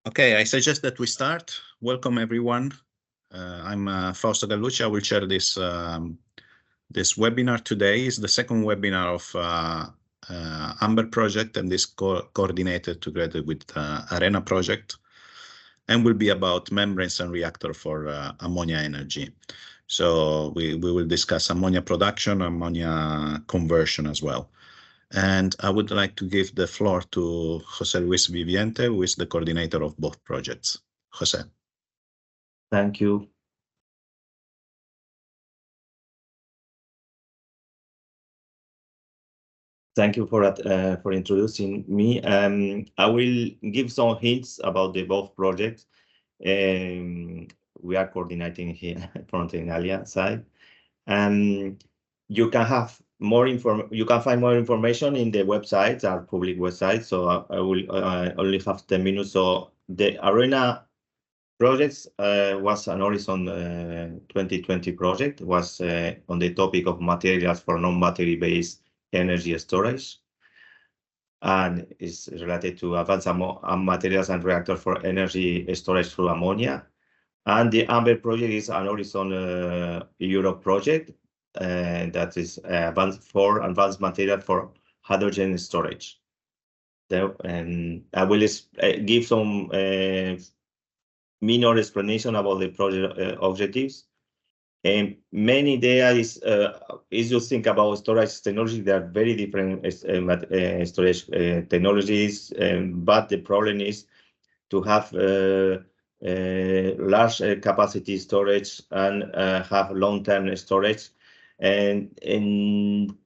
Okay, I suggest that we start. Welcome, everyone. I'm Fausto Gallucci. I will chair this webinar today. Is the second webinar of AMBHER project, and this coordinated together with ARENHA project, and will be about membranes and reactor for ammonia energy. So we will discuss ammonia production, ammonia conversion as well. And I would like to give the floor to José Luis Viviente, who is the coordinator of both projects. José. Thank you. Thank you for introducing me. I will give some hints about the both projects. We are coordinating here from the Italia side. You can have more you can find more information in the websites, our public websites. So I will only have 10 minutes. So the ARENHA projects was an Horizon 2020 project. Was on the topic of materials for non-battery based energy storage, and is related to advanced materials and reactor for energy storage through ammonia. And the AMBHER project is an Horizon Europe project that is advanced material for hydrogen storage. I will give some minor explanation about the project objectives. Main idea is you think about storage technology. There are very different storage technologies, but the problem is to have large capacity storage and have long-term storage. And in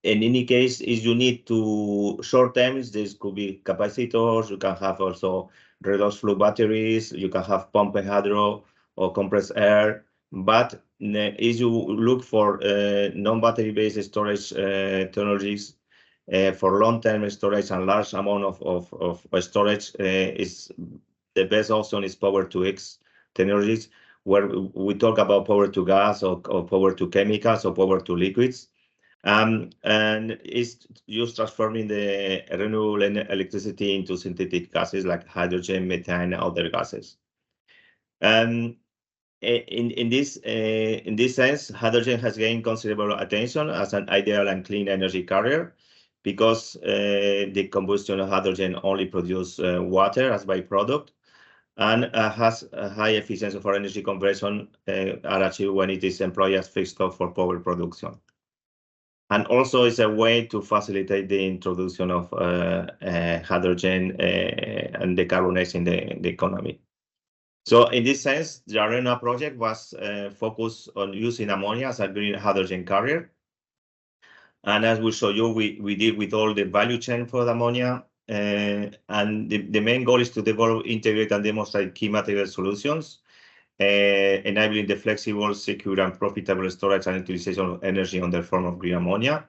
any case, if you need to short terms, this could be capacitors. You can have also redox flow batteries. You can have pumped hydro or compressed air. But if you look for non-battery based storage technologies for long-term storage and large amount of storage, is the best option is power to X technologies, where we talk about power to gas or power to chemicals or power to liquids. And it's just transforming the renewable electricity into synthetic gases like hydrogen, methane, and other gases. In this sense, hydrogen has gained considerable attention as an ideal and clean energy carrier, because the combustion of hydrogen only produces water as byproduct, and has a high efficiency for energy conversion are achieved when it is employed as feedstock for power production. And also it's a way to facilitate the introduction of hydrogen and decarbonizing the economy. So in this sense, the ARENHA project was focused on using ammonia as a green hydrogen carrier. And as we show you, we deal with all the value chain for the ammonia. And the main goal is to develop, integrate, and demonstrate key material solutions, enabling the flexible, secure, and profitable storage and utilization of energy on the form of green ammonia.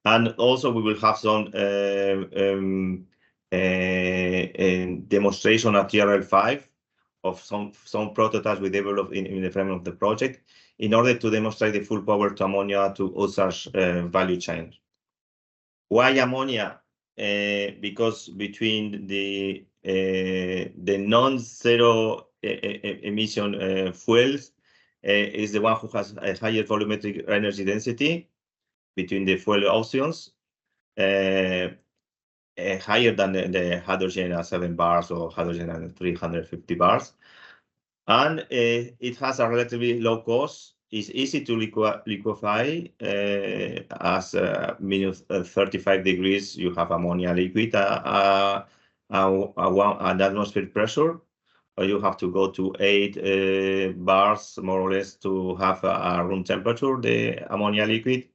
And also we will have some demonstration at TRL5 of some prototypes we developed in the frame of the project in order to demonstrate the full power to ammonia to Osage value chain. Why ammonia? Because between the non-zero emission fuels is the one who has a higher volumetric energy density between the fuel options, higher than the hydrogen at 7 bars or hydrogen at 350 bars. And it has a relatively low cost. It's easy to liquefy as minus 35 degrees. You have ammonia liquid at 1 atmosphere pressure. You have to go to 8 bars more or less to have a room temperature, the ammonia liquid.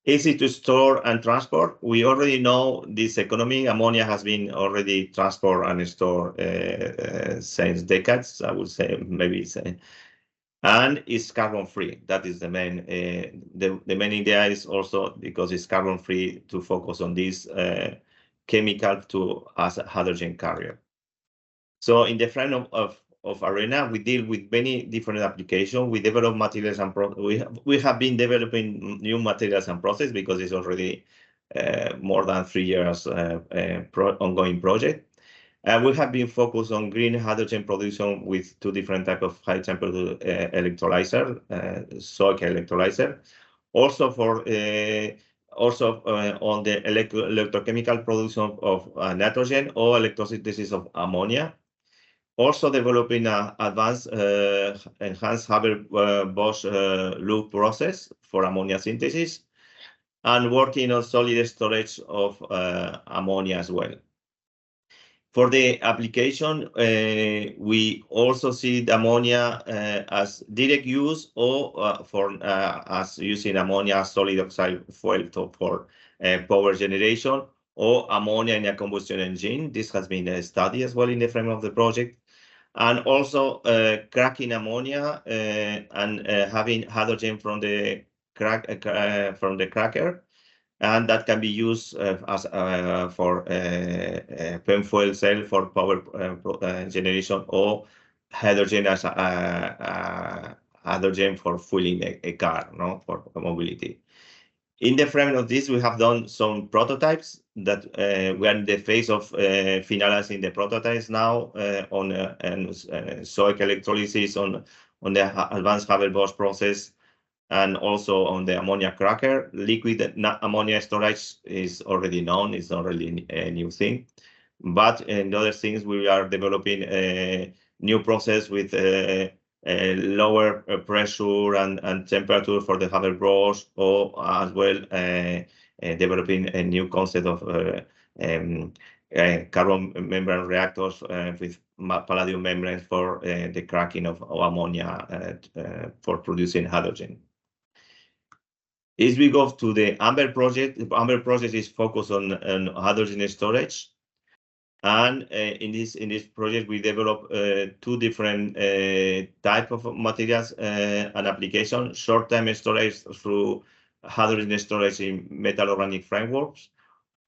Easy to store and transport. We already know this economy. Ammonia has been already transported and stored since decades, I would say, maybe. And it's carbon free. That is the main. The main idea is also because it's carbon free to focus on this chemical as a hydrogen carrier. So in the frame of ARENHA, we deal with many different applications. We develop materials and we have been developing new materials and process because it's already more than 3 years ongoing project. We have been focused on green hydrogen production with two different types of high temperature electrolyzer, soil electrolyzer. Also on the electrochemical production of nitrogen or electrosynthesis of ammonia. Also developing an advanced enhanced Haber-Bosch loop process for ammonia synthesis, and working on solid storage of ammonia as well. For the application, we also see the ammonia as direct use or as using ammonia as solid oxide fuel for power generation, or ammonia in a combustion engine. This has been studied as well in the frame of the project. And also cracking ammonia and having hydrogen from the cracker, and that can be used as for PEM fuel cell for power generation, or hydrogen as hydrogen for fueling a car, no, for mobility. In the frame of this, we have done some prototypes that we are in the phase of finalizing the prototypes now on soil electrolysis, on the advanced Haber-Bosch process, and also on the ammonia cracker. Liquid ammonia storage is already known. It's not really a new thing. But in other things, we are developing a new process with lower pressure and temperature for the Haber-Bosch, or as well developing a new concept of carbon membrane reactors with palladium membranes for the cracking of ammonia for producing hydrogen. As we go to the AMBER project, the AMBER project is focused on hydrogen storage. And in this project, we develop two different type of materials and application: short-term storage through hydrogen storage in metal organic frameworks,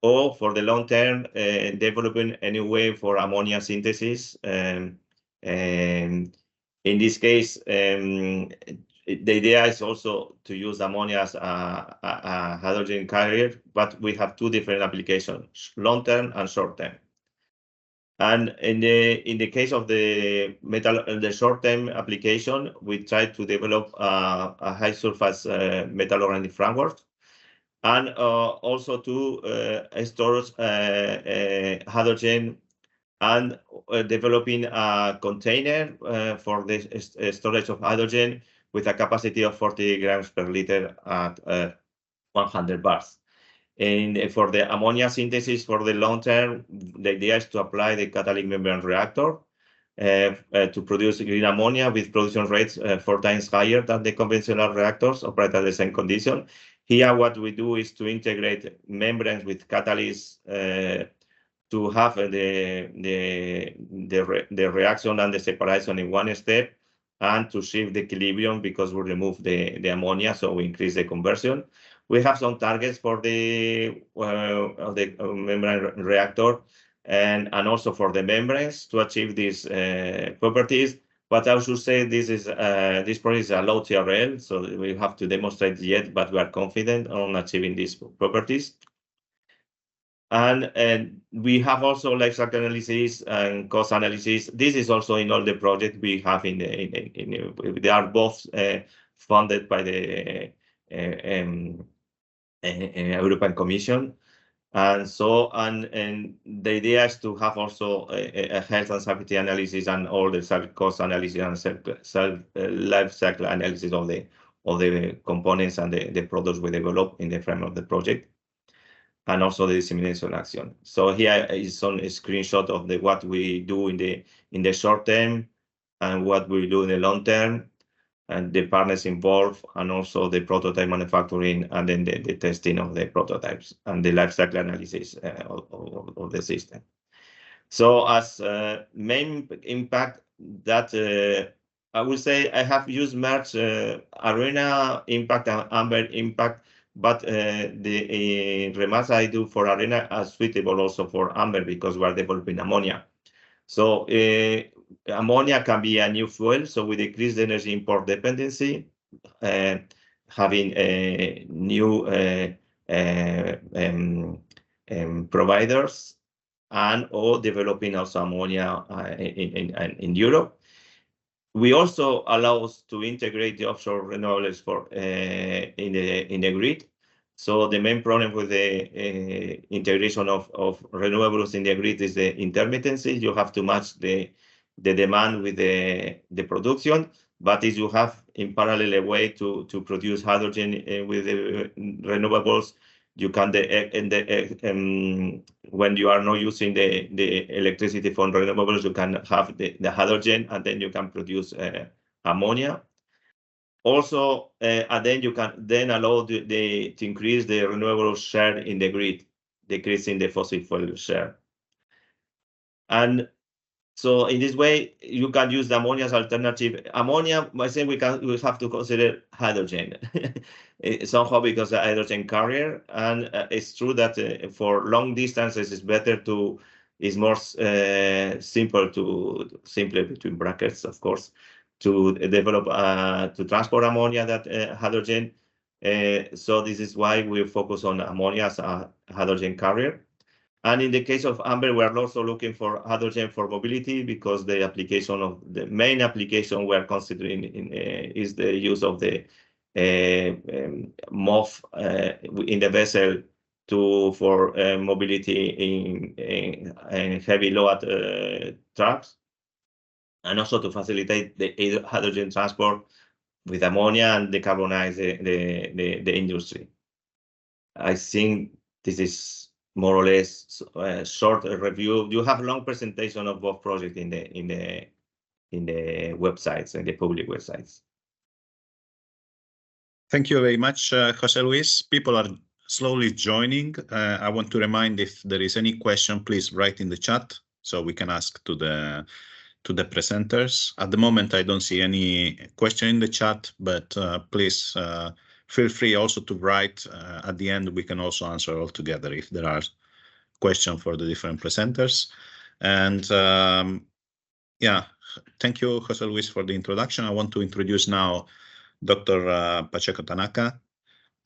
or for the long term, developing a new way for ammonia synthesis. In this case, the idea is also to use ammonia as a hydrogen carrier, but we have two different applications: long term and short term. And in the case of the short-term application, we try to develop a high-surface metal organic framework, and also to store hydrogen, and developing a container for the storage of hydrogen with a capacity of 40 grams per liter at 100 bars. And for the ammonia synthesis for the long term, the idea is to apply the catalytic membrane reactor to produce green ammonia with production rates 4 times higher than the conventional reactors operate at the same condition. Here, what we do is to integrate membranes with catalysts to have the reaction and the separation in one step, and to shift the equilibrium because we remove the ammonia, so we increase the conversion. We have some targets for the membrane reactor and also for the membranes to achieve these properties. But I should say this project is a low TRL, so we have to demonstrate yet, but we are confident on achieving these properties. And we have also life cycle analysis and cost analysis. This is also in all the projects we have they are both funded by the European Commission. And the idea is to have also a health and safety analysis and all the cost analysis and life cycle analysis of the components and the products we develop in the frame of the project, and also the dissemination action. So here is some screenshot of what we do in the short term and what we do in the long term, and the partners involved, and also the prototype manufacturing, and then the testing of the prototypes and the life cycle analysis of the system. So as main impact that I would say I have used merged ARENHA impact and AMBER impact, but the remarks I do for ARENHA are suitable also for AMBER because we are developing ammonia. So ammonia can be a new fuel, so we decrease the energy import dependency, having new providers, and or developing also ammonia in Europe. We also allow us to integrate the offshore renewables in the grid. So the main problem with the integration of renewables in the grid is the intermittency. You have to match the demand with the production. But if you have in parallel a way to produce hydrogen with the renewables, you can when you are not using the electricity from renewables, you can have the hydrogen, and then you can produce ammonia. Also, and then you can then allow to increase the renewable share in the grid, decreasing the fossil fuel share. And so in this way, you can use the ammonia as alternative. Ammonia, I think we have to consider hydrogen somehow, because the hydrogen carrier. And it's true that for long distances, it's better it's more simple between brackets, of course, to develop to transport ammonia that hydrogen. So this is why we focus on ammonia as a hydrogen carrier. And in the case of AMBER, we are also looking for hydrogen for mobility, because the main application we are considering is the use of the MOF in the vessel for mobility in heavy load trucks, and also to facilitate the hydrogen transport with ammonia and decarbonize the industry. I think this is more or less a short review. You have long presentation of both projects in the websites, in the public websites. Thank you very much, Jose Luis. People are slowly joining. I want to remind, if there is any question, please write in the chat so we can ask to the presenters. At the moment, I don't see any question in the chat, but please feel free also to write. At the end, we can also answer all together if there are questions for the different presenters. And yeah, thank you, Jose Luis, for the introduction. I want to introduce now Dr. Pacheco Tanaka,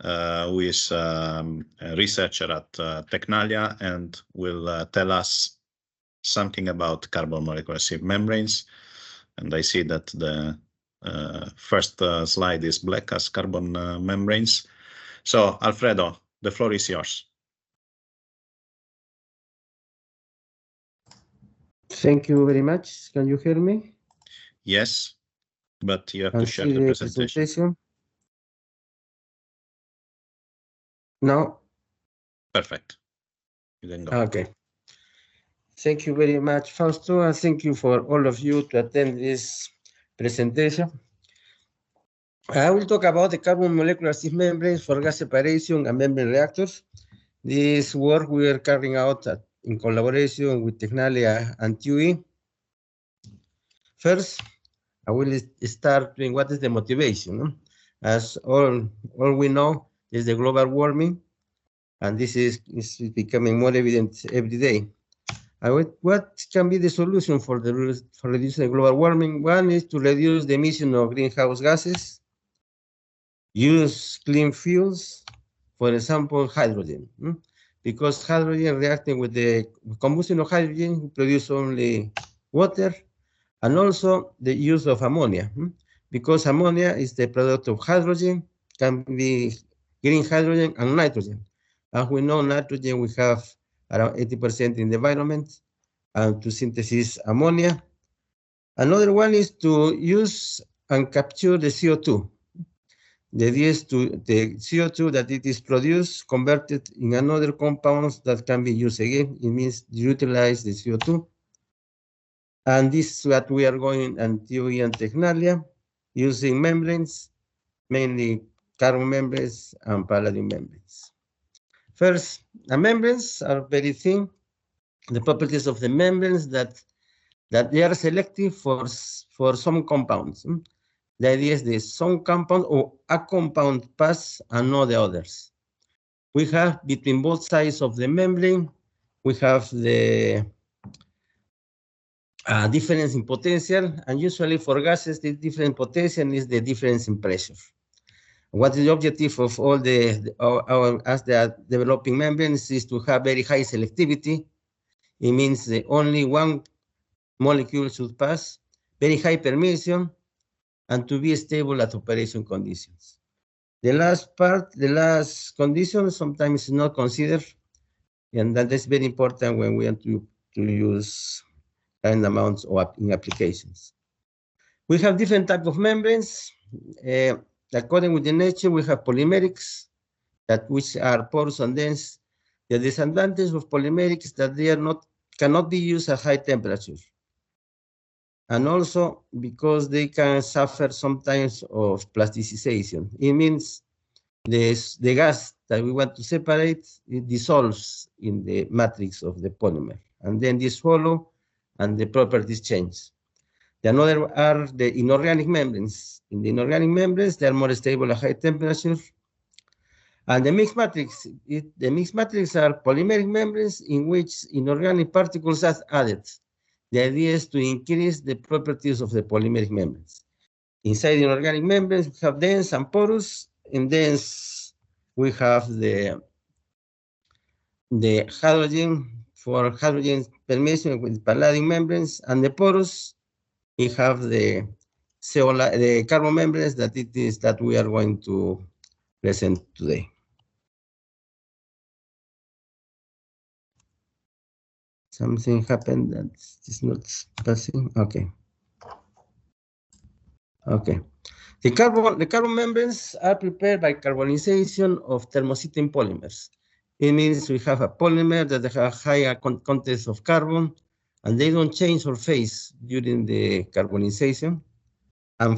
who is a researcher at Tecnalia and will tell us something about carbon molecular sieve membranes. And I see that the first slide is black as carbon membranes. So, Alfredo, the floor is yours. Thank you very much. Can you hear me? Yes, but you have to share the presentation. No? Perfect. You can go. Okay. Thank you very much, Fausto, and thank you for all of you to attend this presentation. I will talk about the carbon molecular sieve membranes for gas separation and membrane reactors. This work we are carrying out in collaboration with Tecnalia and TUI. First, I will start doing what is the motivation. As all we know is the global warming, and this is becoming more evident every day. What can be the solution for reducing global warming? One is to reduce the emission of greenhouse gases, use clean fuels, for example, hydrogen, because hydrogen reacting with the combustion of hydrogen we produce only water, and also the use of ammonia, because ammonia is the product of hydrogen, can be green hydrogen and nitrogen. As we know, nitrogen we have around 80% in the environment, and to synthesize ammonia. Another one is to use and capture the CO2. The idea is the CO2 that it is produced, converted in another compounds that can be used again. It means utilize the CO2. And this is what we are going and TUI and Tecnalia, using membranes, mainly carbon membranes and palladium membranes. First, the membranes are very thin. The properties of the membranes that they are selective for some compounds. The idea is that some compound or a compound pass and not the others. We have between both sides of the membrane, we have the difference in potential, and usually for gases, the different potential is the difference in pressure. What is the objective of all as they are developing membranes is to have very high selectivity It means that only one molecule should pass, very high permeation, and to be stable at operation conditions. The last part, the last condition, sometimes is not considered, and that is very important when we want to use current amounts in applications. We have different types of membranes. According with the nature, we have polymerics, which are porous and dense. The disadvantage of polymerics is that they cannot be used at high temperature. And also because they can suffer sometimes of plasticization. It means the gas that we want to separate, it dissolves in the matrix of the polymer. And then this follow and the properties change. The another are the inorganic membranes. In the inorganic membranes, they are more stable at high temperature. And the mixed matrix, the mixed matrix are polymeric membranes in which inorganic particles are added. The idea is to increase the properties of the polymeric membranes. Inside the inorganic membranes, we have dense and porous. In dense, we have the hydrogen for hydrogen permeation with palladium membranes, and the porous, we have the carbon membranes that we are going to present today. Something happened that is not passing. Okay. Okay. The carbon membranes are prepared by carbonization of thermocycline polymers. It means we have a polymer that has higher content of carbon, and they don't change or phase during the carbonization. And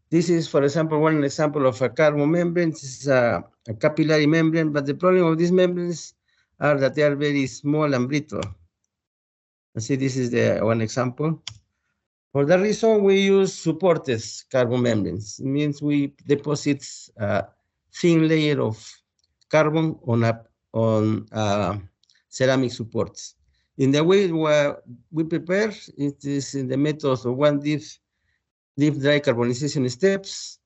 this is, for example, one example of a carbon membrane. This is a capillary membrane, but the problem of these membranes are that they are very small and brittle. See, this is the one example. For that reason, we use supported carbon membranes. It means we deposit a thin layer of carbon on ceramic supports. In the way where we prepare, it is in the method of one deep dry carbonization steps,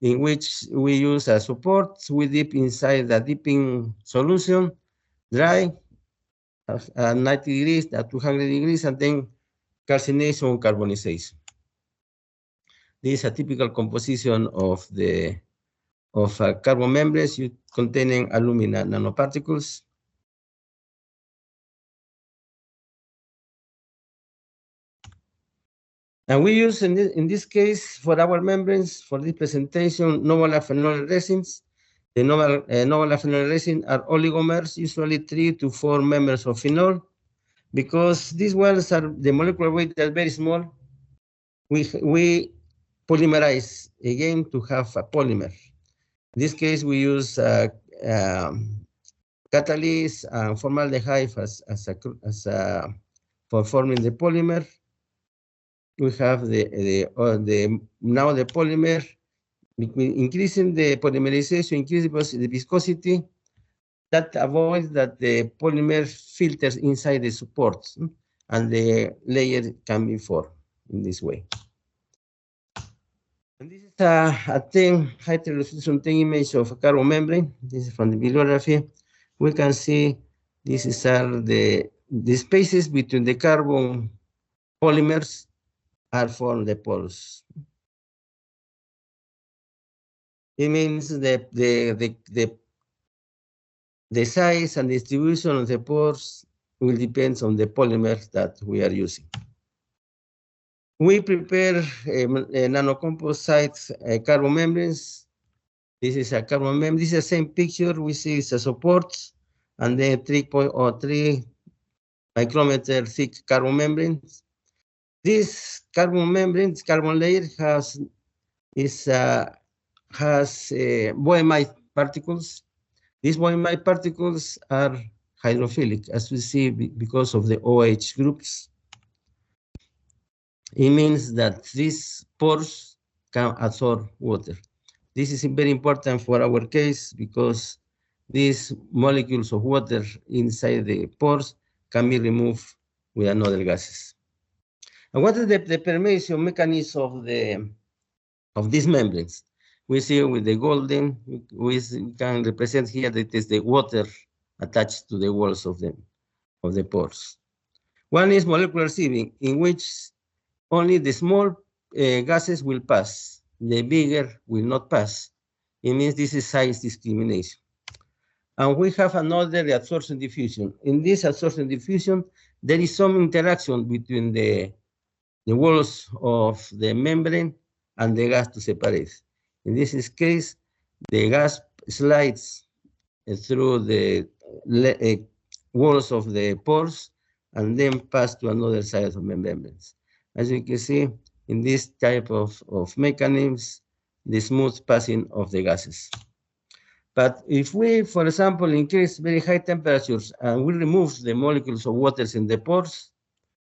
in which we use a support. We dip inside the dipping solution, dry, at 90 degrees, at 200 degrees, and then calcination or carbonization. This is a typical composition of carbon membranes containing alumina nanoparticles. And we use, in this case, for our membranes, for this presentation, novel phenol resins. The novel phenol resin are oligomers, usually 3 to 4 members of phenol. Because these ones are, the molecular weight is very small, we polymerize again to have a polymer. In this case, we use catalyst and formaldehyde for forming the polymer. We have now the polymer, increasing the polymerization, increasing the viscosity. That avoids that the polymer filters inside the supports, and the layer can be formed in this way. And this is a high resolution image of a carbon membrane. This is from the bibliography. We can see these are the spaces between the carbon polymers are formed the pores. It means the size and distribution of the pores will depend on the polymers that we are using. We prepare nanocomposite carbon membranes. This is a carbon membrane. This is the same picture. We see it's a support, and then 3 micrometer thick carbon membranes. This carbon membrane, this carbon layer has boehmite particles. These boehmite particles are hydrophilic, as we see, because of the OH groups. It means that these pores can absorb water. This is very important for our case because these molecules of water inside the pores can be removed with another gases. And what is the permeation mechanism of these membranes? We see with the golden, we can represent here that it is the water attached to the walls of the pores. One is molecular sieving, in which only the small gases will pass. The bigger will not pass. It means this is size discrimination. And we have another adsorption diffusion. In this adsorption diffusion, there is some interaction between the walls of the membrane and the gas to separate. In this case, the gas slides through the walls of the pores and then pass to another side of the membranes. As you can see, in this type of mechanisms, the smooth passing of the gases. But if we, for example, increase very high temperatures and we remove the molecules of waters in the pores,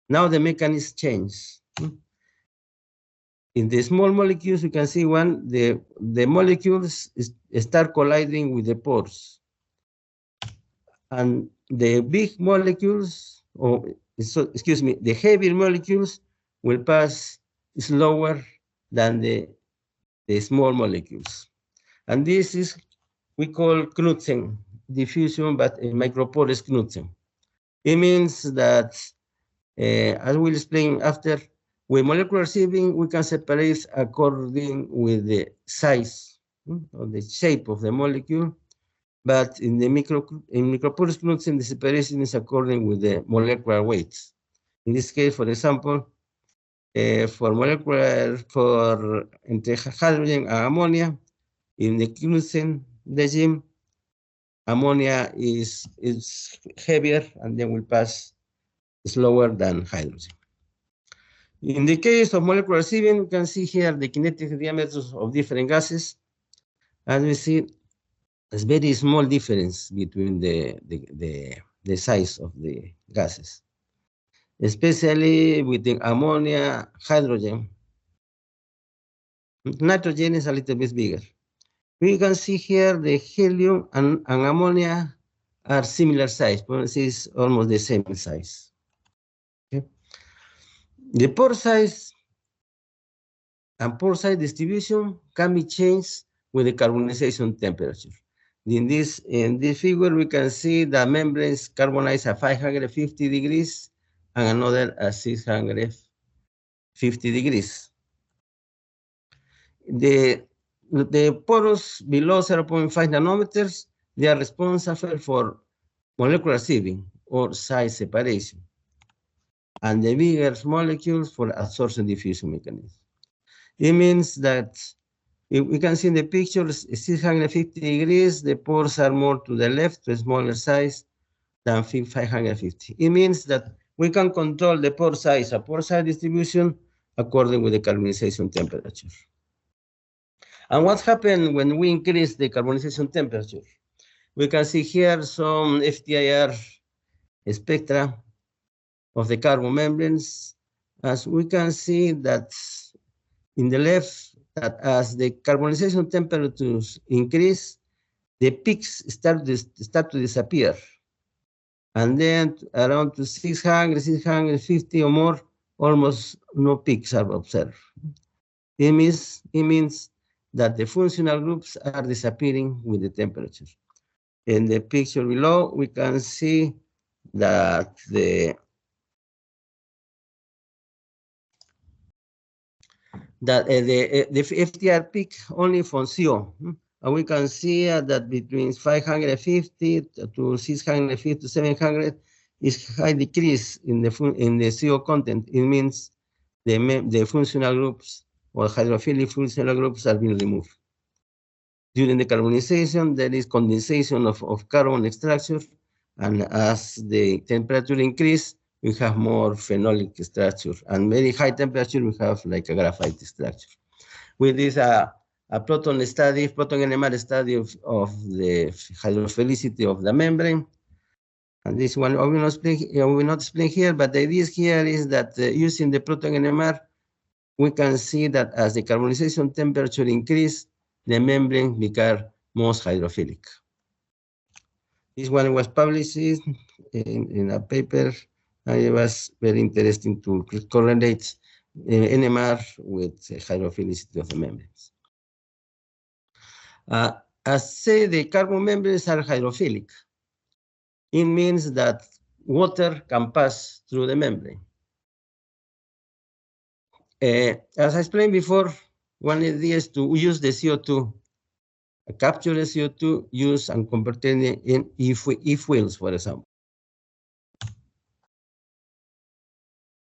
now the mechanism changes. In the small molecules, you can see the molecules start colliding with the pores. And the big molecules, the heavier molecules will pass slower than the small molecules. And this is, we call Knudsen diffusion, but in micropores Knudsen. It means that, as we'll explain after, with molecular sieving, we can separate according with the size or the shape of the molecule, but in micropores Knudsen, the separation is according with the molecular weights. In this case, for example, for entre hydrogen and ammonia, in the Knudsen regime, ammonia is heavier and then will pass slower than hydrogen. In the case of molecular sieving, you can see here the kinetic diameters of different gases. As we see, there's very small difference between the size of the gases, especially with the ammonia, hydrogen. Nitrogen is a little bit bigger. We can see here the helium and ammonia are similar size, but this is almost the same size. Okay. The pore size and pore size distribution can be changed with the carbonization temperature. In this figure, we can see the membranes carbonized at 550 degrees and another at 650 degrees. The pores below 0.5 nanometers, they are responsible for molecular sieving or size separation, and the bigger molecules for adsorption diffusion mechanism. It means that if we can see in the picture, 650 degrees, the pores are more to the left, to a smaller size than 550. It means that we can control the pore size distribution according with the carbonization temperature. And what happened when we increase the carbonization temperature? We can see here some FTIR spectra of the carbon membranes. As we can see that in the left, that as the carbonization temperatures increase, the peaks start to disappear. And then around to 600, 650 or more, almost no peaks are observed. It means that the functional groups are disappearing with the temperature. In the picture below, we can see that the FTR peak only from CO. And we can see that between 550 to 650 to 700 is high decrease in the CO content. It means the functional groups or hydrophilic functional groups are being removed. During the carbonization, there is condensation of carbon structure, and as the temperature increase, we have more phenolic structure, and very high temperature, we have like a graphite structure. With this, a proton NMR study of the hydrophilicity of the membrane. And this one I will not explain here, but the idea here is that using the proton NMR, we can see that as the carbonization temperature increase, the membrane become most hydrophilic. This one was published in a paper, and it was very interesting to correlate NMR with hydrophilicity of the membranes. As say, the carbon membranes are hydrophilic. It means that water can pass through the membrane. As I explained before, one idea is to use the CO2, capture the CO2, use and convert it in e-fuels, for example.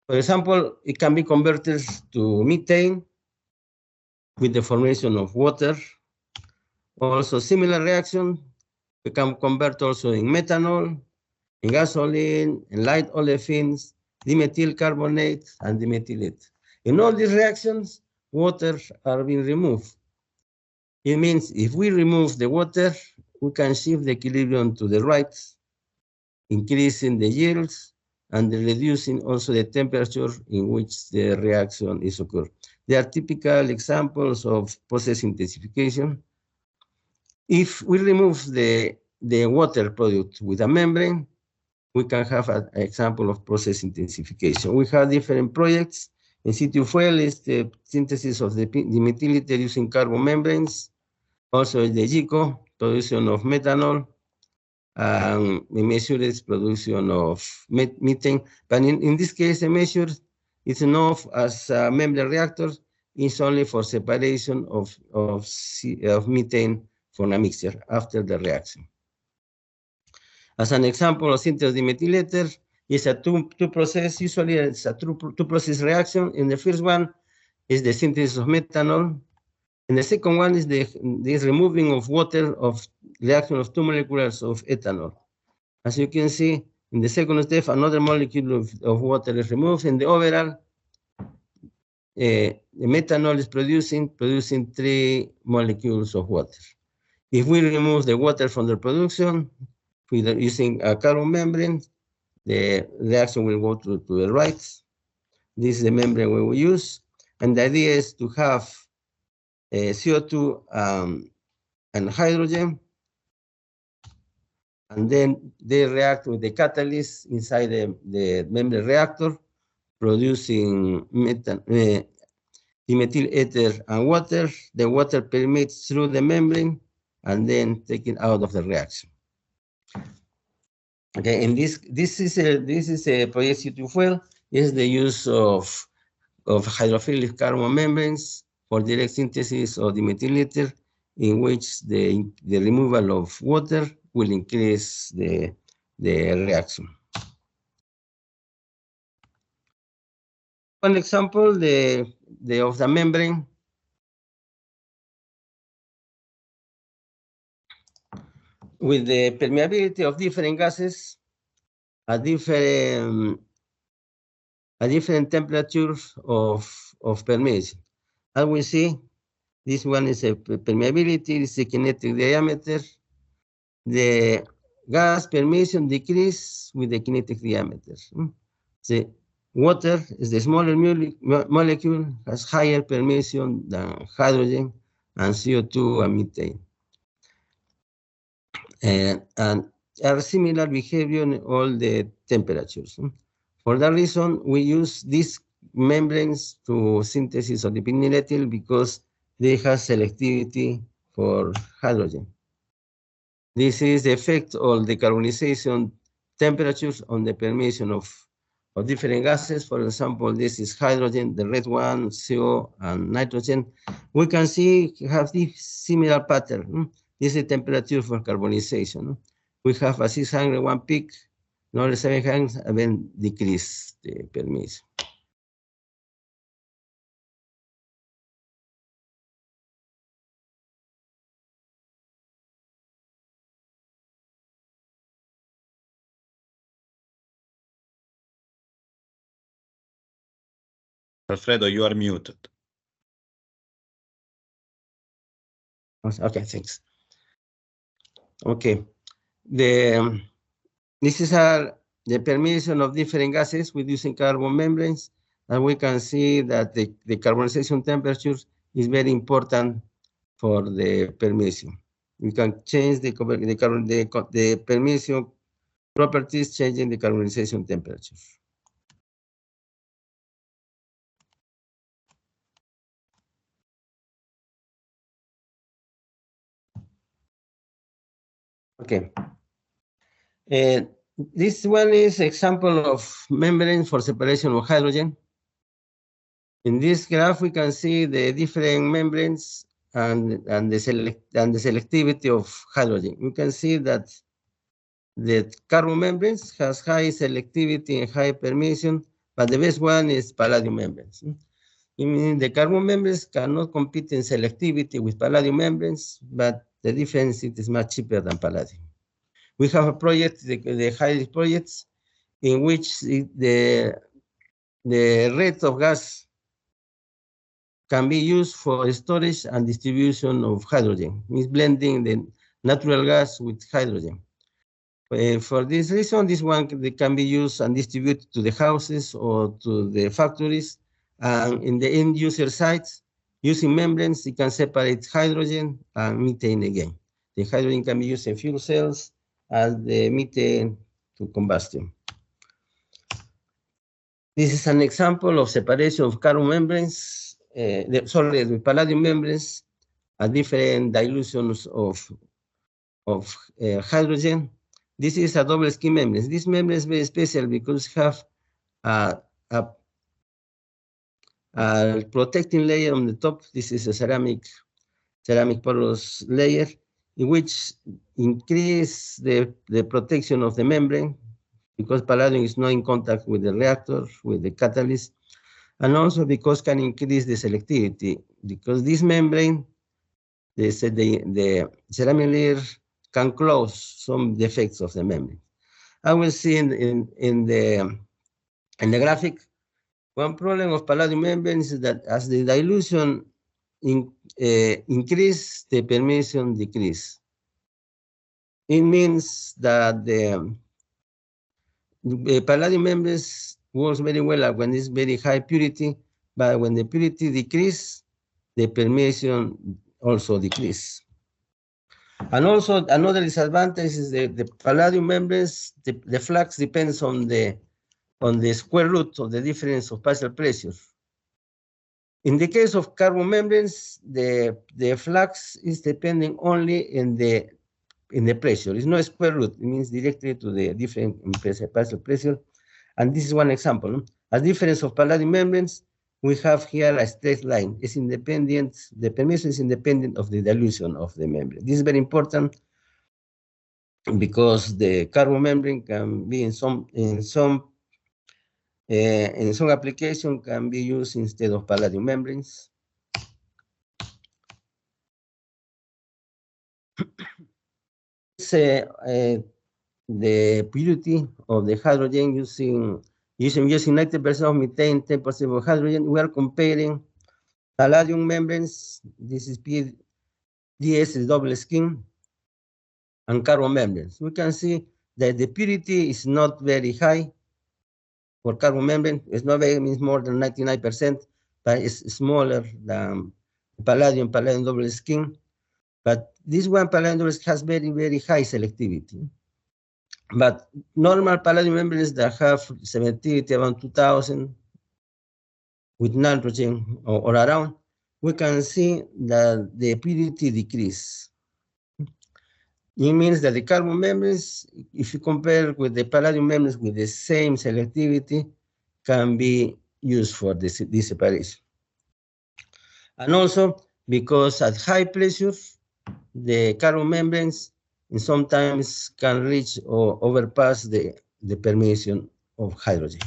For example, it can be converted to methane with the formation of water. Also, similar reaction, we can convert also in methanol, in gasoline, in light olefins, dimethyl carbonate, and dimethylate. In all these reactions, water are being removed. It means if we remove the water, we can shift the equilibrium to the right, increasing the yields and reducing also the temperature in which the reaction is occurred. They are typical examples of process intensification. If we remove the water product with a membrane, we can have an example of process intensification. We have different projects. In situ fuel is the synthesis of the dimethyl ether using carbon membranes. Also the GICO, production of methanol. We measure its production of methane. But in this case, the measure is enough as a membrane reactor. It's only for separation of methane from a mixture after the reaction. As an example of synthesis dimethyl ether, is a two-process, usually it's a two-process reaction. In the first one is the synthesis of methanol, and the second one is this removing of water of reaction of 2 molecules of ethanol. As you can see, in the second step, another molecule of water is removed, and the overall, the methanol is producing 3 molecules of water. If we remove the water from the production, using a carbon membrane, the reaction will go to the right. This is the membrane we will use. And the idea is to have CO2 and hydrogen, and then they react with the catalyst inside the membrane reactor, producing dimethyl ether and water. The water permeates through the membrane and then taken out of the reaction. Okay, and this is a project situ fuel. Is the use of hydrophilic carbon membranes for direct synthesis of dimethyl ether, in which the removal of water will increase the reaction. One example, of the membrane. With the permeability of different gases at different temperatures of permeation. As we see, this one is a permeability, this is a kinetic diameter. The gas permeation decreases with the kinetic diameter. The water is the smaller molecule, has higher permeation than hydrogen and CO2 and methane. And are similar behavior in all the temperatures. For that reason, we use these membranes to synthesis of the vinyl ethyl because they have selectivity for hydrogen. This is the effect of the carbonization temperatures on the permeation of different gases. For example, this is hydrogen, the red one, CO, and nitrogen. We can see have this similar pattern. This is the temperature for carbonization. We have a 601 peak, another 700, and then decrease the permeation. Alfredo, you are muted. Okay, thanks. Okay, this is the permeation of different gases with using carbon membranes, and we can see that the carbonization temperature is very important for the permeation. We can change the permeation properties, changing the carbonization temperature. Okay. This one is example of membrane for separation of hydrogen. In this graph, we can see the different membranes and the selectivity of hydrogen. We can see that the carbon membranes has high selectivity and high permeation, but the best one is palladium membranes. I mean, the carbon membranes cannot compete in selectivity with palladium membranes, but the difference is much cheaper than palladium. We have a project, the HIDE projects, in which the rate of gas can be used for storage and distribution of hydrogen. Means blending the natural gas with hydrogen. For this reason, this one can be used and distributed to the houses or to the factories. And in the end user sites, using membranes, it can separate hydrogen and methane again. The hydrogen can be used in fuel cells and the methane to combustion. This is an example of separation of carbon membranes, the palladium membranes at different dilutions of hydrogen. This is a double skin membrane. This membrane is very special because it have a protecting layer on the top. This is a ceramic porous layer, in which increase the protection of the membrane, because palladium is not in contact with the reactor, with the catalyst, and also because can increase the selectivity, because this membrane, the ceramic layer can close some defects of the membrane. I will see in the graphic, one problem of palladium membranes is that as the dilution increase, the permeation decrease. It means that the palladium membranes works very well when it's very high purity, but when the purity decrease, the permeation also decrease. And also another disadvantage is the palladium membranes, the flux depends on the square root of the difference of partial pressure. In the case of carbon membranes, the flux is depending only in the pressure. It's not square root. It means directly to the different partial pressure. And this is one example. As difference of palladium membranes, we have here a straight line. It's independent. The permeation is independent of the dilution of the membrane. This is very important because the carbon membrane can be in some application can be used instead of palladium membranes. The purity of the hydrogen using 90% of methane, 10% of hydrogen. We are comparing palladium membranes. This is DS is double skin, and carbon membranes. We can see that the purity is not very high for carbon membrane. It's not very, means more than 99%, but it's smaller than palladium double skin. But this one, palladium double skin, has very, very high selectivity. But normal palladium membranes that have selectivity around 2000 with nitrogen or around, we can see that the purity decrease. It means that the carbon membranes, if you compare with the palladium membranes with the same selectivity, can be used for this separation. And also because at high pressure, the carbon membranes sometimes can reach or overpass the permeation of hydrogen.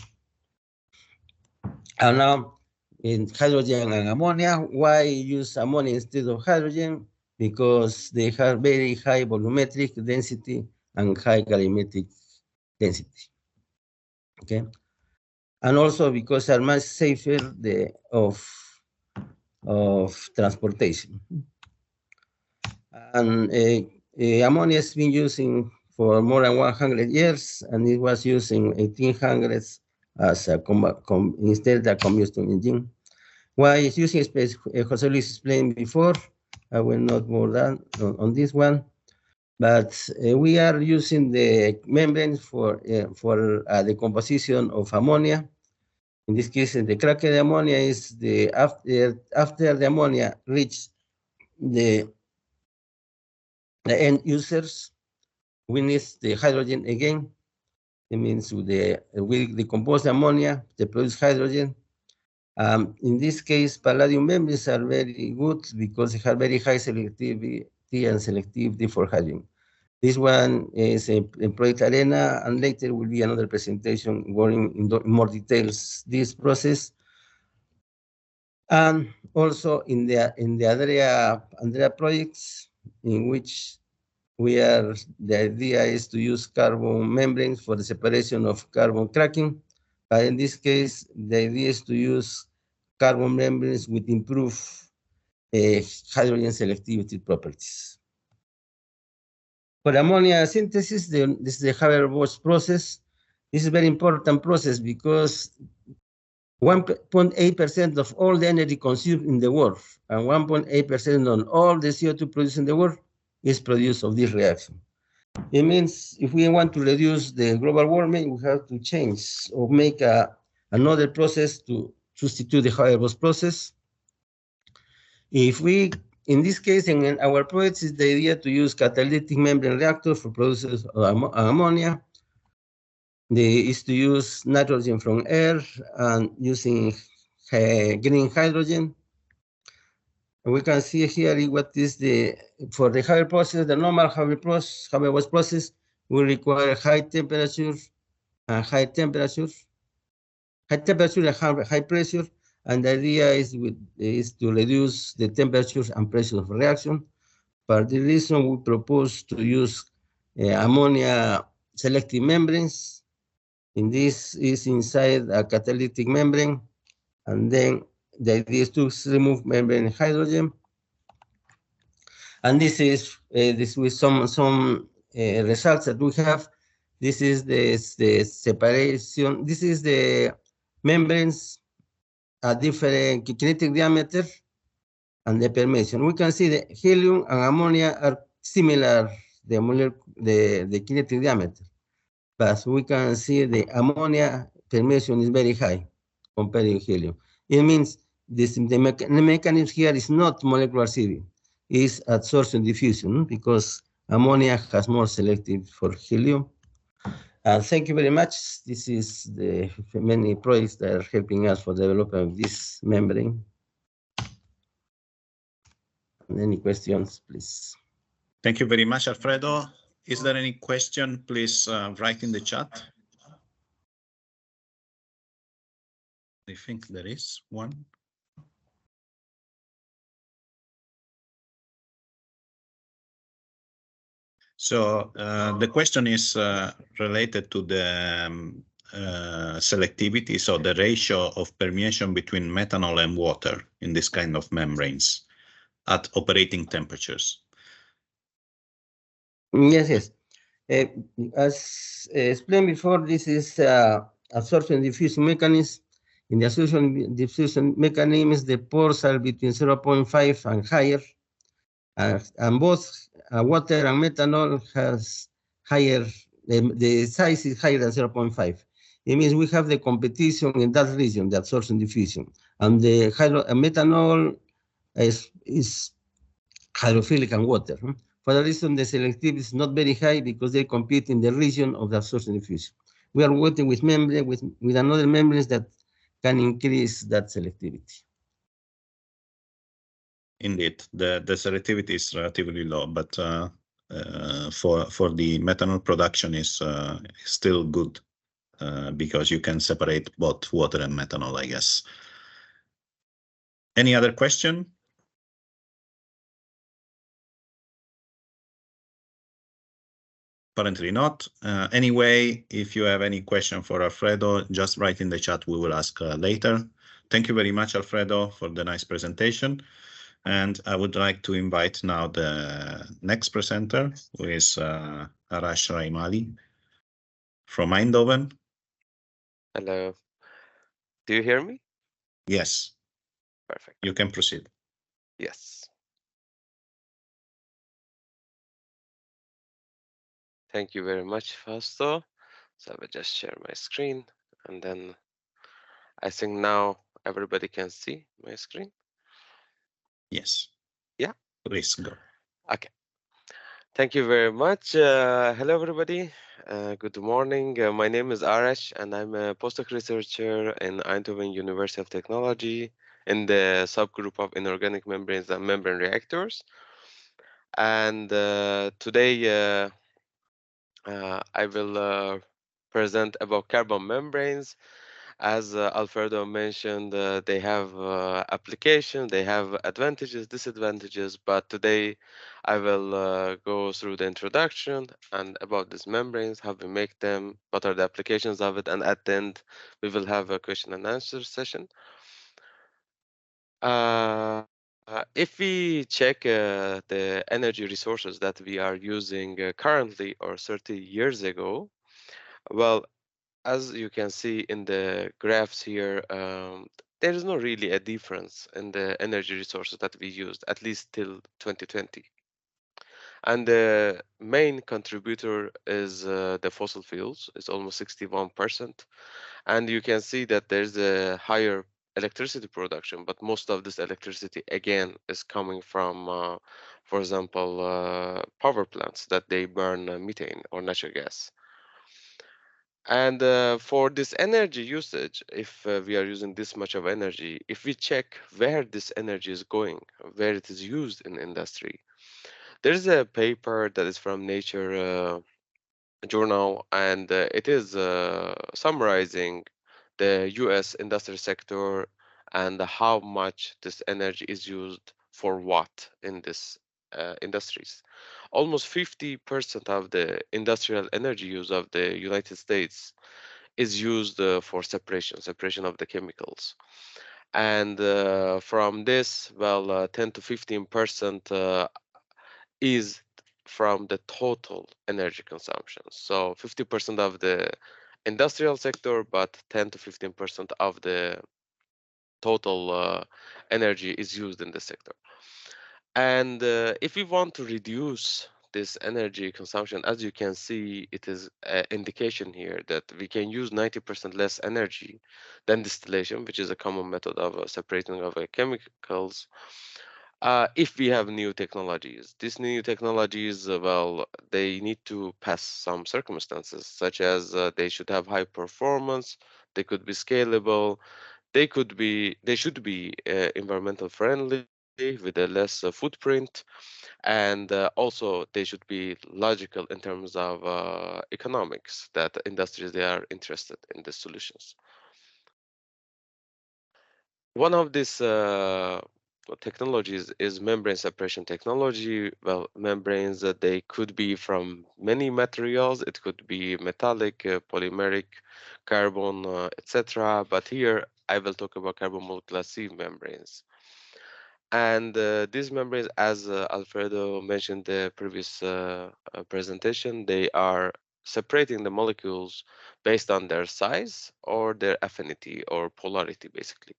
And now in hydrogen and ammonia, why use ammonia instead of hydrogen? Because they have very high volumetric density and high calorimetric density. Okay, and also because they're much safer of transportation. And ammonia has been using for more than 100 years, and it was used in 1800s as a instead of combustion engine. Why it's using space? Jose Luis explained before. I will not more than on this one, but we are using the membrane for the composition of ammonia. In this case, the cracked ammonia is the after the ammonia reach the end users. we need the hydrogen again. It means we decompose the ammonia to produce hydrogen. In this case, palladium membranes are very good because they have very high selectivity and selectivity for hydrogen. This one is in Project ARENHA, and later will be another presentation going in more details this process. And also in the ANDREA projects, in which the idea is to use carbon membranes for the separation of carbon cracking. But in this case, the idea is to use carbon membranes with improved hydrogen selectivity properties. For ammonia synthesis, this is the Haber-Bosch process. This is a very important process because 1.8% of all the energy consumed in the world and 1.8% on all the CO2 produced in the world is produced of this reaction. It means if we want to reduce the global warming, we have to change or make another process to substitute the Haber-Bosch process. If we, in this case, in our project, is the idea to use catalytic membrane reactor for process of ammonia. Is to use nitrogen from air and using green hydrogen. And we can see here what is for the Haber process, the normal Haber-Bosch process will require high temperature and high pressure, and the idea is to reduce the temperature and pressure of reaction. For the reason, we propose to use ammonia selective membranes. In this is inside a catalytic membrane, and then the idea is to remove membrane hydrogen. And this is with some results that we have. This is the separation. This is the membranes at different kinetic diameter and the permeation. We can see the helium and ammonia are similar, the kinetic diameter. But we can see the ammonia permeation is very high compared to helium. It means the mechanism here is not molecular sieving, it's adsorption diffusion because ammonia has more selective for helium. Thank you very much. This is the many projects that are helping us for the development of this membrane. Any questions, please? Thank you very much, Alfredo. Is there any question? Please write in the chat. I think there is one. So the question is related to the selectivity, so the ratio of permeation between methanol and water in this kind of membranes at operating temperatures. Yes. As explained before, this is absorption diffusion mechanism. In the absorption diffusion mechanism, the pores are between 0.5 and higher, and both water and methanol has higher. The size is higher than 0.5. It means we have the competition in that region, the absorption diffusion, and the methanol is hydrophilic and water. For that reason, the selectivity is not very high because they compete in the region of the absorption diffusion. We are working with membrane with another membranes that can increase that selectivity. Indeed, the selectivity is relatively low, but for the methanol production is still good because you can separate both water and methanol, I guess. Any other question? Apparently not. Anyway, if you have any question for Alfredo, just write in the chat. We will ask later. Thank you very much, Alfredo, for the nice presentation. And I would like to invite now the next presenter, who is Arash Raimali from Eindhoven. Hello. Do you hear me? Yes. Perfect. You can proceed. Yes. Thank you very much, Fausto. So I will just share my screen, and then I think now everybody can see my screen. Yes. Yeah. Please go. Okay. Thank you very much. Hello, everybody. Good morning. My name is Arash, and I'm a postdoc researcher in Eindhoven University of Technology in the subgroup of inorganic membranes and membrane reactors. And today I will present about carbon membranes. As Alfredo mentioned, they have application, they have advantages, disadvantages, but today I will go through the introduction and about these membranes, how we make them, what are the applications of it, and at the end we will have a question and answer session. If we check the energy resources that we are using currently or 30 years ago, well, as you can see in the graphs here, there is not really a difference in the energy resources that we used, at least till 2020. And the main contributor is the fossil fuels. It's almost 61%. And you can see that there's a higher electricity production, but most of this electricity, again, is coming from, for example, power plants that they burn methane or natural gas. And for this energy usage, if we are using this much of energy, if we check where this energy is going, where it is used in industry, there's a paper that is from Nature journal, and it is summarizing the US industry sector and how much this energy is used for what in this industries. Almost 50% of the industrial energy use of the United States is used for separation of the chemicals. And from this, well, 10 to 15% is from the total energy consumption. So 50% of the industrial sector, but 10 to 15% of the total energy is used in the sector. And if we want to reduce this energy consumption, as you can see, it is an indication here that we can use 90% less energy than distillation, which is a common method of separating of chemicals. If we have new technologies, these new technologies, well, they need to pass some circumstances, such as they should have high performance, they could be scalable, they should be environmental friendly with a less footprint, and also they should be logical in terms of economics, that industries they are interested in the solutions. One of these technologies is membrane separation technology. Well, membranes they could be from many materials. It could be metallic, polymeric, carbon, etc. But here I will talk about carbon molecular sieve membranes. And these membranes, as Alfredo mentioned the previous presentation, they are separating the molecules based on their size or their affinity or polarity, basically.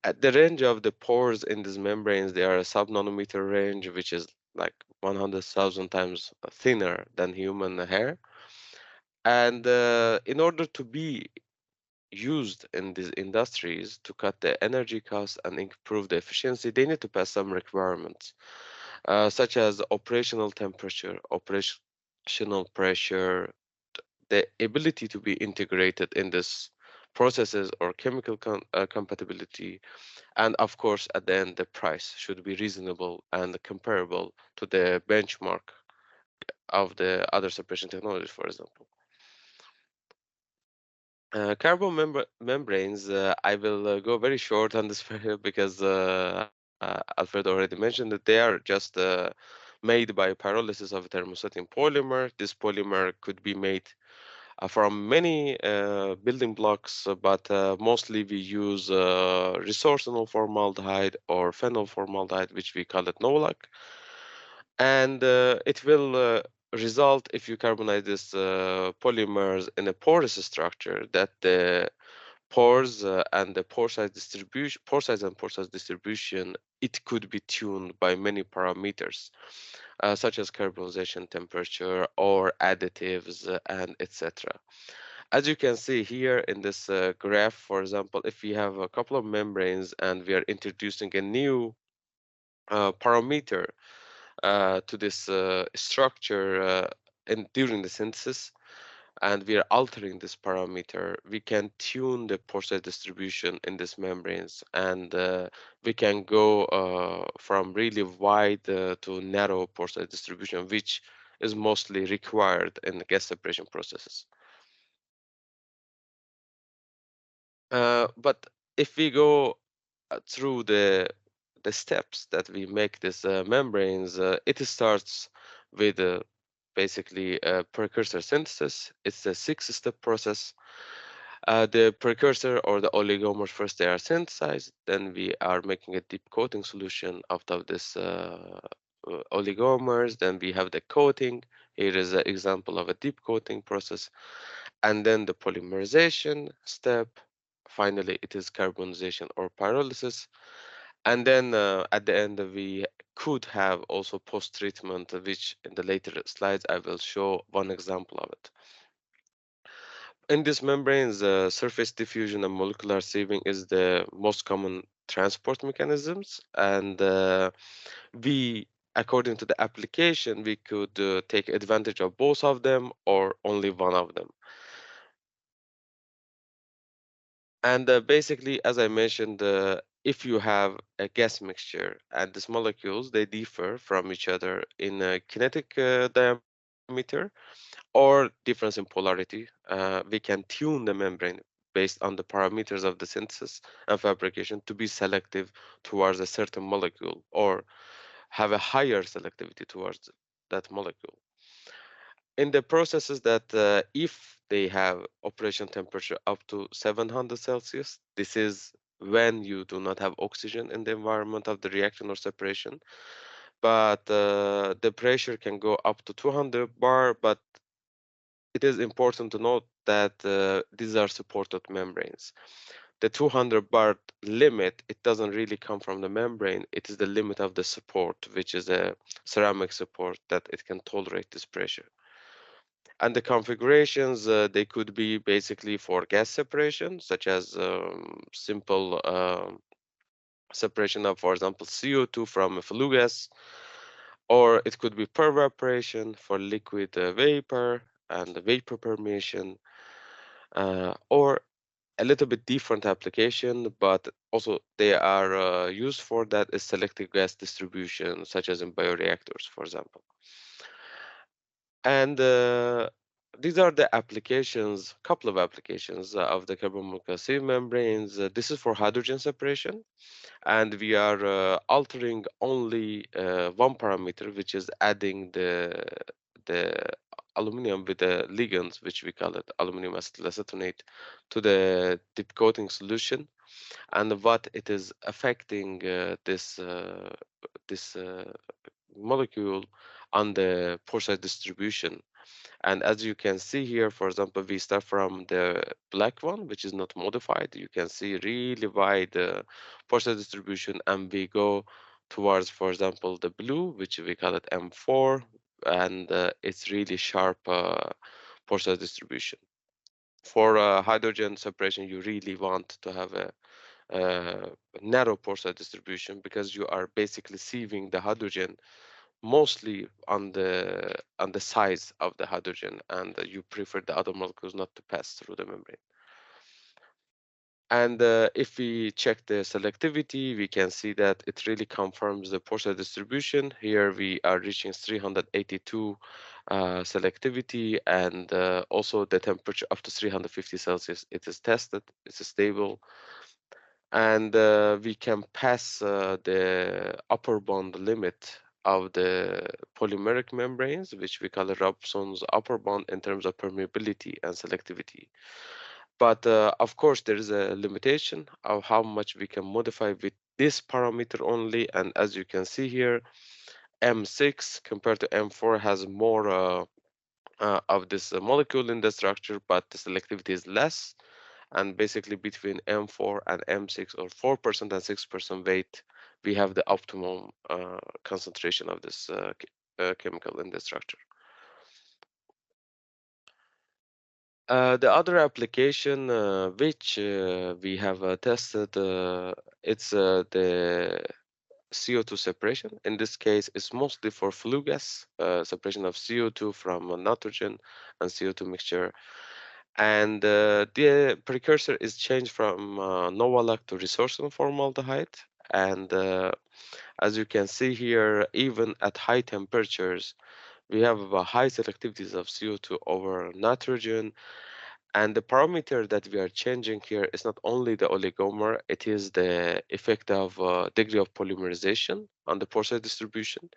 At the range of the pores in these membranes, they are a sub-nanometer range, which is like 100,000 times thinner than human hair. And in order to be used in these industries to cut the energy costs and improve the efficiency, they need to pass some requirements, such as operational temperature, operational pressure, the ability to be integrated in this processes or chemical compatibility, and of course, at the end, the price should be reasonable and comparable to the benchmark of the other separation technologies, for example. Carbon membranes, I will go very short on this because Alfred already mentioned that they are just made by pyrolysis of thermostatic polymer. This polymer could be made from many building blocks, but mostly we use resorcinol formaldehyde or phenol formaldehyde, which we call it Novolac. And it will result, if you carbonize this polymers in a porous structure, that the pores and the pore size distribution, it could be tuned by many parameters, such as carbonization temperature or additives and etc. As you can see here in this graph, for example, if we have a couple of membranes and we are introducing a new parameter, to this structure during the synthesis, and we are altering this parameter, we can tune the pore size distribution in these membranes, and we can go from really wide to narrow pore size distribution, which is mostly required in the gas separation processes. But if we go through the steps that we make these membranes, it starts with basically precursor synthesis. It's a 6-step process. The precursor or the oligomers, first they are synthesized, then we are making a deep coating solution out of this oligomers, then we have the coating. Here is an example of a deep coating process, and then the polymerization step. Finally, it is carbonization or pyrolysis. And then at the end, we could have also post-treatment, which in the later slides, I will show one example of it. In these membranes, surface diffusion and molecular sieving is the most common transport mechanisms. And we, according to the application, we could take advantage of both of them or only one of them. And basically, as I mentioned, if you have a gas mixture and these molecules, they differ from each other in a kinetic diameter or difference in polarity, we can tune the membrane based on the parameters of the synthesis and fabrication to be selective towards a certain molecule or have a higher selectivity towards that molecule. In the processes that if they have operation temperature up to 700 Celsius, this is when you do not have oxygen in the environment of the reaction or separation. But the pressure can go up to 200 bar, but it is important to note that these are supported membranes. The 200 bar limit, it doesn't really come from the membrane. It is the limit of the support, which is a ceramic support that it can tolerate this pressure. And the configurations, they could be basically for gas separation, such as simple separation of, for example, CO2 from a flue gas, or it could be pervaporation for liquid vapor and vapor permeation, or a little bit different application, but also they are used for that is selective gas distribution, such as in bioreactors, for example. And these are the applications, couple of applications of the carbon monoxide sieve membranes. This is for hydrogen separation, and we are altering only one parameter, which is adding the aluminum with the ligands, which we call it aluminum acetonate, to the deep coating solution, and what it is affecting this molecule on the pore size distribution. And as you can see here, for example, we start from the black one, which is not modified. You can see really wide pore size distribution, and we go towards, for example, the blue, which we call it M4, and it's really sharp pore size distribution. For hydrogen separation, you really want to have a narrow pore size distribution because you are basically sieving the hydrogen mostly on the size of the hydrogen, and you prefer the other molecules not to pass through the membrane. And if we check the selectivity, we can see that it really confirms the pore size distribution. Here we are reaching 382 selectivity, and also the temperature up to 350 Celsius. It is tested, it's stable. And we can pass the upper bond limit of the polymeric membranes, which we call Robson's upper bond in terms of permeability and selectivity. But of course, there is a limitation of how much we can modify with this parameter only. And as you can see here, M6 compared to M4 has more of this molecule in the structure, but the selectivity is less. And basically between M4 and M6, or 4% and 6% weight, we have the optimum concentration of this chemical in the structure. The other application which we have tested, it's the CO2 separation. In this case, it's mostly for flue gas, separation of CO2 from nitrogen and CO2 mixture. And the precursor is changed from Novalac to resorcin formaldehyde. And as you can see here, even at high temperatures, we have high selectivities of CO2 over nitrogen. And the parameter that we are changing here is not only the oligomer, it is the effect of degree of polymerization on the pore size distribution.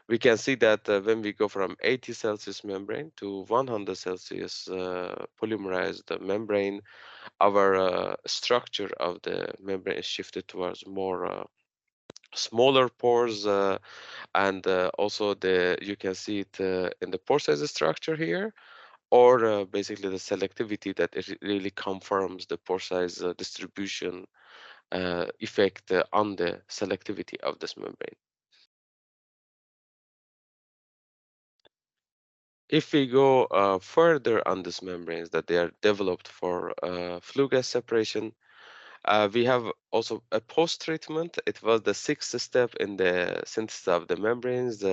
We can see that when we go from 80 Celsius membrane to 100 Celsius polymerized membrane, our structure of the membrane is shifted towards more smaller pores, and also you can see it in the pore size structure here, or basically the selectivity that it really confirms the pore size distribution effect on the selectivity of this membrane. If we go further on these membranes that they are developed for flue gas separation, we have also a post-treatment. It was the sixth step in the synthesis of the membranes.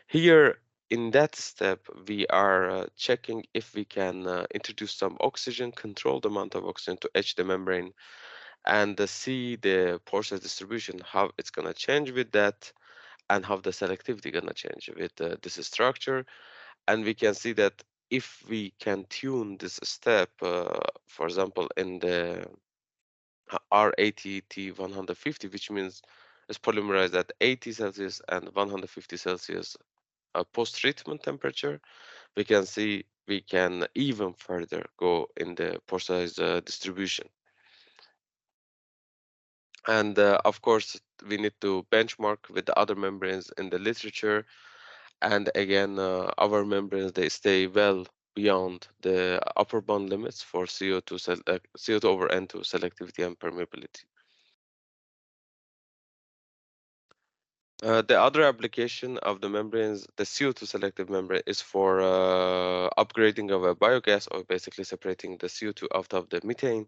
Here, in that step, we are checking if we can introduce some oxygen, controlled amount of oxygen to etch the membrane, and see the pore size distribution, how it's going to change with that, and how the selectivity going to change with this structure. And we can see that if we can tune this step, for example, in the R80T 150, which means it's polymerized at 80 Celsius and 150 Celsius post-treatment temperature, we can see we can even further go in the pore size distribution. And of course, we need to benchmark with the other membranes in the literature. And again, our membranes, they stay well beyond the upper bound limits for CO2 over N2 selectivity and permeability. The other application of the membranes, the CO2 selective membrane, is for upgrading of a biogas, or basically separating the CO2 out of the methane.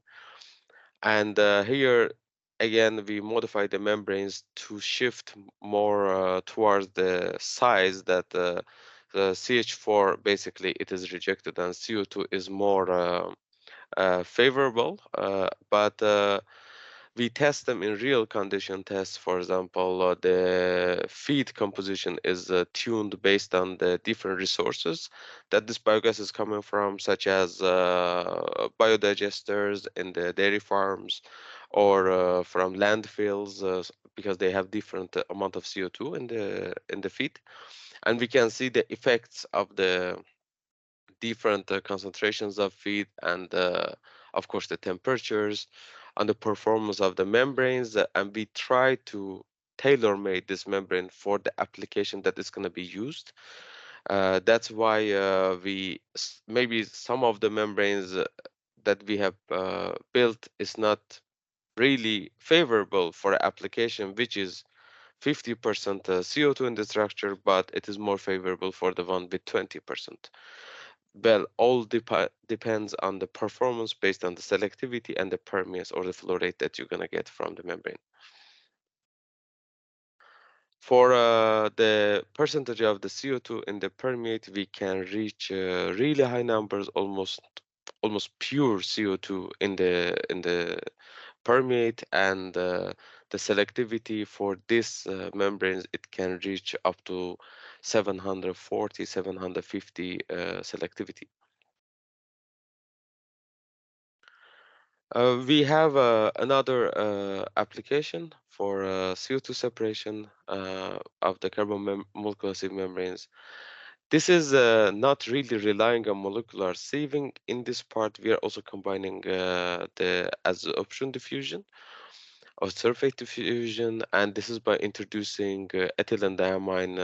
And here, again, we modify the membranes to shift more towards the size that the CH4, basically, it is rejected, and CO2 is more favorable. But we test them in real condition tests. For example, the feed composition is tuned based on the different resources that this biogas is coming from, such as biodigesters in the dairy farms, or from landfills, because they have different amount of CO2 in the feed. And we can see the effects of the different concentrations of feed, and of course the temperatures on the performance of the membranes, and we try to tailor-made this membrane for the application that is going to be used. That's why maybe some of the membranes that we have built is not really favorable for application which is 50% CO2 in the structure, but it is more favorable for the one with 20%. Well, all depends on the performance based on the selectivity and the permeance or the flow rate that you're going to get from the membrane. For the percentage of the CO2 in the permeate, we can reach really high numbers, almost pure CO2 in the permeate, and the selectivity for this membranes, it can reach up to 740, 750 selectivity. We have another application for CO2 separation of the carbon molecular sieve membranes. This is not really relying on molecular sieving. In this part, we are also combining the adsorption diffusion or surface diffusion, and this is by introducing ethylene diamine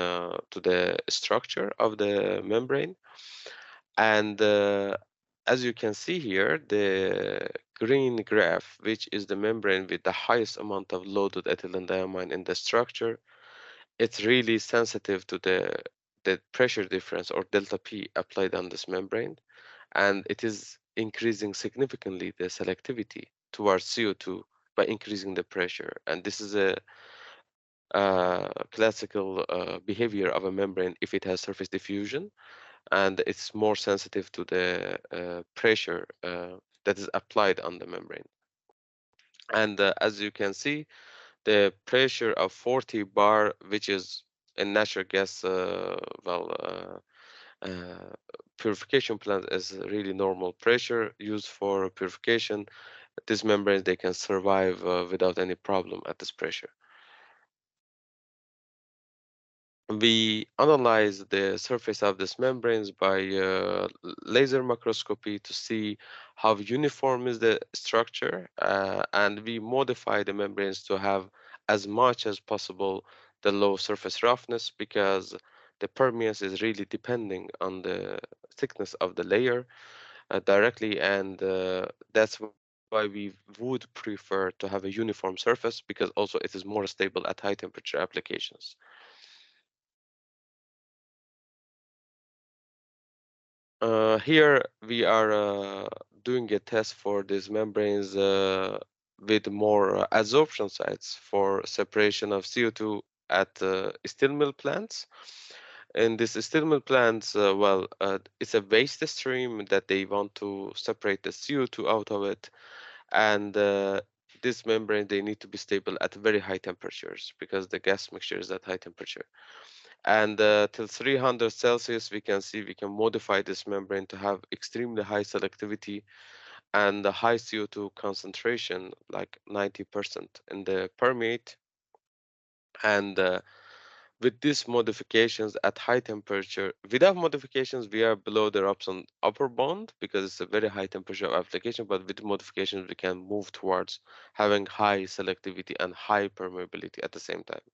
to the structure of the membrane. And as you can see here, the green graph, which is the membrane with the highest amount of loaded ethylene diamine in the structure, it's really sensitive to the pressure difference, or delta P, applied on this membrane, and it is increasing significantly the selectivity towards CO2 by increasing the pressure. And this is a classical behavior of a membrane if it has surface diffusion, and it's more sensitive to the pressure that is applied on the membrane. And as you can see, the pressure of 40 bar, which is in natural gas purification plant, is really normal pressure used for purification. These membranes, they can survive without any problem at this pressure. We analyze the surface of these membranes by laser microscopy to see how uniform is the structure, and we modify the membranes to have as much as possible the low surface roughness, because the permeance is really depending on the thickness of the layer directly, and that's why we would prefer to have a uniform surface, because also it is more stable at high temperature applications. Here we are doing a test for these membranes with more adsorption sites for separation of CO2 at steel mill plants. In these steel mill plants, it's a waste stream that they want to separate the CO2 out of it, and this membrane, they need to be stable at very high temperatures because the gas mixture is at high temperature. And till 300 Celsius, we can see we can modify this membrane to have extremely high selectivity and a high CO2 concentration, like 90% in the permeate. And with these modifications at high temperature, without modifications, we are below the Robson upper bound because it's a very high temperature application. But with modifications, we can move towards having high selectivity and high permeability at the same time.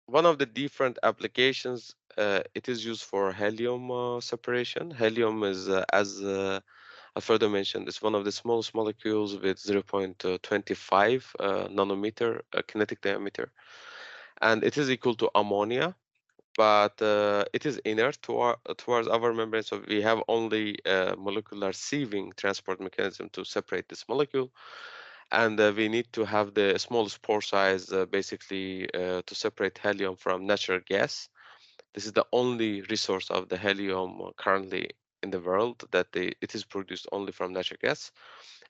One of the different applications, it is used for helium separation. Helium is, as Alfredo mentioned, is one of the smallest molecules with 0.25 nanometer kinetic diameter, and it is equal to ammonia, but it is inert towards our membrane, so we have only molecular sieving transport mechanism to separate this molecule. And we need to have the smallest pore size basically to separate helium from natural gas. This is the only resource of the helium currently in the world that it is produced only from natural gas.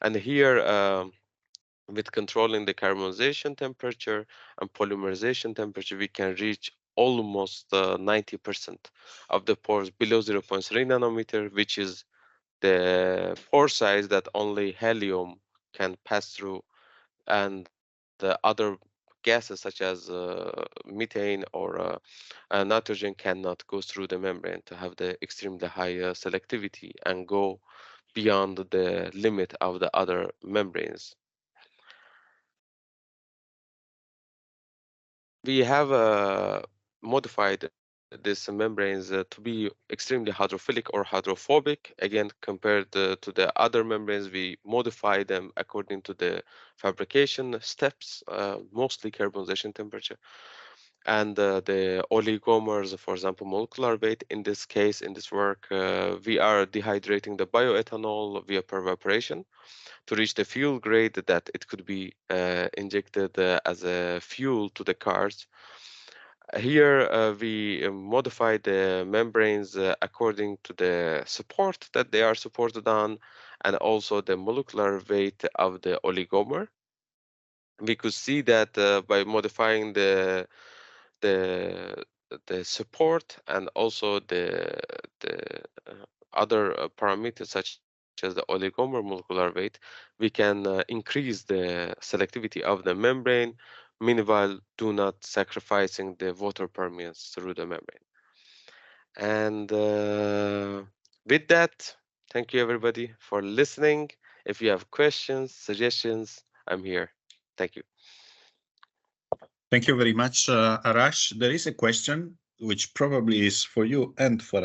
And here, with controlling the carbonization temperature and polymerization temperature, we can reach almost 90% of the pores below 0.3 nanometer, which is the pore size that only helium can pass through, and the other gases such as methane or nitrogen cannot go through the membrane to have the extremely high selectivity and go beyond the limit of the other membranes. We have modified these membranes to be extremely hydrophilic or hydrophobic. Again, compared to the other membranes, we modify them according to the fabrication steps, mostly carbonization temperature. And the oligomers, for example, molecular weight, in this case, in this work, we are dehydrating the bioethanol via evaporation to reach the fuel grade that it could be injected as a fuel to the cars. Here we modify the membranes according to the support that they are supported on, and also the molecular weight of the oligomer. We could see that by modifying the support and also the other parameters such as the oligomer molecular weight, we can increase the selectivity of the membrane, meanwhile do not sacrificing the water permeance through the membrane. And with that, thank you everybody for listening. If you have questions, suggestions, I'm here. Thank you. Thank you very much, Arash. There is a question which probably is for you and for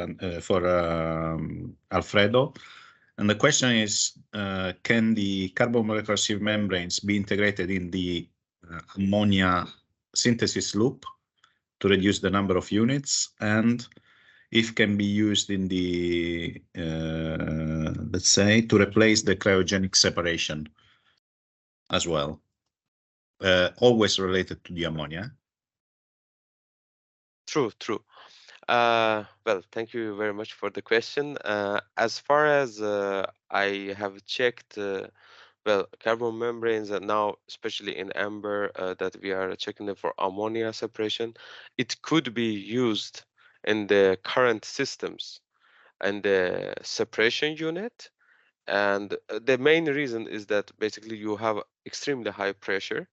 Alfredo. And the question is, can the carbon molecular sieve membranes be integrated in the ammonia synthesis loop to reduce the number of units? And if can be used in the, let's say, to replace the cryogenic separation as well? always related to the ammonia? True. Well, thank you very much for the question. As far as I have checked, well, carbon membranes are now, especially in AMBER, that we are checking them for ammonia separation. It could be used in the current systems and the separation unit. And the main reason is that basically you have extremely high pressure.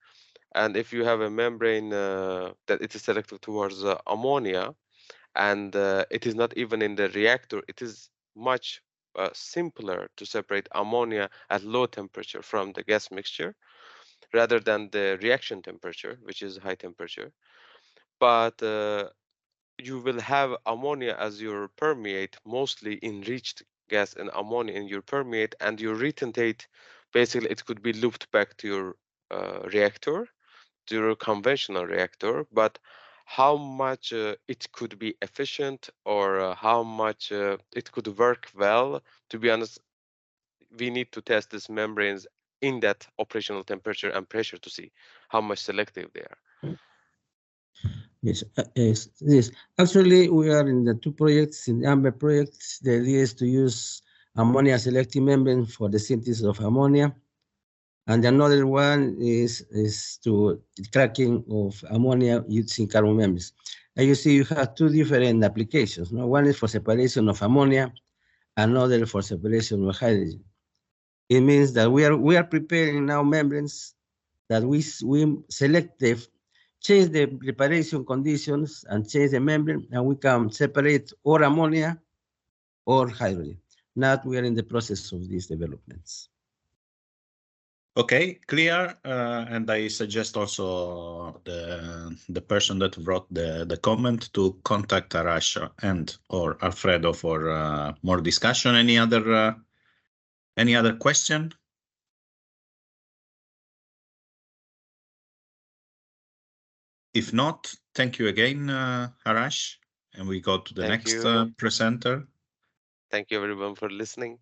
And if you have a membrane that it is selected towards ammonia, and it is not even in the reactor, it is much simpler to separate ammonia at low temperature from the gas mixture rather than the reaction temperature, which is high temperature. But you will have ammonia as your permeate, mostly enriched gas and ammonia in your permeate, and your retentate, basically it could be looped back to your reactor, to your conventional reactor. But how much it could be efficient, or how much it could work well, to be honest, we need to test these membranes in that operational temperature and pressure to see how much selective they are. Yes. Actually, we are in the two projects, in the AMBER projects. The idea is to use ammonia selective membrane for the synthesis of ammonia. And another one is to tracking of ammonia using carbon membranes. And you see, you have two different applications. No? One is for separation of ammonia, another for separation of hydrogen. It means that we are preparing now membranes that we select change the preparation conditions and change the membrane, and we can separate or ammonia or hydrogen. Now we are in the process of these developments. Okay, clear. And I suggest also the person that wrote the comment to contact Arash and or Alfredo for more discussion. Any other question? If not, thank you again, Arash. And we go to the next presenter. Thank you everyone for listening.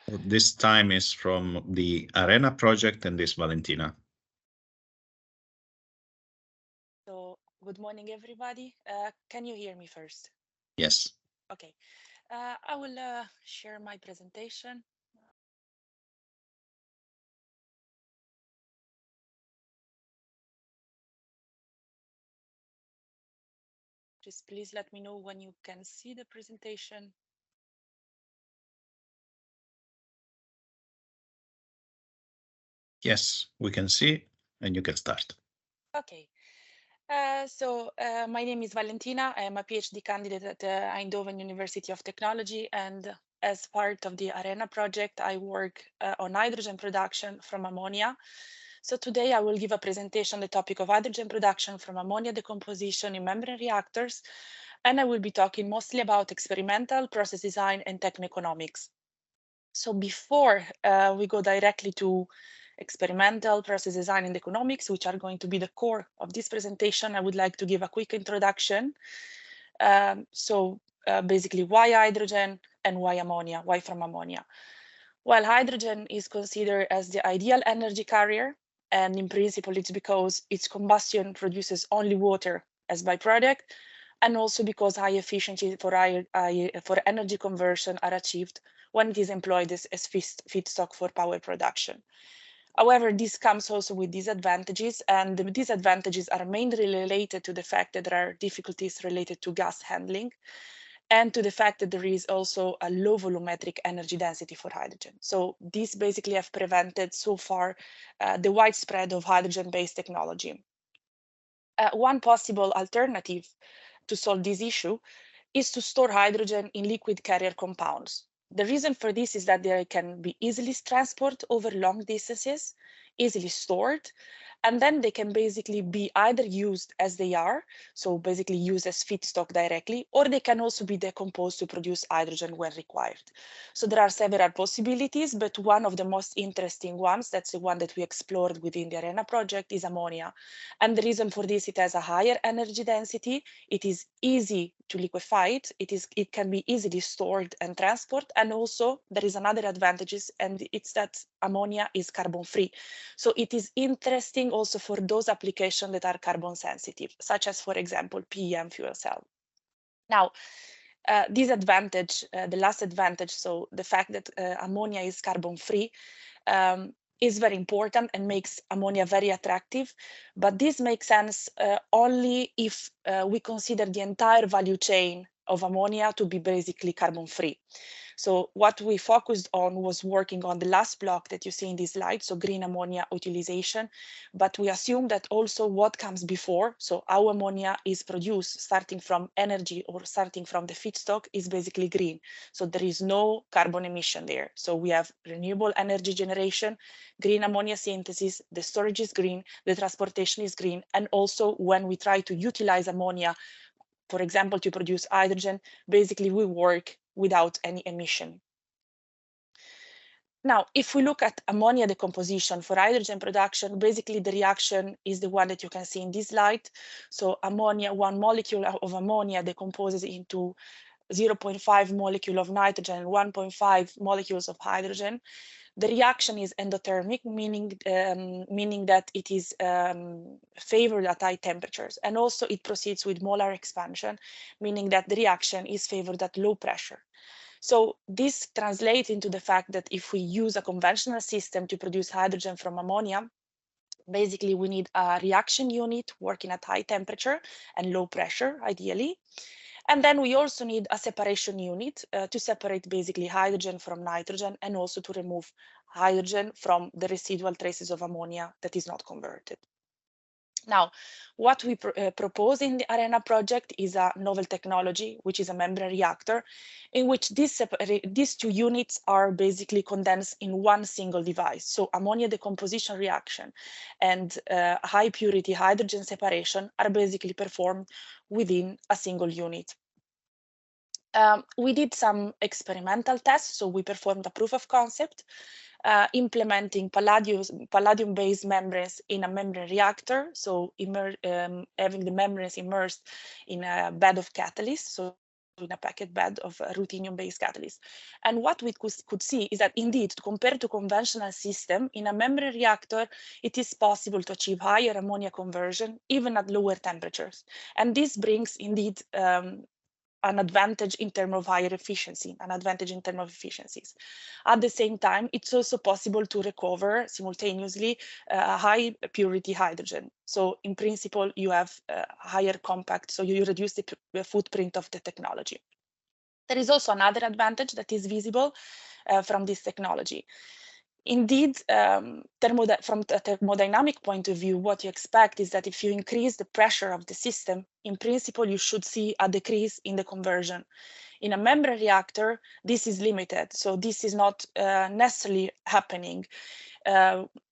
This time is from the ARENHA project, and this Valentina. So, good morning, everybody. Can you hear me first? Yes. Okay. I will share my presentation. Just please let me know when you can see the presentation. Yes, we can see, and you can start. Okay. My name is Valentina. I am a PhD candidate at Eindhoven University of Technology, and as part of the ARENHA project, I work on hydrogen production from ammonia. So today I will give a presentation on the topic of hydrogen production from ammonia decomposition in membrane reactors, and I will be talking mostly about experimental, process design, and techno-economics. So before we go directly to experimental, process design, and economics, which are going to be the core of this presentation, I would like to give a quick introduction. Basically, why hydrogen and why ammonia? Why from ammonia? Well, hydrogen is considered as the ideal energy carrier, and in principle, it's because its combustion produces only water as byproduct, and also because high efficiency for energy conversion are achieved when it is employed as feedstock for power production. However, this comes also with disadvantages, and the disadvantages are mainly related to the fact that there are difficulties related to gas handling and to the fact that there is also a low volumetric energy density for hydrogen. So these basically have prevented so far the widespread of hydrogen-based technology. One possible alternative to solve this issue is to store hydrogen in liquid carrier compounds. The reason for this is that they can be easily transported over long distances, easily stored, and then they can basically be either used as they are, so basically used as feedstock directly, or they can also be decomposed to produce hydrogen when required. So there are several possibilities, but one of the most interesting ones, that's the one that we explored within the ARENHA project, is ammonia. And the reason for this, it has a higher energy density, it is easy to liquefy it can be easily stored and transported, and also there is another advantage, and it's that ammonia is carbon free. So it is interesting also for those applications that are carbon sensitive, such as, for example, PEM fuel cell. Now, this advantage, the last advantage, so the fact that ammonia is carbon free, is very important and makes ammonia very attractive. But this makes sense only if we consider the entire value chain of ammonia to be basically carbon free. So what we focused on was working on the last block that you see in this slide, so green ammonia utilization, but we assume that also what comes before, so how ammonia is produced starting from energy or starting from the feedstock, is basically green. So there is no carbon emission there. So we have renewable energy generation, green ammonia synthesis, the storage is green, the transportation is green, and also when we try to utilize ammonia, for example, to produce hydrogen, basically we work without any emission. Now, if we look at ammonia decomposition for hydrogen production, basically the reaction is the one that you can see in this slide. So ammonia, one molecule of ammonia decomposes into 0.5 molecule of nitrogen and 1.5 molecules of hydrogen. The reaction is endothermic, meaning that it is favored at high temperatures. And also it proceeds with molar expansion, meaning that the reaction is favored at low pressure. So this translates into the fact that if we use a conventional system to produce hydrogen from ammonia, basically we need a reaction unit working at high temperature and low pressure, ideally. And then we also need a separation unit to separate basically hydrogen from nitrogen and also to remove hydrogen from the residual traces of ammonia that is not converted. Now, what we propose in the ARENHA project is a novel technology, which is a membrane reactor, in which these two units are basically condensed in one single device. So ammonia decomposition reaction and high purity hydrogen separation are basically performed within a single unit. We did some experimental tests, so we performed a proof of concept implementing palladium-based membranes in a membrane reactor, so having the membranes immersed in a bed of catalyst, so in a packed bed of ruthenium-based catalyst. And what we could see is that indeed, compared to conventional system, in a membrane reactor, it is possible to achieve higher ammonia conversion, even at lower temperatures. And this brings indeed an advantage in terms of higher efficiency, an advantage in terms of efficiencies. At the same time, it's also possible to recover simultaneously high purity hydrogen. So in principle, you have higher compact, so you reduce the footprint of the technology. There is also another advantage that is visible from this technology. Indeed, from a thermodynamic point of view, what you expect is that if you increase the pressure of the system, in principle, you should see a decrease in the conversion. In a membrane reactor, this is limited, so this is not necessarily happening.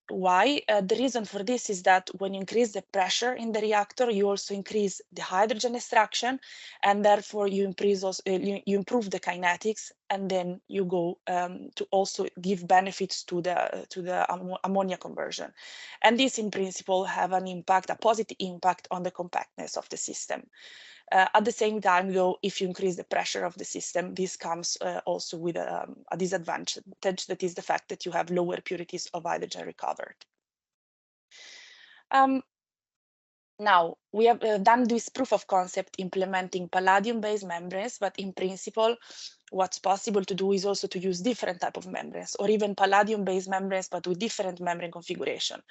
Why? The reason for this is that when you increase the pressure in the reactor, you also increase the hydrogen extraction, and therefore you improve the kinetics, and then you go to also give benefits to the ammonia conversion. And this, in principle, have an impact, a positive impact on the compactness of the system. At the same time, though, if you increase the pressure of the system, this comes also with a disadvantage, that is the fact that you have lower purities of hydrogen recovered. Now, we have done this proof of concept implementing palladium-based membranes, but in principle, what's possible to do is also to use different type of membranes, or even palladium-based membranes, but with different membrane configuration.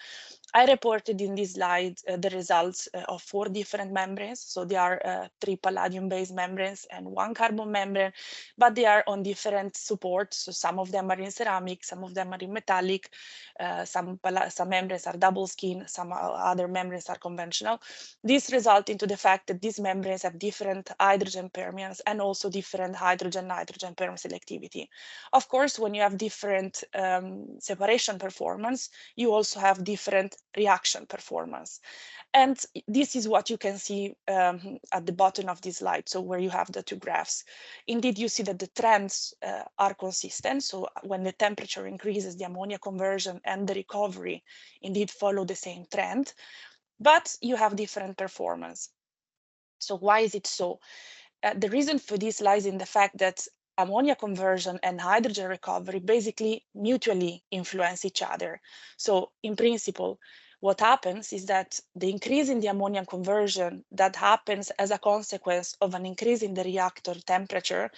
I reported in this slide the results of 4 different membranes. So there are 3 palladium-based membranes and 1 carbon membrane, but they are on different supports. So some of them are in ceramic, some of them are in metallic, some membranes are double skin, some other membranes are conventional. This results into the fact that these membranes have different hydrogen permeance and also different hydrogen-nitrogen permeance selectivity. Of course, when you have different separation performance, you also have different reaction performance. And this is what you can see at the bottom of this slide, so where you have the 2 graphs. Indeed, you see that the trends are consistent. So when the temperature increases, the ammonia conversion and the recovery indeed follow the same trend, but you have different performance. So why is it so? The reason for this lies in the fact that ammonia conversion and hydrogen recovery basically mutually influence each other. So in principle, what happens is that the increase in the ammonia conversion that happens as a consequence of an increase in the reactor temperature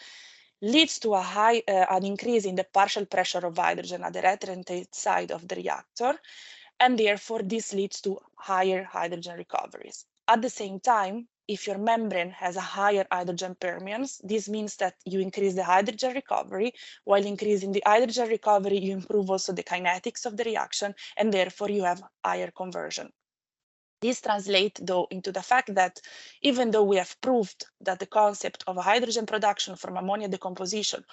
leads to an increase in the partial pressure of hydrogen at the retentate side of the reactor, and therefore this leads to higher hydrogen recoveries. At the same time, if your membrane has a higher hydrogen permeance, this means that you increase the hydrogen recovery. While increasing the hydrogen recovery, you improve also the kinetics of the reaction, and therefore you have higher conversion. This translates, though, into the fact that even though we have proved that the concept of hydrogen production from ammonia decomposition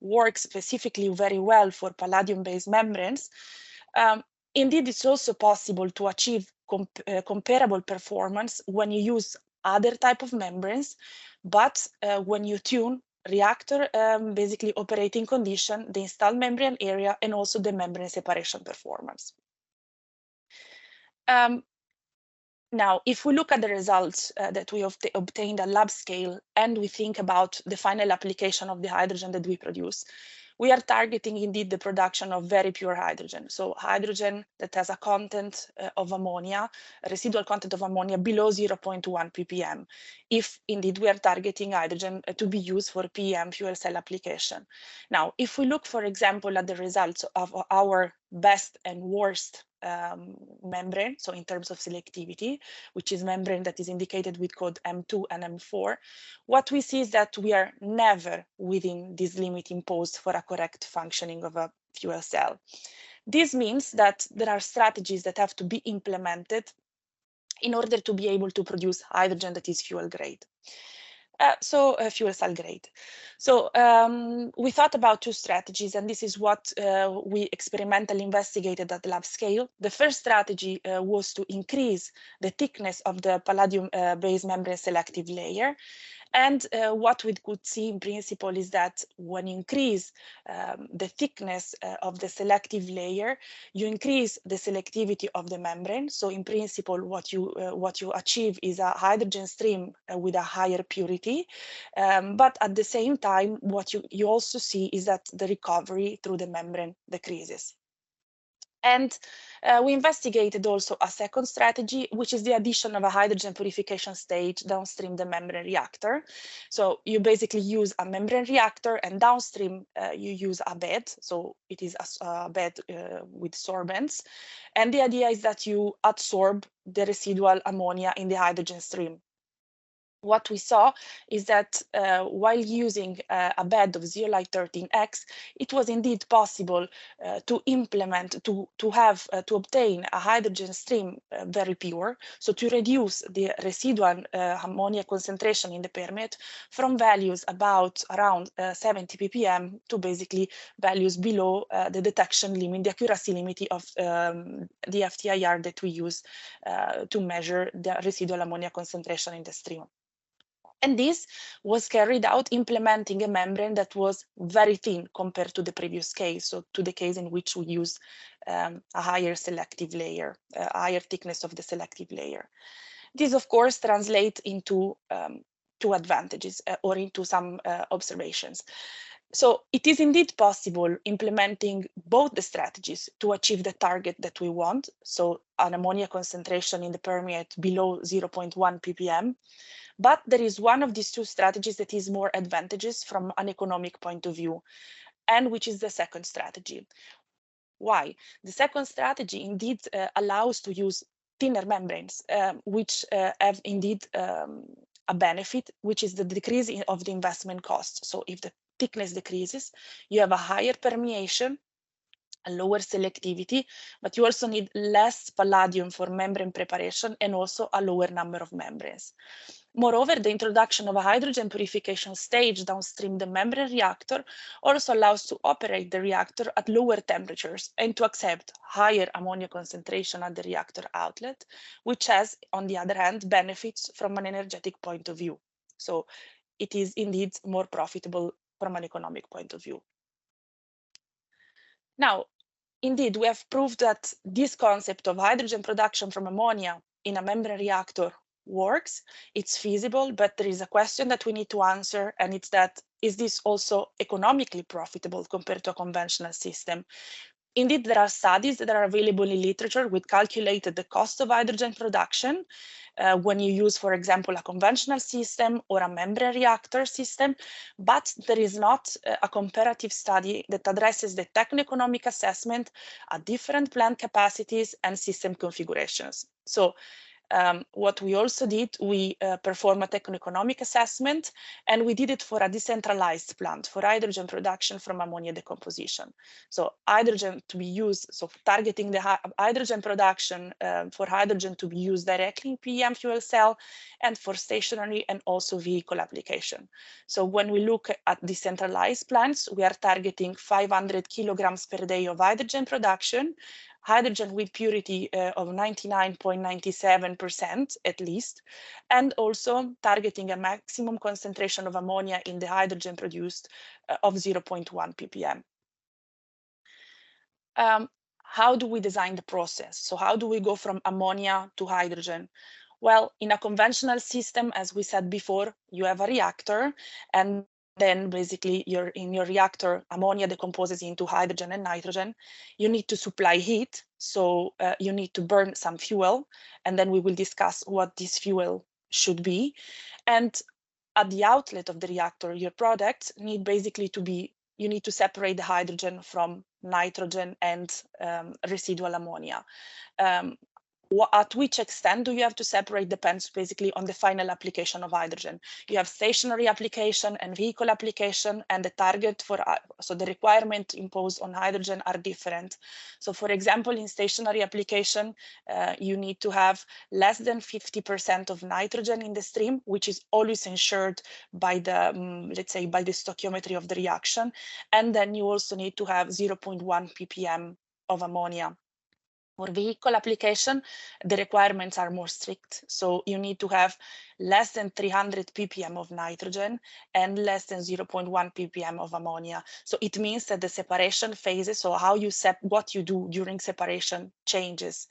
works specifically very well for palladium-based membranes, indeed, it's also possible to achieve comparable performance when you use other type of membranes, but when you tune reactor basically operating condition, the installed membrane area, and also the membrane separation performance. Now, if we look at the results that we obtained at lab scale, and we think about the final application of the hydrogen that we produce, we are targeting indeed the production of very pure hydrogen. So hydrogen that has a content of ammonia, a residual content of ammonia below 0.1 ppm, if indeed we are targeting hydrogen to be used for PEM fuel cell application. Now, if we look, for example, at the results of our best and worst membrane, so in terms of selectivity, which is membrane that is indicated with code M2 and M4, what we see is that we are never within this limit imposed for a correct functioning of a fuel cell. This means that there are strategies that have to be implemented in order to be able to produce hydrogen that is fuel grade. Fuel cell grade. So we thought about two strategies, and this is what we experimentally investigated at lab scale. The first strategy was to increase the thickness of the palladium-based membrane selective layer. And what we could see in principle is that when you increase the thickness of the selective layer, you increase the selectivity of the membrane. So in principle, what you achieve is a hydrogen stream with a higher purity. But at the same time, what you also see is that the recovery through the membrane decreases. And we investigated also a second strategy, which is the addition of a hydrogen purification stage downstream the membrane reactor. So you basically use a membrane reactor, and downstream you use a bed. So it is a bed with sorbents. And the idea is that you absorb the residual ammonia in the hydrogen stream. What we saw is that while using a bed of zeolite 13X, it was indeed possible to obtain a hydrogen stream very pure, so to reduce the residual ammonia concentration in the permeate from values around 70 ppm to basically values below the detection limit, the accuracy limit of the FTIR that we use to measure the residual ammonia concentration in the stream. And this was carried out implementing a membrane that was very thin compared to the previous case, so to the case in which we used a higher selective layer, a higher thickness of the selective layer. This, of course, translates into two advantages or into some observations. So it is indeed possible implementing both the strategies to achieve the target that we want, so an ammonia concentration in the permeate below 0.1 ppm. But there is one of these two strategies that is more advantageous from an economic point of view, and which is the second strategy. Why? The second strategy indeed allows to use thinner membranes, which have indeed a benefit, which is the decrease of the investment cost. So if the thickness decreases, you have a higher permeation, a lower selectivity, but you also need less palladium for membrane preparation and also a lower number of membranes. Moreover, the introduction of a hydrogen purification stage downstream the membrane reactor also allows to operate the reactor at lower temperatures and to accept higher ammonia concentration at the reactor outlet, which has, on the other hand, benefits from an energetic point of view. So it is indeed more profitable from an economic point of view. Now, indeed, we have proved that this concept of hydrogen production from ammonia in a membrane reactor works, it's feasible, but there is a question that we need to answer, and it's that, is this also economically profitable compared to a conventional system? Indeed, there are studies that are available in literature which calculated the cost of hydrogen production when you use, for example, a conventional system or a membrane reactor system, but there is not a comparative study that addresses the techno-economic assessment at different plant capacities and system configurations. So what we also did, we performed a techno-economic assessment, and we did it for a decentralized plant for hydrogen production from ammonia decomposition. So hydrogen to be used, so targeting the hydrogen production for hydrogen to be used directly in PEM fuel cell and for stationary and also vehicle application. So when we look at decentralized plants, we are targeting 500 kilograms per day of hydrogen production, hydrogen with purity of 99.97% at least, and also targeting a maximum concentration of ammonia in the hydrogen produced of 0.1 ppm. How do we design the process? So how do we go from ammonia to hydrogen? Well, in a conventional system, as we said before, you have a reactor, and then basically in your reactor, ammonia decomposes into hydrogen and nitrogen. You need to supply heat, so you need to burn some fuel, and then we will discuss what this fuel should be. And at the outlet of the reactor, your products need basically to be, you need to separate the hydrogen from nitrogen and residual ammonia. At which extent do you have to separate depends basically on the final application of hydrogen. You have stationary application and vehicle application, and the target for, so the requirement imposed on hydrogen are different. So for example, in stationary application, you need to have less than 50% of nitrogen in the stream, which is always ensured by the, let's say, by the stoichiometry of the reaction. And then you also need to have 0.1 ppm of ammonia. For vehicle application, the requirements are more strict. So you need to have less than 300 ppm of nitrogen and less than 0.1 ppm of ammonia. So it means that the separation phases, so how you what you do during separation changes.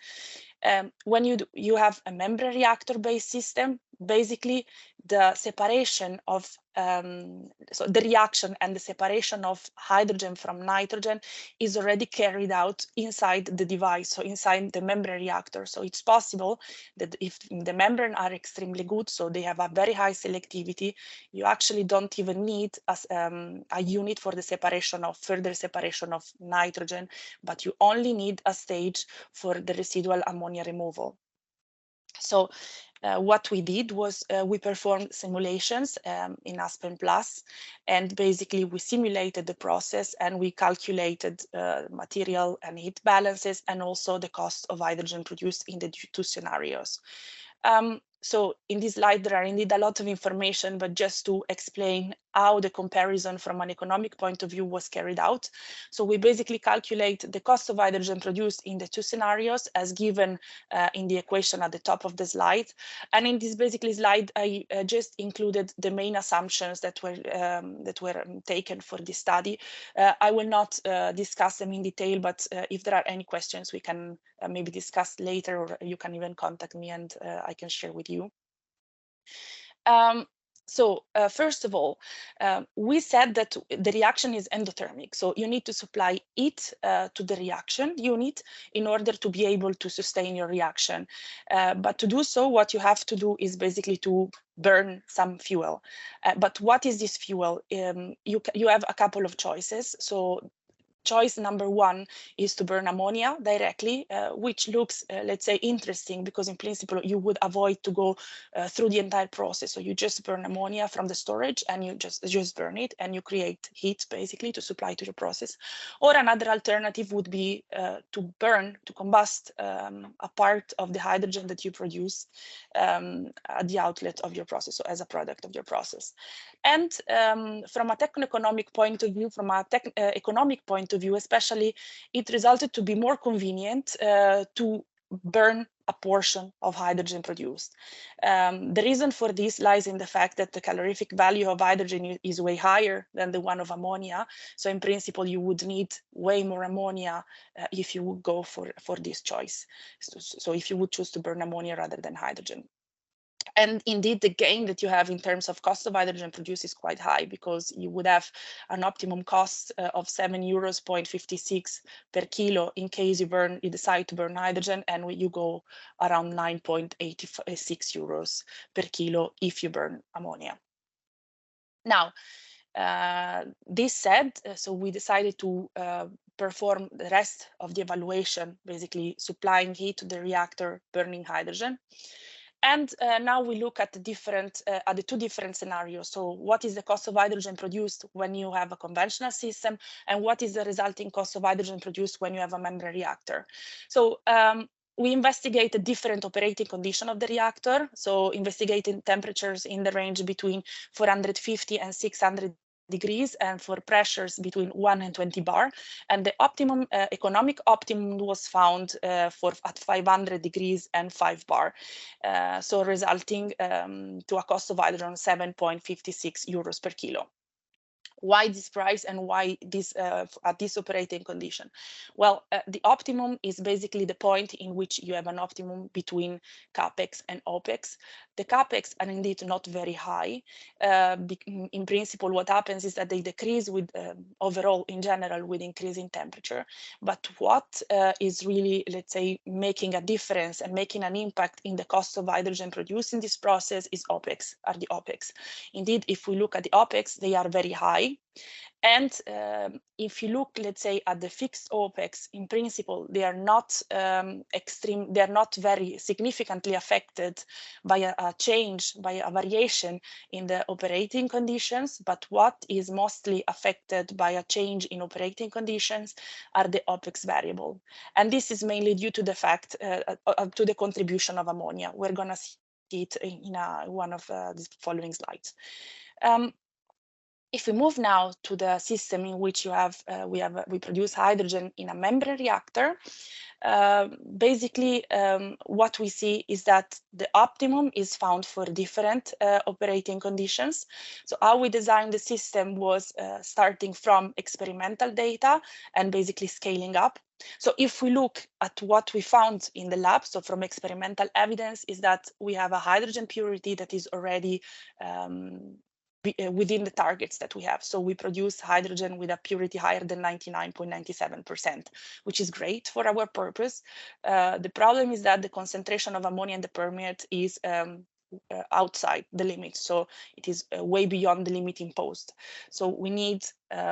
When you have a membrane reactor-based system, basically the separation of so the reaction and the separation of hydrogen from nitrogen is already carried out inside the device, so inside the membrane reactor. So it's possible that if the membrane are extremely good, so they have a very high selectivity, you actually don't even need a unit for the separation of further separation of nitrogen, but you only need a stage for the residual ammonia removal. So what we did was we performed simulations in Aspen Plus, and basically we simulated the process and we calculated material and heat balances and also the cost of hydrogen produced in the two scenarios. So in this slide, there are indeed a lot of information, but just to explain how the comparison from an economic point of view was carried out. So we basically calculate the cost of hydrogen produced in the two scenarios as given in the equation at the top of the slide. And in this basically slide, I just included the main assumptions that were taken for this study. I will not discuss them in detail, but if there are any questions, we can maybe discuss later, or you can even contact me and I can share with you. So first of all, we said that the reaction is endothermic. So you need to supply heat to the reaction unit in order to be able to sustain your reaction. But to do so, what you have to do is basically to burn some fuel. But what is this fuel? You have a couple of choices. So choice number one is to burn ammonia directly, which looks, let's say, interesting, because in principle you would avoid to go through the entire process. So you just burn ammonia from the storage and you just burn it and you create heat basically to supply to the process. Or another alternative would be to combust a part of the hydrogen that you produce at the outlet of your process, so as a product of your process. And from a techno-economic point of view, from a economic point of view especially, it resulted to be more convenient to burn a portion of hydrogen produced. The reason for this lies in the fact that the calorific value of hydrogen is way higher than the one of ammonia. So in principle, you would need way more ammonia if you would go for this choice. So if you would choose to burn ammonia rather than hydrogen. And indeed, the gain that you have in terms of cost of hydrogen produced is quite high, because you would have an optimum cost of €7.56 per kilo in case you decide to burn hydrogen, and you go around €9.86 per kilo if you burn ammonia. Now, this said, so we decided to perform the rest of the evaluation, basically supplying heat to the reactor, burning hydrogen. And now we look at the two different scenarios. So what is the cost of hydrogen produced when you have a conventional system, and what is the resulting cost of hydrogen produced when you have a membrane reactor? So we investigated different operating conditions of the reactor. So investigating temperatures in the range between 450 and 600 degrees, and for pressures between 1 and 20 bar, and the optimum economic optimum was found at 500 degrees and 5 bar, so resulting to a cost of hydrogen 7.56 euros per kilo. Why this price, and why this at this operating condition? Well, the optimum is basically the point in which you have an optimum between capex and opex. The capex are indeed not very high. In principle, what happens is that they decrease with overall, in general, with increasing temperature. But what is really, let's say, making a difference and making an impact in the cost of hydrogen produced in this process is are the opex. Indeed, if we look at the opex, they are very high. And if you look, let's say, at the fixed OPEX, in principle, they are not extreme, they are not very significantly affected by a change, by a variation in the operating conditions. But what is mostly affected by a change in operating conditions are the OPEX variable. And this is mainly due to the fact, to the contribution of ammonia. We're going to see it in one of the following slides. If we move now to the system in which we produce hydrogen in a membrane reactor, basically what we see is that the optimum is found for different operating conditions. So how we designed the system was starting from experimental data and basically scaling up. So if we look at what we found in the lab, so from experimental evidence, is that we have a hydrogen purity that is already within the targets that we have. So we produce hydrogen with a purity higher than 99.97%, which is great for our purpose. The problem is that the concentration of ammonia in the permeate is outside the limit. So it is way beyond the limit imposed. So we need,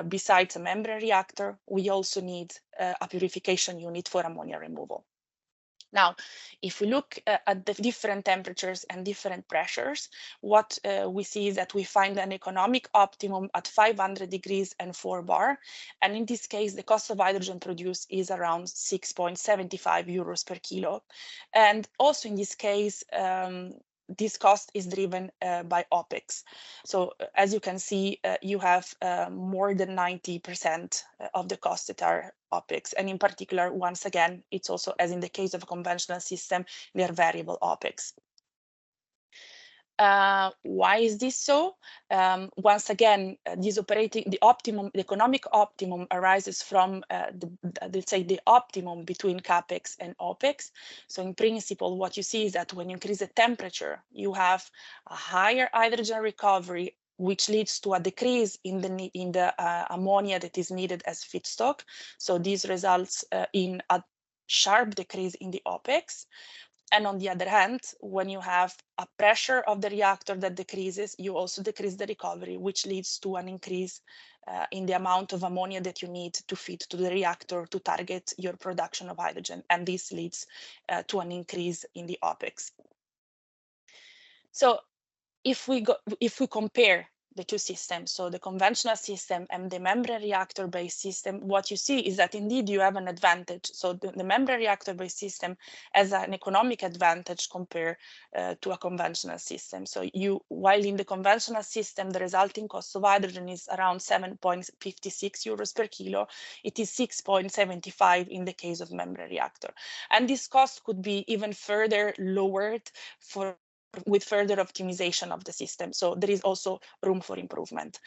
besides a membrane reactor, we also need a purification unit for ammonia removal. Now, if we look at the different temperatures and different pressures, what we see is that we find an economic optimum at 500 degrees and 4 bar. And in this case, the cost of hydrogen produced is around 6.75 euros per kilo. And also in this case, this cost is driven by OPEX. So as you can see, you have more than 90% of the costs that are OPEX. And in particular, once again, it's also, as in the case of a conventional system, they are variable OPEX. Why is this so? Once again, the economic optimum arises from let's say the optimum between capex and opex. So in principle, what you see is that when you increase the temperature, you have a higher hydrogen recovery, which leads to a decrease in the ammonia that is needed as feedstock. So this results in a sharp decrease in the opex. And on the other hand, when you have a pressure of the reactor that decreases, you also decrease the recovery, which leads to an increase in the amount of ammonia that you need to feed to the reactor to target your production of hydrogen. And this leads to an increase in the OPEX. So if we compare the two systems, so the conventional system and the membrane reactor-based system, what you see is that indeed you have an advantage. So the membrane reactor-based system has an economic advantage compared to a conventional system. So while in the conventional system, the resulting cost of hydrogen is around 7.56 euros per kilo, it is 6.75 in the case of membrane reactor. And this cost could be even further lowered with further optimization of the system. So there is also room for improvement.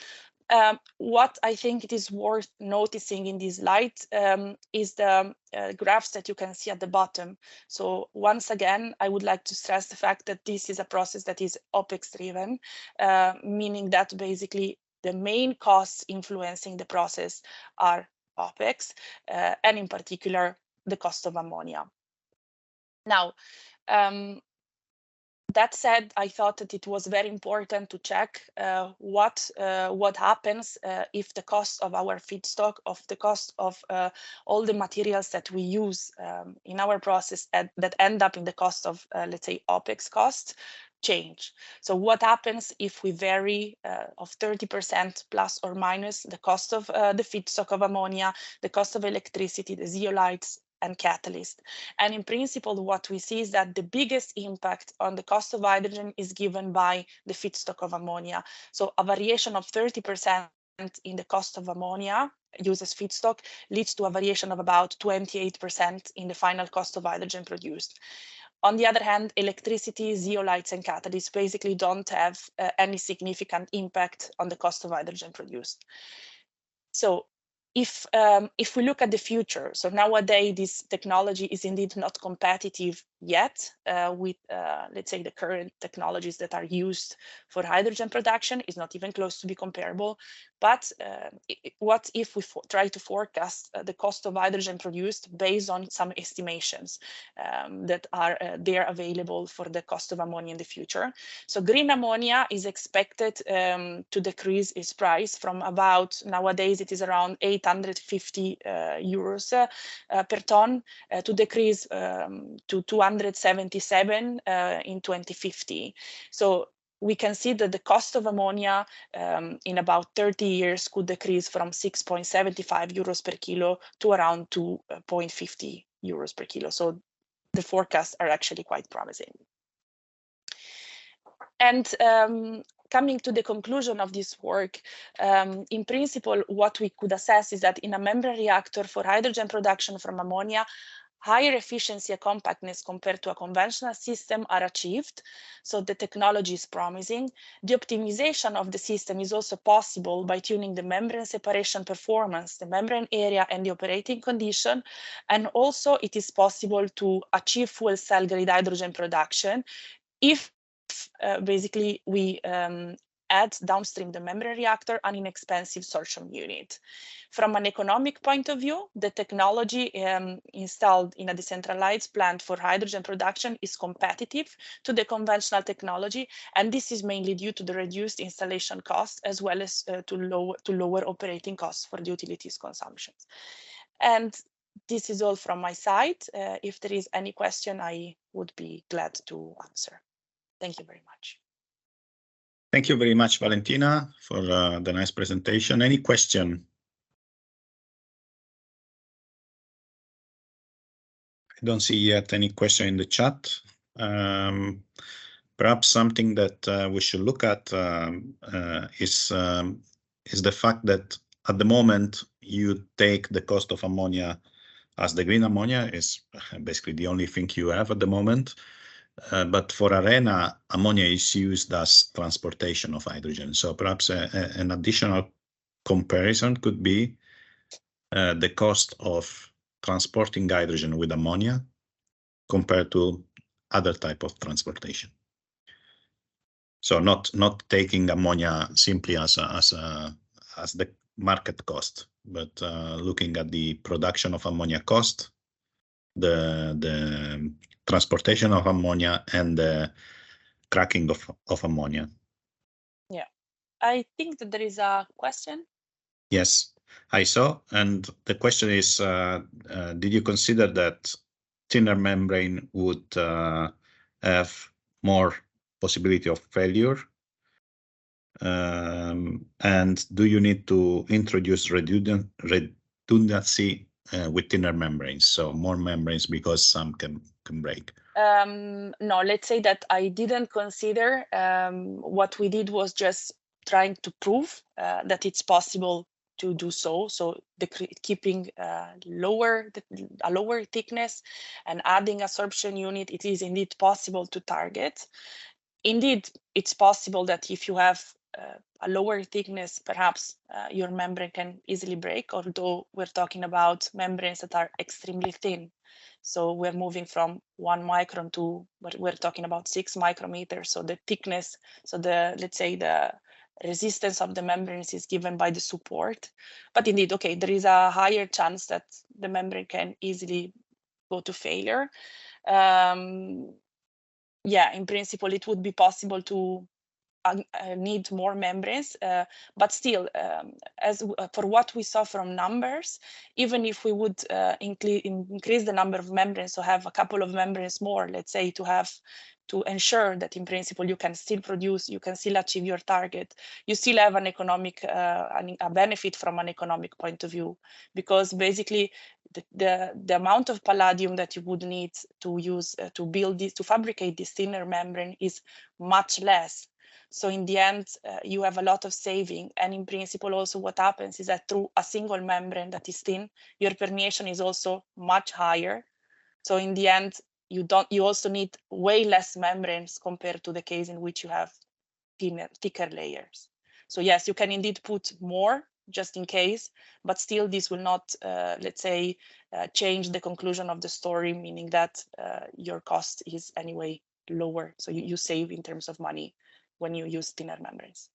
What I think it is worth noticing in this slide is the graphs that you can see at the bottom. So once again, I would like to stress the fact that this is a process that is OPEX driven, meaning that basically the main costs influencing the process are OPEX, and in particular, the cost of ammonia. Now, that said, I thought that it was very important to check what happens if the cost of our feedstock, of the cost of all the materials that we use in our process that end up in the cost of, let's say, OPEX costs change. So what happens if we vary of 30% plus or minus the cost of the feedstock of ammonia, the cost of electricity, the zeolites, and catalyst. And in principle, what we see is that the biggest impact on the cost of hydrogen is given by the feedstock of ammonia. So a variation of 30% in the cost of ammonia used as feedstock leads to a variation of about 28% in the final cost of hydrogen produced. On the other hand, electricity, zeolites, and catalysts basically don't have any significant impact on the cost of hydrogen produced. So if we look at the future, so nowadays this technology is indeed not competitive yet with, let's say, the current technologies that are used for hydrogen production is not even close to be comparable. But what if we try to forecast the cost of hydrogen produced based on some estimations that are there available for the cost of ammonia in the future? So green ammonia is expected to decrease its price from about, nowadays it is around 850 euros per ton to decrease to 277 in 2050. So we can see that the cost of ammonia in about 30 years could decrease from 6.75 euros per kilo to around 2.50 euros per kilo. So the forecasts are actually quite promising. And coming to the conclusion of this work, in principle, what we could assess is that in a membrane reactor for hydrogen production from ammonia, higher efficiency and compactness compared to a conventional system are achieved. So the technology is promising. The optimization of the system is also possible by tuning the membrane separation performance, the membrane area, and the operating condition. And also it is possible to achieve fuel cell grade hydrogen production if basically we add downstream the membrane reactor an inexpensive sorption unit. From an economic point of view, the technology installed in a decentralized plant for hydrogen production is competitive to the conventional technology, and this is mainly due to the reduced installation costs as well as to lower operating costs for the utilities consumptions. And this is all from my side. If there is any question, I would be glad to answer. Thank you very much. Thank you very much, Valentina, for the nice presentation. Any question? I don't see yet any question in the chat. Perhaps something that we should look at is the fact that at the moment you take the cost of ammonia as the green ammonia is basically the only thing you have at the moment. But for ARENHA, ammonia is used as transportation of hydrogen. So perhaps an additional comparison could be the cost of transporting hydrogen with ammonia compared to other type of transportation. So not taking ammonia simply as the market cost, but looking at the production of ammonia cost, the transportation of ammonia, and the cracking of ammonia. Yeah, I think that there is a question. Yes, I saw. And the question is, did you consider that thinner membrane would have more possibility of failure? And do you need to introduce redundancy with thinner membranes, so more membranes because some can break? No, let's say that I didn't consider. What we did was just trying to prove that it's possible to do so. So keeping a lower thickness and adding a sorption unit, it is indeed possible to target. Indeed, it's possible that if you have a lower thickness, perhaps your membrane can easily break, although we're talking about membranes that are extremely thin. So we're moving from 1 micron to what we're talking about 6 micrometers. So the thickness, so the, let's say the resistance of the membranes is given by the support. But indeed, okay, there is a higher chance that the membrane can easily go to failure. Yeah, in principle, it would be possible to need more membranes, but still, for what we saw from numbers, even if we would increase the number of membranes, so have a couple of membranes more, let's say, to ensure that in principle you can still produce, you can still achieve your target, you still have an economic, a benefit from an economic point of view, because basically the amount of palladium that you would need to use to build this, to fabricate this thinner membrane is much less. So in the end, you have a lot of saving. And in principle, also what happens is that through a single membrane that is thin, your permeation is also much higher. So in the end, you also need way less membranes compared to the case in which you have thicker layers. So yes, you can indeed put more just in case, but still this will not, let's say, change the conclusion of the story, meaning that your cost is anyway lower. So you save in terms of money when you use thinner membranes.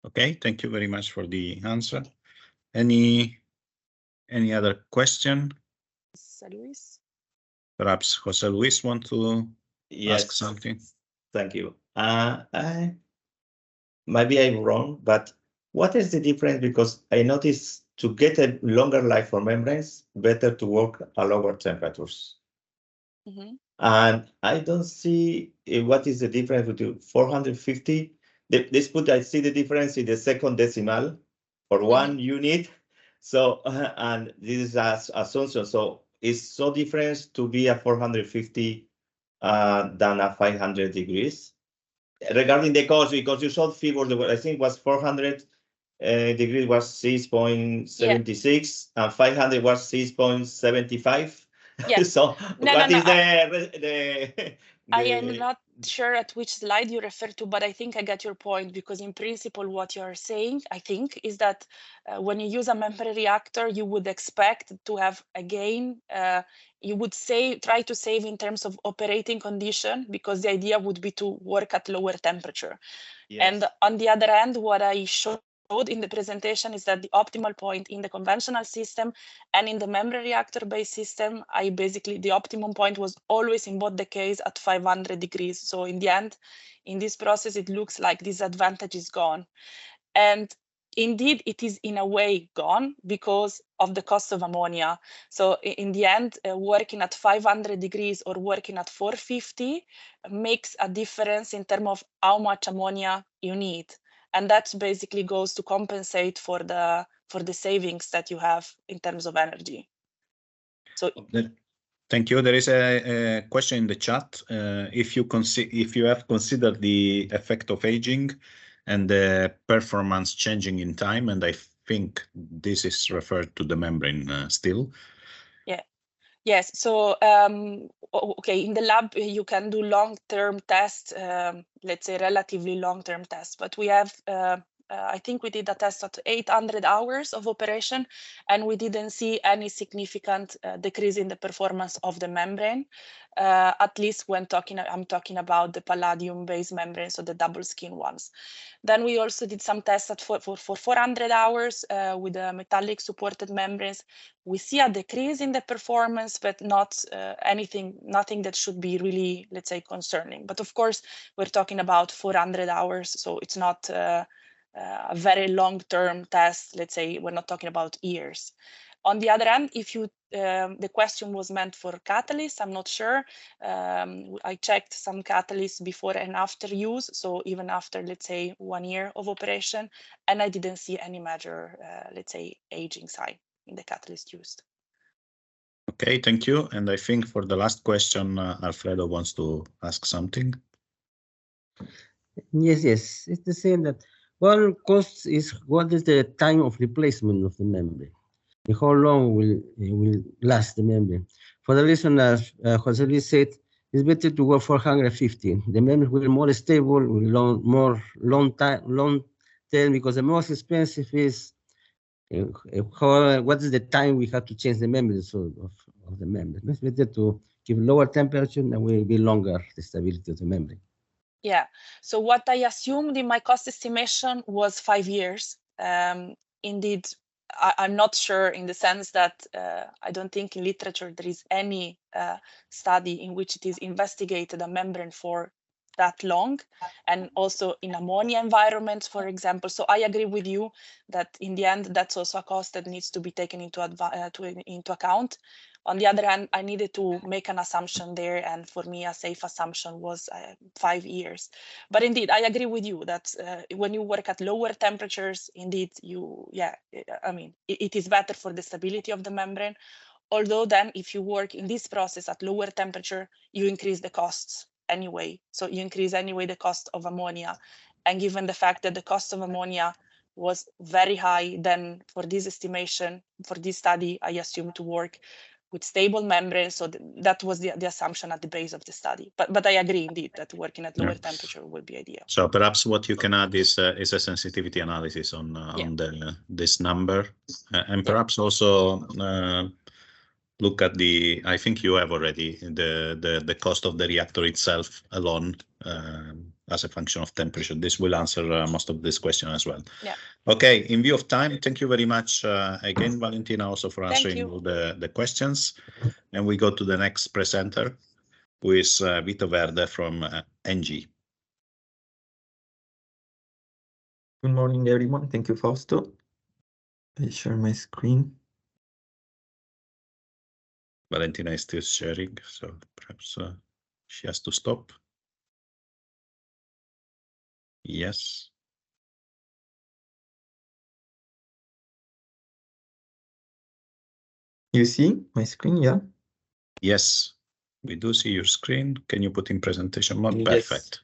Okay, thank you very much for the answer. Any other question? Luis? Perhaps Jose Luis want to ask Yes, something? thank you. Maybe I'm wrong, but what is the difference? Because I noticed to get a longer life for membranes, better to work at lower temperatures. Mm-hmm. And I don't see what is the difference between 450. I see the difference in the second decimal for one unit. So, and this is as assumption. So it's so different to be at 450 than at 500 degrees. Regarding the cost, because you showed figures, I think was 400 degrees was 6.76 and 500 was 6.75. Yeah. So what is the I am not sure at which slide you refer to, but I think I get your point, because in principle, what you're saying, I think, is that when you use a membrane reactor, you would expect to have a gain. You would try to save in terms of operating condition, because the idea would be to work at lower temperature. Yes. And on the other hand, what I showed in the presentation is that the optimal point in the conventional system and in the membrane reactor-based system, the optimum point was always in both the case at 500 degrees. So in the end, in this process, it looks like this advantage is gone. And indeed, it is in a way gone because of the cost of ammonia. So in the end, working at 500 degrees or working at 450 makes a difference in terms of how much ammonia you need. And that basically goes to compensate for the savings that you have in terms of energy. So thank you. There is a question in the chat. If you have considered the effect of aging and the performance changing in time, and I think this is referred to the membrane still. Yeah. Yes. So okay, in the lab you can do long-term tests, let's say relatively long-term tests, but we have I think we did a test at 800 hours of operation, and we didn't see any significant decrease in the performance of the membrane, at least when I'm talking about the palladium-based membranes, so the double skin ones. Then we also did some tests for 400 hours with the metallic supported membranes. We see a decrease in the performance, but not nothing that should be really, let's say, concerning. But of course, we're talking about 400 hours, so it's not a very long-term test. Let's say we're not talking about years. On the other hand, if you the question was meant for catalysts, I'm not sure. I checked some catalysts before and after use, so even after, let's say, 1 year of operation, and I didn't see any major, let's say, aging sign in the catalyst used. Okay, thank you. And I think for the last question, Alfredo wants to ask something. Yes, it's the same that one cost is what is the time of replacement of the membrane? How long will last the membrane? For the reason as Jose Luis said, it's better to go 450. The membrane will be more stable, will long term, because the most expensive is what is the time we have to change the membrane of the membrane. It's better to give lower temperature and will be longer the stability of the membrane. Yeah, so what I assumed in my cost estimation was 5 years. Indeed, I'm not sure, in the sense that I don't think in literature there is any study in which it is investigated a membrane for that long, and also in ammonia environments, for example. So I agree with you that in the end, that's also a cost that needs to be taken into account. On the other hand, I needed to make an assumption there, and for me, a safe assumption was 5 years. But indeed, I agree with you that when you work at lower temperatures, indeed, it is better for the stability of the membrane. Although then, if you work in this process at lower temperature, you increase the costs anyway. So you increase anyway the cost of ammonia. And given the fact that the cost of ammonia was very high, then for this estimation, for this study, I assumed to work with stable membranes. So that was the assumption at the base of the study. But I agree indeed that working at lower temperature would be ideal. So perhaps what you can add is a sensitivity analysis on this number, and perhaps also look at I think you have already the cost of the reactor itself alone as a function of temperature. This will answer most of this question as well. Yeah. Okay, in view of time, thank you very much again, Valentina, also for answering all the questions. And we go to the next presenter, who is Vito Verde from ENGIE. Good morning, everyone. Thank you, Fausto. I share my screen. Valentina is still sharing, so perhaps she has to stop. Yes. You see my screen, yeah? Yes, we do see your screen. Can you put in presentation mode? Yes. Perfect.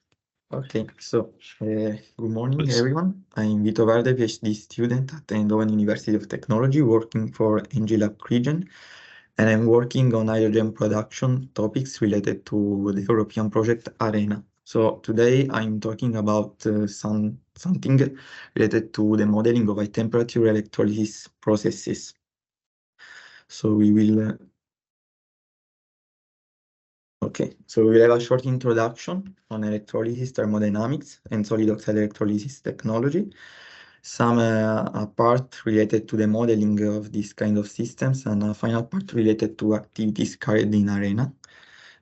Okay, so good morning, everyone. I'm Vito Verde, PhD student at Eindhoven University of Technology, working for ENGIE Lab region. And I'm working on hydrogen production topics related to the European project ARENHA. So today I'm talking about something related to the modeling of high temperature electrolysis processes. So we will so we will have a short introduction on electrolysis, thermodynamics, and solid oxide electrolysis technology. Some part related to the modeling of this kind of systems, and a final part related to activities carried in ARENHA,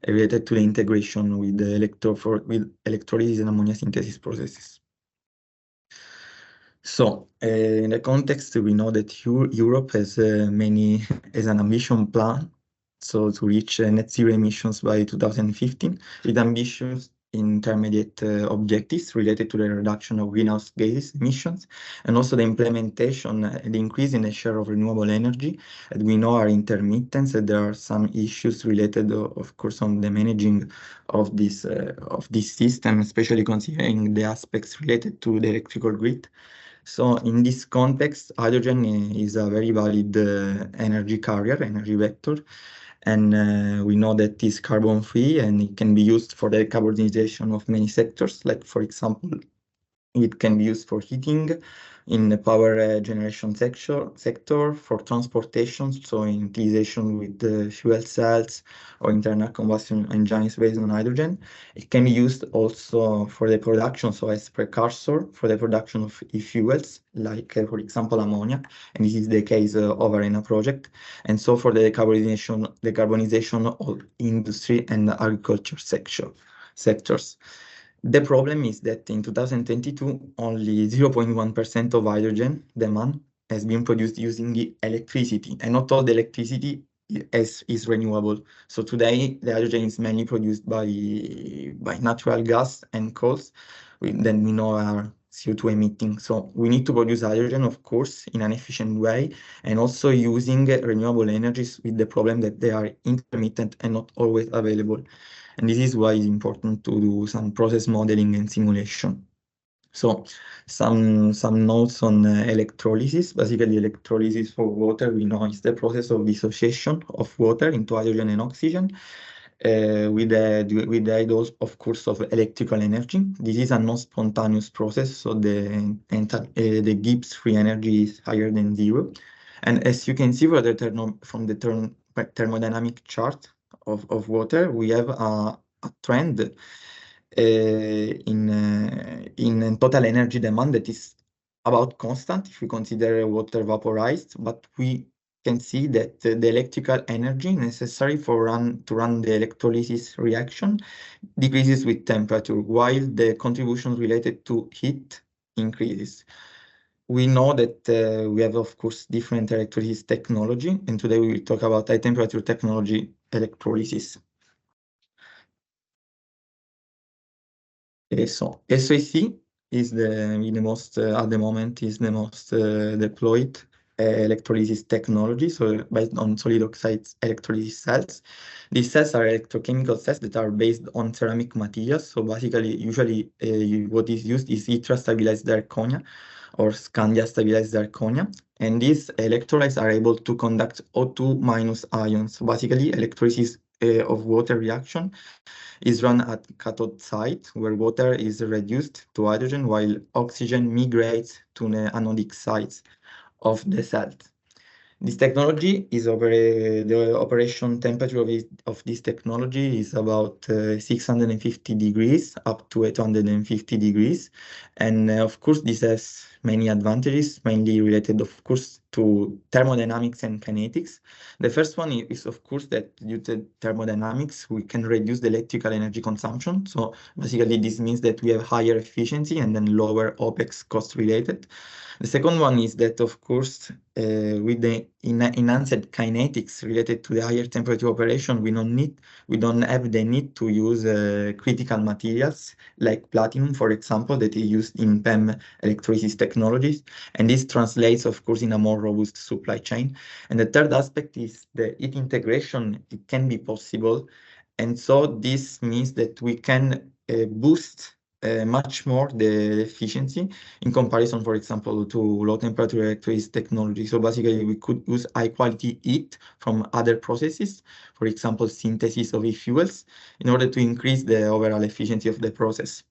related to the integration with the electrolysis and ammonia synthesis processes. So in the context, we know that Europe has an ambition plan, so to reach net zero emissions by 2015, with ambitious intermediate objectives related to the reduction of greenhouse gas emissions, and also the implementation, the increase in the share of renewable energy. And we know are intermittent, and there are some issues related, of course, on the managing of this system, especially considering the aspects related to the electrical grid. So in this context, hydrogen is a very valid energy carrier, energy vector. And we know that it's carbon-free, and it can be used for the decarbonization of many sectors. Like, for example, it can be used for heating, in the power generation sector, for transportation, so in utilization with the fuel cells or internal combustion engines based on hydrogen. It can be used also for the production, so as precursor for the production of e-fuels, like, for example, ammonia, and this is the case of ARENHA project. And so for the decarbonization of industry and agriculture sectors. The problem is that in 2022, only 0.1% of hydrogen demand has been produced using electricity, and not all the electricity is renewable. So today, the hydrogen is mainly produced by natural gas and coals, then we know are CO2 emitting. So we need to produce hydrogen, of course, in an efficient way, and also using renewable energies, with the problem that they are intermittent and not always available. And this is why it's important to do some process modeling and simulation. So some notes on electrolysis. Basically, electrolysis for water, we know, is the process of dissociation of water into hydrogen and oxygen. with the idea, of course, of electrical energy. This is a non-spontaneous process, so the Gibbs free energy is higher than 0. And as you can see from the thermodynamic chart of water, we have a trend in total energy demand that is about constant if we consider water vaporized, but we can see that the electrical energy necessary to run the electrolysis reaction decreases with temperature, while the contribution related to heat increases. We know that we have, of course, different electrolysis technology, and today we will talk about high temperature technology electrolysis. So SOEC is the most at the moment is the most deployed electrolysis technology. So based on solid oxide electrolysis cells, these cells are electrochemical cells that are based on ceramic materials. So basically, usually what is used is ITRA stabilized zirconia or Scandia stabilized zirconia, and these electrolytes are able to conduct O2 minus ions. So basically, electrolysis of water reaction is run at cathode side, where water is reduced to hydrogen while oxygen migrates to the anodic sides of the cells. This technology is the operation temperature of this technology is about 650 degrees up to 850 degrees. And of course, this has many advantages, mainly related, of course, to thermodynamics and kinetics. The first one is, of course, that due to thermodynamics, we can reduce the electrical energy consumption. So basically, this means that we have higher efficiency and then lower OPEX cost related. The second one is that, of course, with the enhanced kinetics related to the higher temperature operation, we don't have the need to use critical materials like platinum, for example, that is used in PEM electrolysis technologies. And this translates, of course, in a more robust supply chain. And the third aspect is the heat integration. It can be possible. And so this means that we can boost much more the efficiency in comparison, for example, to low temperature electrolysis technology. So basically, we could use high quality heat from other processes, for example, synthesis of e-fuels, in order to increase the overall efficiency of the process.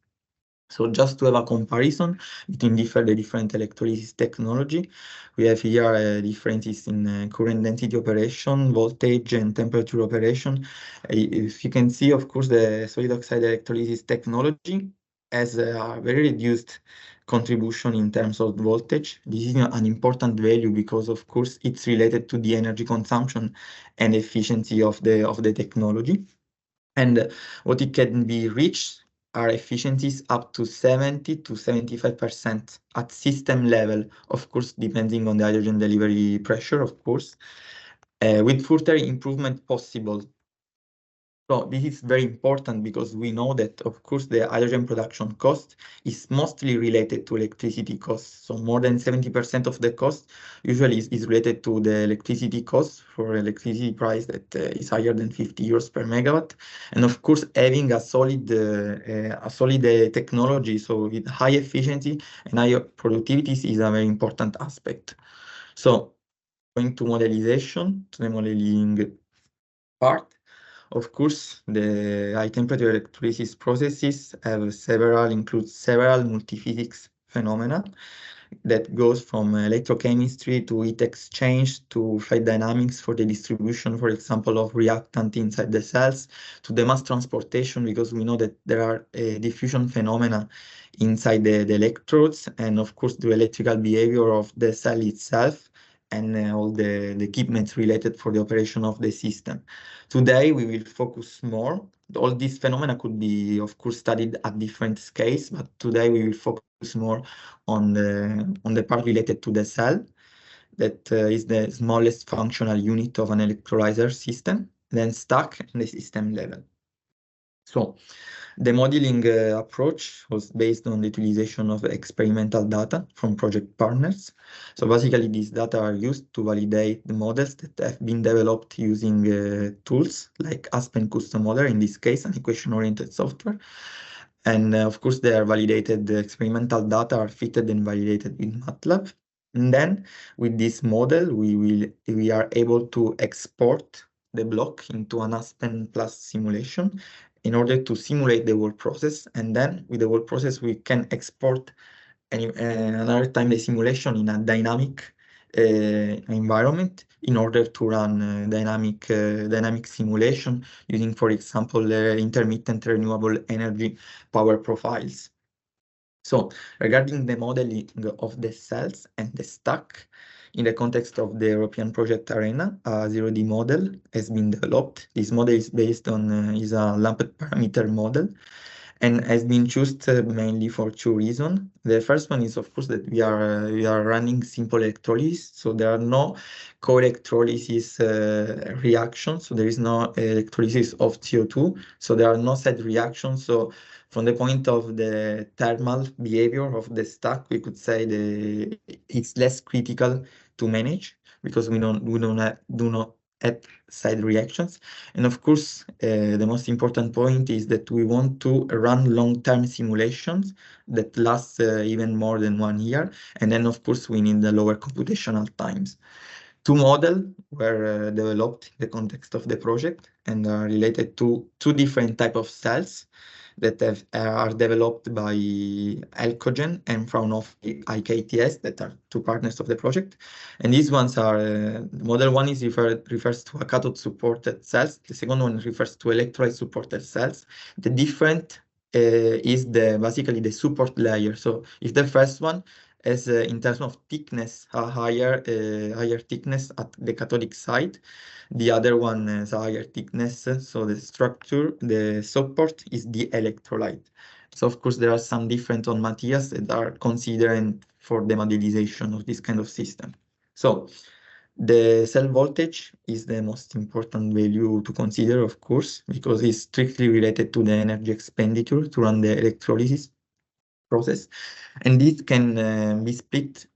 So just to have a comparison between the different electrolysis technology, we have here differences in current density operation, voltage, and temperature operation. If you can see, of course, the solid oxide electrolysis technology has a very reduced contribution in terms of voltage. This is an important value because, of course, it's related to the energy consumption and efficiency of the technology. And what it can be reached are efficiencies up to 70 to 75% at system level, of course, depending on the hydrogen delivery pressure, of course, with further improvement possible. So this is very important because we know that, of course, the hydrogen production cost is mostly related to electricity costs. So more than 70% of the cost usually is related to the electricity cost for electricity price that is higher than 50 euros per megawatt. And of course, having a solid technology, so with high efficiency and high productivity is a very important aspect. So going to modelization, to the modeling part. Of course, the high temperature electrolysis processes include several multiphysics phenomena that goes from electrochemistry to heat exchange to fluid dynamics for the distribution, for example, of reactant inside the cells, to the mass transportation, because we know that there are diffusion phenomena inside the electrodes, and of course the electrical behavior of the cell itself, and all the equipment related for the operation of the system. Today, we will focus more. All these phenomena could be, of course, studied at different scales, but today we will focus more on the part related to the cell, that is the smallest functional unit of an electrolyzer system, then stack and the system level. So the modeling approach was based on the utilization of experimental data from project partners. So basically, these data are used to validate the models that have been developed using tools like Aspen Custom Modeler, in this case, an equation-oriented software. And of course, they are validated, the experimental data are fitted and validated with MATLAB. And then with this model, we are able to export the block into an Aspen Plus simulation in order to simulate the whole process. And then with the whole process, we can export another time the simulation in a dynamic environment in order to run dynamic simulation using, for example, intermittent renewable energy power profiles. So regarding the modeling of the cells and the stack, in the context of the European project ARENHA, a 0D model has been developed. This model is based on is a lumped parameter model and has been chosen mainly for two reasons. The first one is, of course, that we are running simple electrolysis, so there are no co-electrolysis reactions, so there is no electrolysis of CO2, so there are no side reactions. So from the point of the thermal behavior of the stack, we could say it's less critical to manage because we do not have side reactions. And of course, the most important point is that we want to run long-term simulations that last even more than 1 year. And then, of course, we need the lower computational times. Two models were developed in the context of the project and are related to two different types of cells that are developed by Elcogen and Fraunhofer IKTS, that are two partners of the project. And these ones are, model one is refers to a cathode supported cells. The second one refers to electrolyte supported cells. The different is basically the support layer. So if the first one has in terms of thickness, a higher thickness at the cathodic side, the other one has a higher thickness, so the structure, the support is the electrolyte. So of course there are some different on materials that are considered for the modelization of this kind of system. So the cell voltage is the most important value to consider, of course, because it's strictly related to the energy expenditure to run the electrolysis process. And this can be split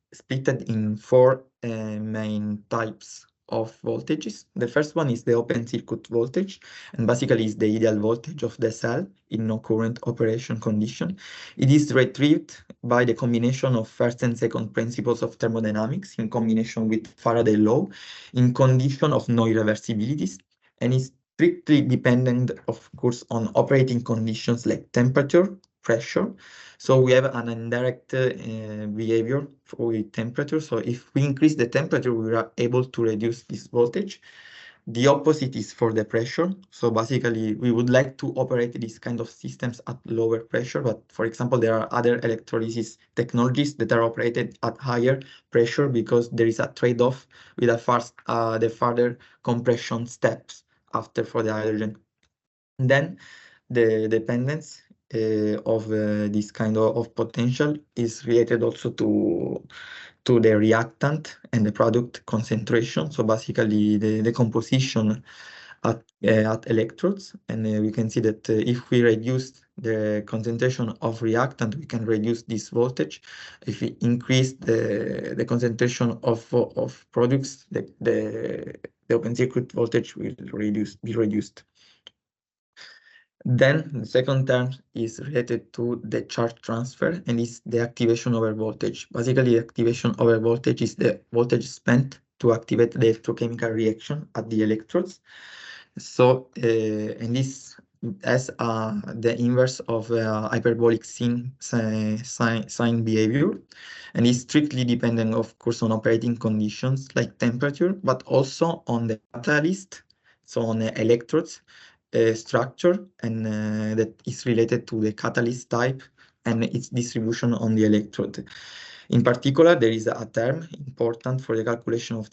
in four main types of voltages. The first one is the open circuit voltage, and basically is the ideal voltage of the cell in no current operation condition. It is retrieved by the combination of first and second principles of thermodynamics in combination with Faraday law in condition of no irreversibilities, and is strictly dependent, of course, on operating conditions like temperature, pressure. So we have an indirect behavior with temperature. So if we increase the temperature, we are able to reduce this voltage. The opposite is for the pressure. So basically, we would like to operate these kind of systems at lower pressure. But for example, there are other electrolysis technologies that are operated at higher pressure because there is a trade-off with the further compression steps after for the hydrogen. And then the dependence of this kind of potential is related also to the reactant and the product concentration. So basically the composition at electrodes, and we can see that if we reduce the concentration of reactant, we can reduce this voltage. If we increase the concentration of products, the open circuit voltage will be reduced. Then the second term is related to the charge transfer and is the activation over voltage. Basically, activation over voltage is the voltage spent to activate the electrochemical reaction at the electrodes. So, and this as the inverse of hyperbolic sine behavior, and is strictly dependent, of course, on operating conditions like temperature, but also on the catalyst, so on the electrodes structure, and that is related to the catalyst type and its distribution on the electrode. In particular, there is a term important for the calculation of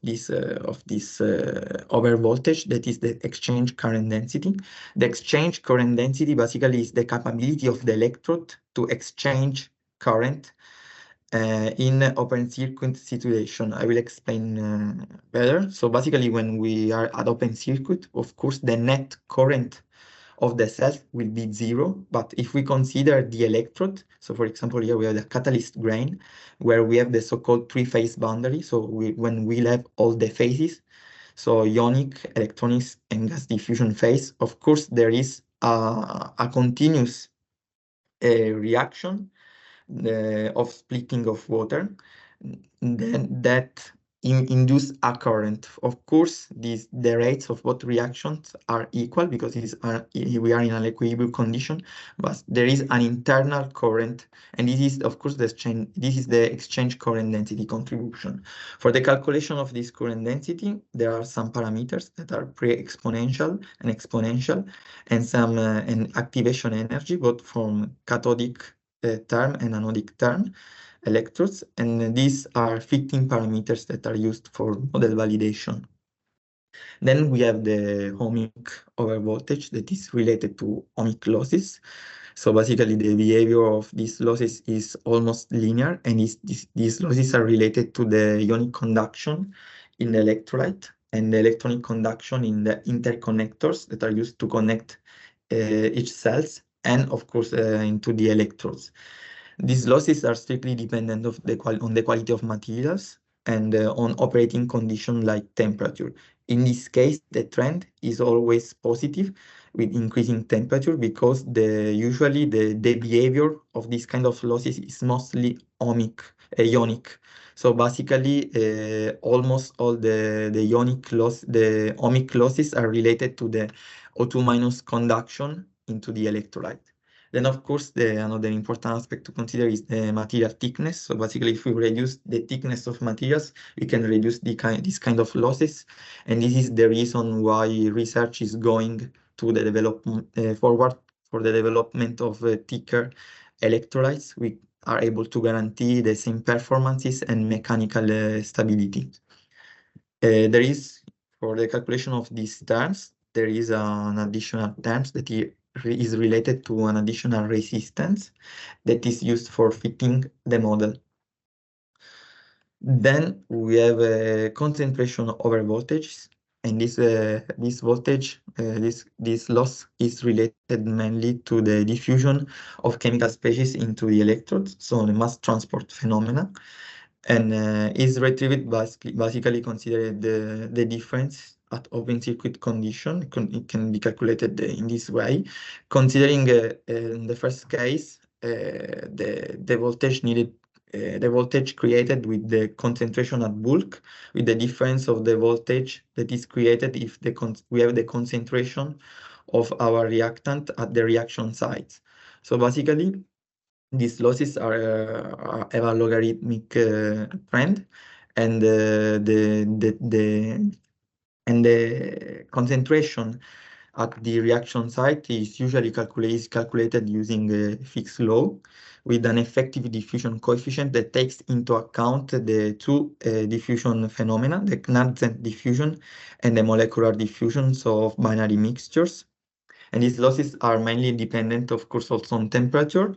this over voltage, that is the exchange current density. The exchange current density basically is the capability of the electrode to exchange current in open circuit situation. I will explain better. So basically, when we are at open circuit, of course, the net current of the cell will be 0. But if we consider the electrode, so for example, here we have the catalyst grain, where we have the so-called three-phase boundary. So when we have all the phases, so ionic, electronics, and gas diffusion phase, of course, there is a continuous reaction of splitting of water. Then that induce a current. Of course, the rates of both reactions are equal because we are in an equilibrium condition, but there is an internal current, and this is, of course, the exchange current density contribution. For the calculation of this current density, there are some parameters that are pre-exponential and exponential, and some and activation energy, both from cathodic term and anodic term electrodes, and these are fitting parameters that are used for model validation. Then we have the ohmic overvoltage that is related to ohmic losses. So basically the behavior of these losses is almost linear, and these losses are related to the ionic conduction in the electrolyte and the electronic conduction in the interconnectors that are used to connect each cells, and of course into the electrodes. These losses are strictly dependent on the quality of materials and on operating conditions like temperature. In this case, the trend is always positive with increasing temperature because usually the behavior of this kind of losses is mostly ionic. So basically, almost all the ohmic losses are related to the O2 minus conduction into the electrolyte. Then, of course, another important aspect to consider is the material thickness. So basically, if we reduce the thickness of materials, we can reduce this kind of losses. And this is the reason why research is going to the development forward for the development of thicker electrolytes. We are able to guarantee the same performances and mechanical stability. There is, for the calculation of these terms, there is an additional terms that is related to an additional resistance that is used for fitting the model. Then we have a concentration over voltage, and this voltage, this loss is related mainly to the diffusion of chemical species into the electrodes, so the mass transport phenomena, and is retrieved basically considered the difference at open circuit condition. It can be calculated in this way, considering in the first case the voltage needed, the voltage created with the concentration at bulk, with the difference of the voltage that is created if we have the concentration of our reactant at the reaction sites. So basically, these losses have a logarithmic trend, and the concentration at the reaction site is usually calculated using a Fick's law with an effective diffusion coefficient that takes into account the two diffusion phenomena, the Knudsen diffusion and the molecular diffusion, so of binary mixtures. And these losses are mainly dependent, of course, also on temperature,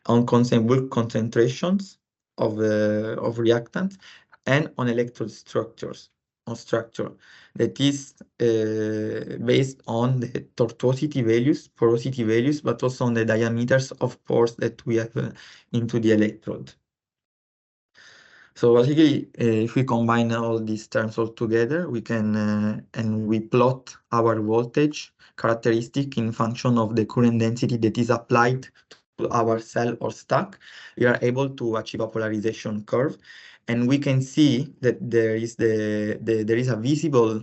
on bulk concentrations of reactants, and on electrode structure that is based on the tortuosity values, porosity values, but also on the diameters of pores that we have into the electrode. So basically, if we combine all these terms all together, we can and we plot our voltage characteristic in function of the current density that is applied to our cell or stack, we are able to achieve a polarization curve, and we can see that there is a visible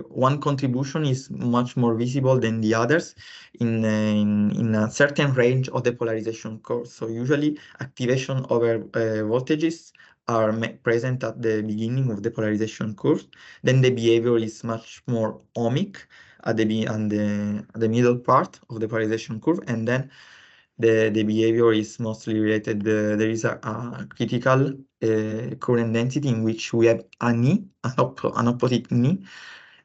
one contribution is much more visible than the others in a certain range of the polarization curve. So usually activation over voltages are present at the beginning of the polarization curve. Then the behavior is much more ohmic at the middle part of the polarization curve, and then the behavior is mostly related. There is a critical current density in which we have an opposite knee,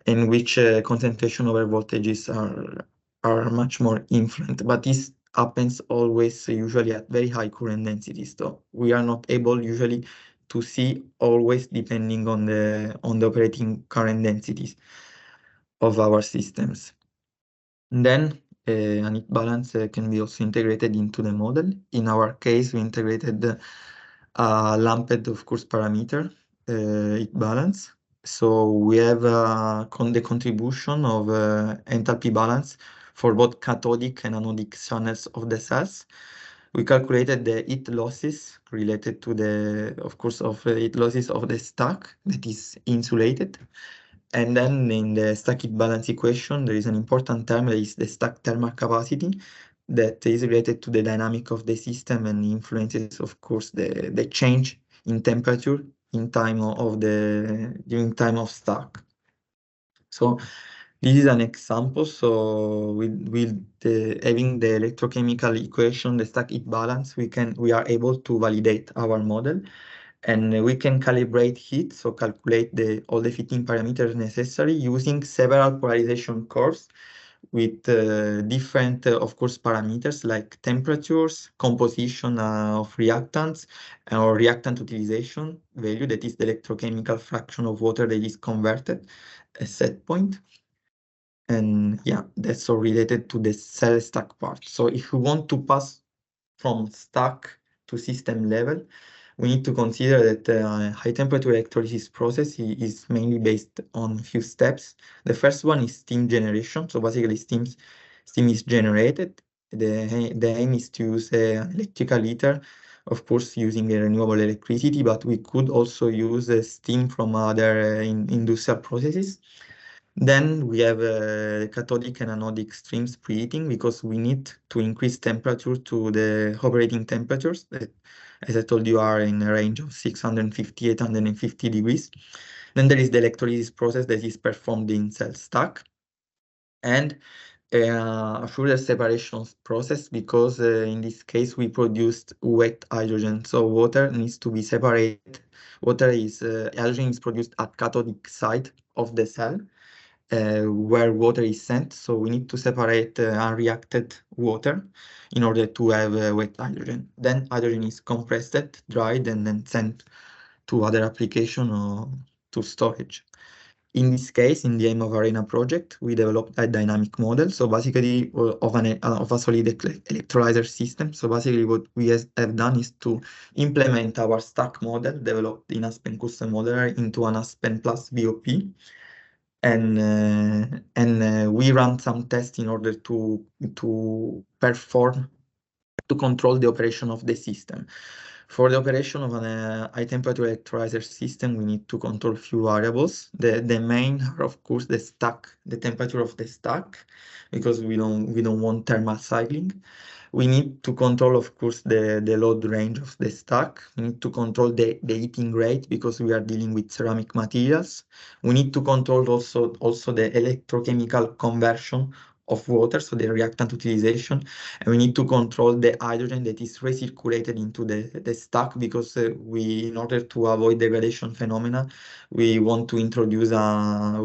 in which concentration over voltages are much more influent. But this happens always usually at very high current densities. So we are not able usually to see always depending on the operating current densities of our systems. And then an heat balance can be also integrated into the model. In our case, we integrated a lumped, of course, parameter heat balance. So we have the contribution of enthalpy balance for both cathodic and anodic channels of the cells. We calculated the heat losses related to the, of course, of heat losses of the stack that is insulated. And then in the stack heat balance equation, there is an important term that is the stack thermal capacity that is related to the dynamic of the system and influences, of course, the change in temperature in time of during time of stack. So this is an example. So with having the electrochemical equation, the stack heat balance, we are able to validate our model, and we can calibrate heat, so calculate all the fitting parameters necessary using several polarization curves with different, of course, parameters like temperatures, composition of reactants, or reactant utilization value, that is the electrochemical fraction of water that is converted, a set point. And yeah, that's all related to the cell stack part. So if we want to pass from stack to system level, we need to consider that high temperature electrolysis process is mainly based on a few steps. The first one is steam generation. So basically steam is generated. The aim is to use an electrical heater, of course, using a renewable electricity, but we could also use steam from other industrial processes. Then we have cathodic and anodic streams preheating, because we need to increase temperature to the operating temperatures that, as I told you, are in a range of 650, 850 degrees. Then there is the electrolysis process that is performed in cell stack. And a further separation process, because in this case we produced wet hydrogen, so water needs to be separated. Hydrogen is produced at cathodic side of the cell, where water is sent. So we need to separate unreacted water in order to have wet hydrogen. Then hydrogen is compressed, dried, and then sent to other application or to storage. In this case, in the AMBHER ARENHA project, we developed a dynamic model. So basically, of a solid electrolyzer system. So basically, what we have done is to implement our stack model developed in Aspen Custom Modeler into an Aspen Plus BOP. And we ran some tests in order to control the operation of the system. For the operation of an high temperature electrolyzer system, we need to control few variables. The main are, of course, the temperature of the stack, because we don't want thermal cycling. We need to control, of course, the load range of the stack. We need to control the heating rate, because we are dealing with ceramic materials. We need to control also the electrochemical conversion of water, so the reactant utilization. And we need to control the hydrogen that is recirculated into the stack, because in order to avoid degradation phenomena, we want to introduce a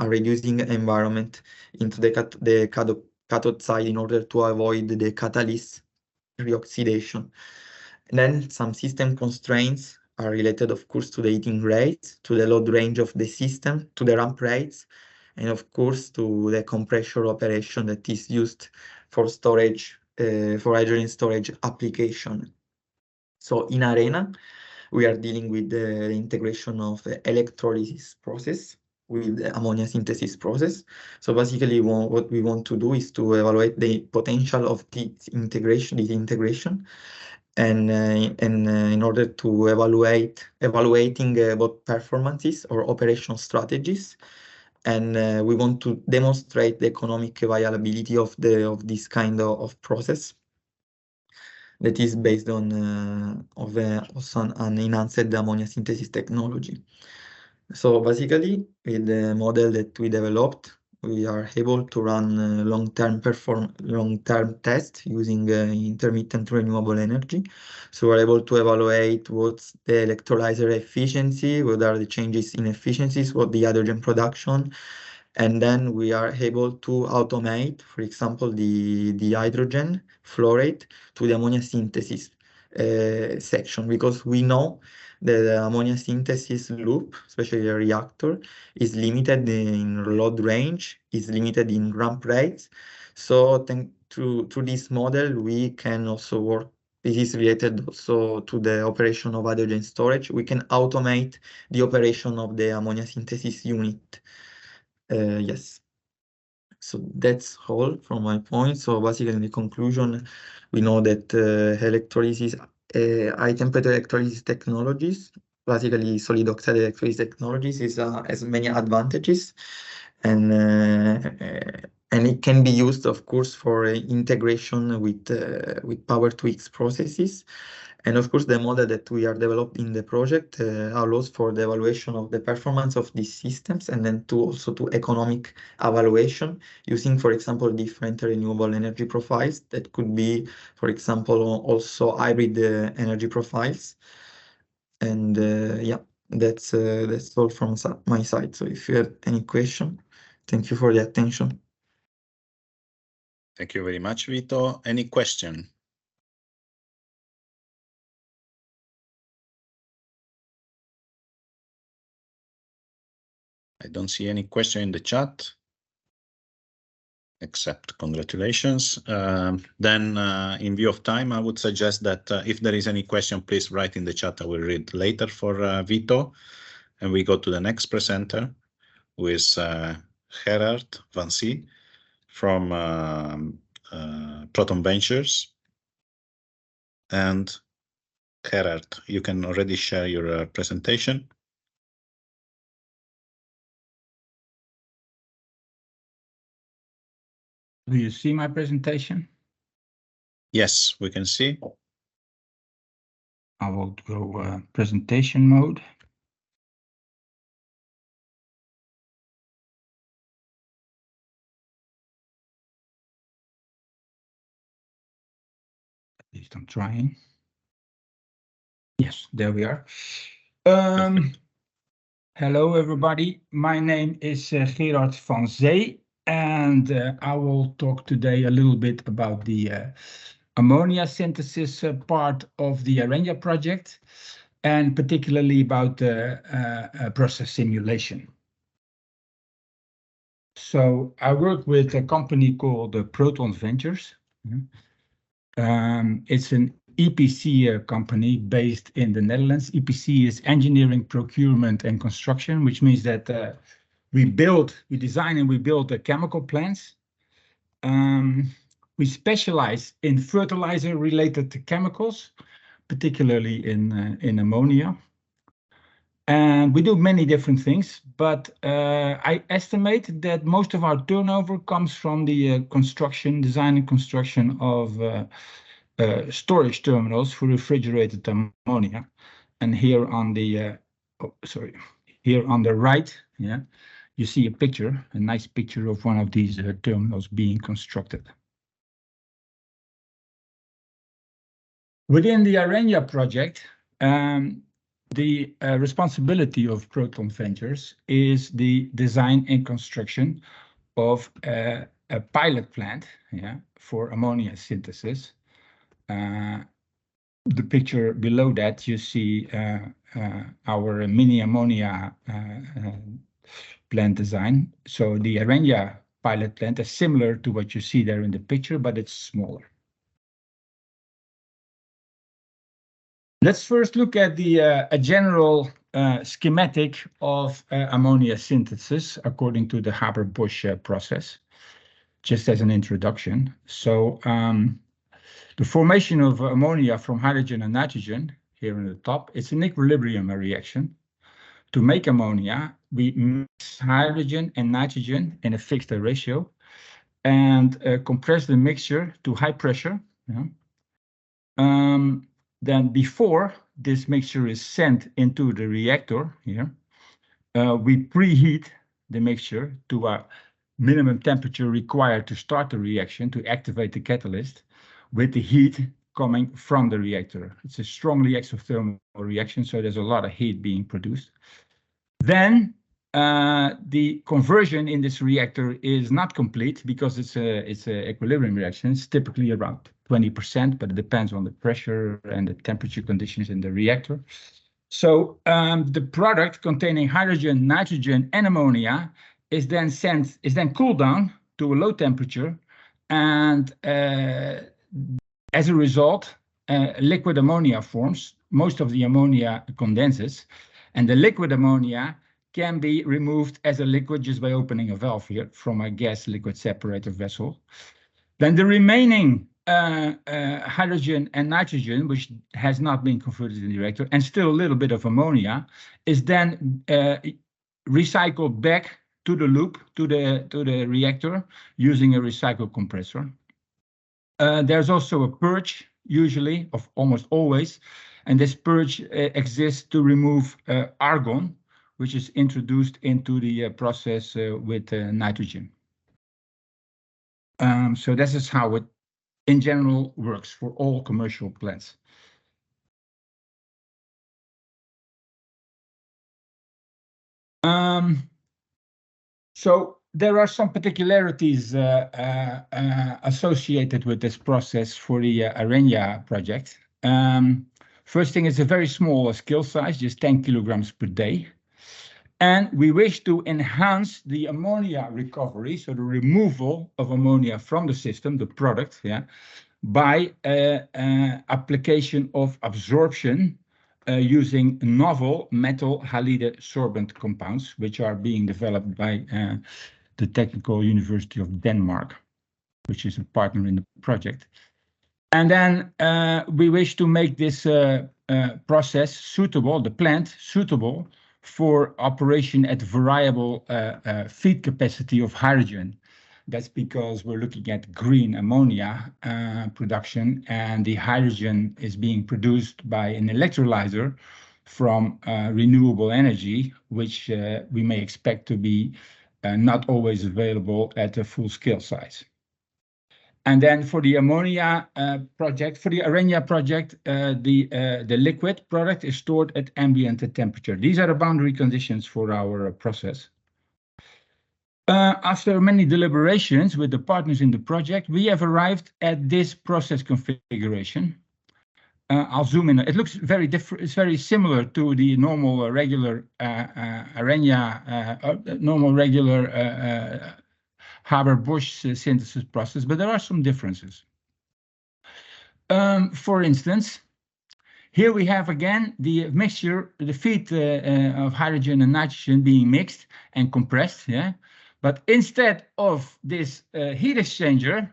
reducing environment into the cathode side in order to avoid the catalyst reoxidation. And then some system constraints are related, of course, to the heating rates, to the load range of the system, to the ramp rates, and of course to the compressor operation that is used for storage, for hydrogen storage application. So in ARENHA, we are dealing with the integration of the electrolysis process with the ammonia synthesis process. So basically what we want to do is to evaluate the potential of this integration, and in order to evaluating both performances or operational strategies. And we want to demonstrate the economic viability of this kind of process that is based on also an enhanced ammonia synthesis technology. So basically, with the model that we developed, we are able to run long-term tests using intermittent renewable energy. So we're able to evaluate what's the electrolyzer efficiency, what are the changes in efficiencies, what the hydrogen production, and then we are able to automate, for example, the hydrogen flow rate to the ammonia synthesis section, because we know that the ammonia synthesis loop, especially a reactor, is limited in load range, is limited in ramp rates. So through this model, we can also work. This is related also to the operation of hydrogen storage. We can automate the operation of the ammonia synthesis unit. Yes. So that's all from my point. So basically, in the conclusion, we know that electrolysis, high temperature electrolysis technologies, basically solid oxide electrolysis technologies, has many advantages, and it can be used, of course, for integration with Power-to-X processes. And of course, the model that we are developing in the project allows for the evaluation of the performance of these systems, and then also to economic evaluation using, for example, different renewable energy profiles that could be, for example, also hybrid energy profiles. And yeah, that's all from my side. So if you have any question, thank you for the attention. Thank you very much, Vito. Any question? I don't see any question in the chat, except congratulations. Then, in view of time, I would suggest that if there is any question, please write in the chat. I will read later for Vito. And we go to the next presenter, who is Gerard Van Zie from Proton Ventures. And Gerard, you can already share your presentation. Do you see my presentation? Yes, we can see. I will go presentation mode. At least I'm trying. Yes, there we are. Hello, everybody. My name is Gerard Van Zie, and I will talk today a little bit about the ammonia synthesis part of the ARENHA project, and particularly about the process simulation. So I work with a company called Proton Ventures. It's an EPC company based in the Netherlands. EPC is engineering, procurement, and construction, which means that we design and we build the chemical plants. We specialize in fertilizer-related chemicals, particularly in ammonia. And we do many different things, but I estimate that most of our turnover comes from the design and construction of storage terminals for refrigerated ammonia. And here on the here on the right, yeah, you see a nice picture of one of these terminals being constructed. Within the ARENHA project, the responsibility of Proton Ventures is the design and construction of a pilot plant, yeah, for ammonia synthesis. The picture below that, you see our mini ammonia plant design. So the ARENHA pilot plant is similar to what you see there in the picture, but it's smaller. Let's first look at a general schematic of ammonia synthesis according to the Haber-Bosch process, just as an introduction. So the formation of ammonia from hydrogen and nitrogen, here in the top, it's an equilibrium reaction. To make ammonia, we mix hydrogen and nitrogen in a fixed ratio and compress the mixture to high pressure. Yeah. Then before this mixture is sent into the reactor here, we preheat the mixture to a minimum temperature required to start the reaction to activate the catalyst with the heat coming from the reactor. It's a strongly exothermal reaction, so there's a lot of heat being produced. Then the conversion in this reactor is not complete because it's an equilibrium reaction. It's typically around 20%, but it depends on the pressure and the temperature conditions in the reactor. So the product containing hydrogen, nitrogen, and ammonia is then cooled down to a low temperature, and as a result, liquid ammonia forms. Most of the ammonia condenses, and the liquid ammonia can be removed as a liquid just by opening a valve here from a gas liquid separator vessel. Then the remaining hydrogen and nitrogen, which has not been converted in the reactor, and still a little bit of ammonia, is then recycled back to the loop, to the reactor, using a recycle compressor. There's also a purge, usually, of almost always, and this purge exists to remove argon, which is introduced into the process with nitrogen. So this is how it, in general, works for all commercial plants. So there are some particularities associated with this process for the ARENHA project. First thing is a very small scale size, just 10 kilograms per day. And we wish to enhance the ammonia recovery, so the removal of ammonia from the system, the product, by application of absorption using novel metal halide sorbent compounds, which are being developed by the Technical University of Denmark, which is a partner in the project. And then we wish to make this process suitable, the plant suitable for operation at variable feed capacity of hydrogen. That's because we're looking at green ammonia production, and the hydrogen is being produced by an electrolyzer from renewable energy, which we may expect to be not always available at a full scale size. And then for the ammonia project, for the ARENHA project, the liquid product is stored at ambient temperature. These are the boundary conditions for our process. After many deliberations with the partners in the project, we have arrived at this process configuration. I'll zoom in. It looks very different. It's very similar to the normal regular ARENHA, normal regular Haber-Bosch synthesis process, but there are some differences. For instance, here we have again the mixture, the feed of hydrogen and nitrogen being mixed and compressed, But instead of this heat exchanger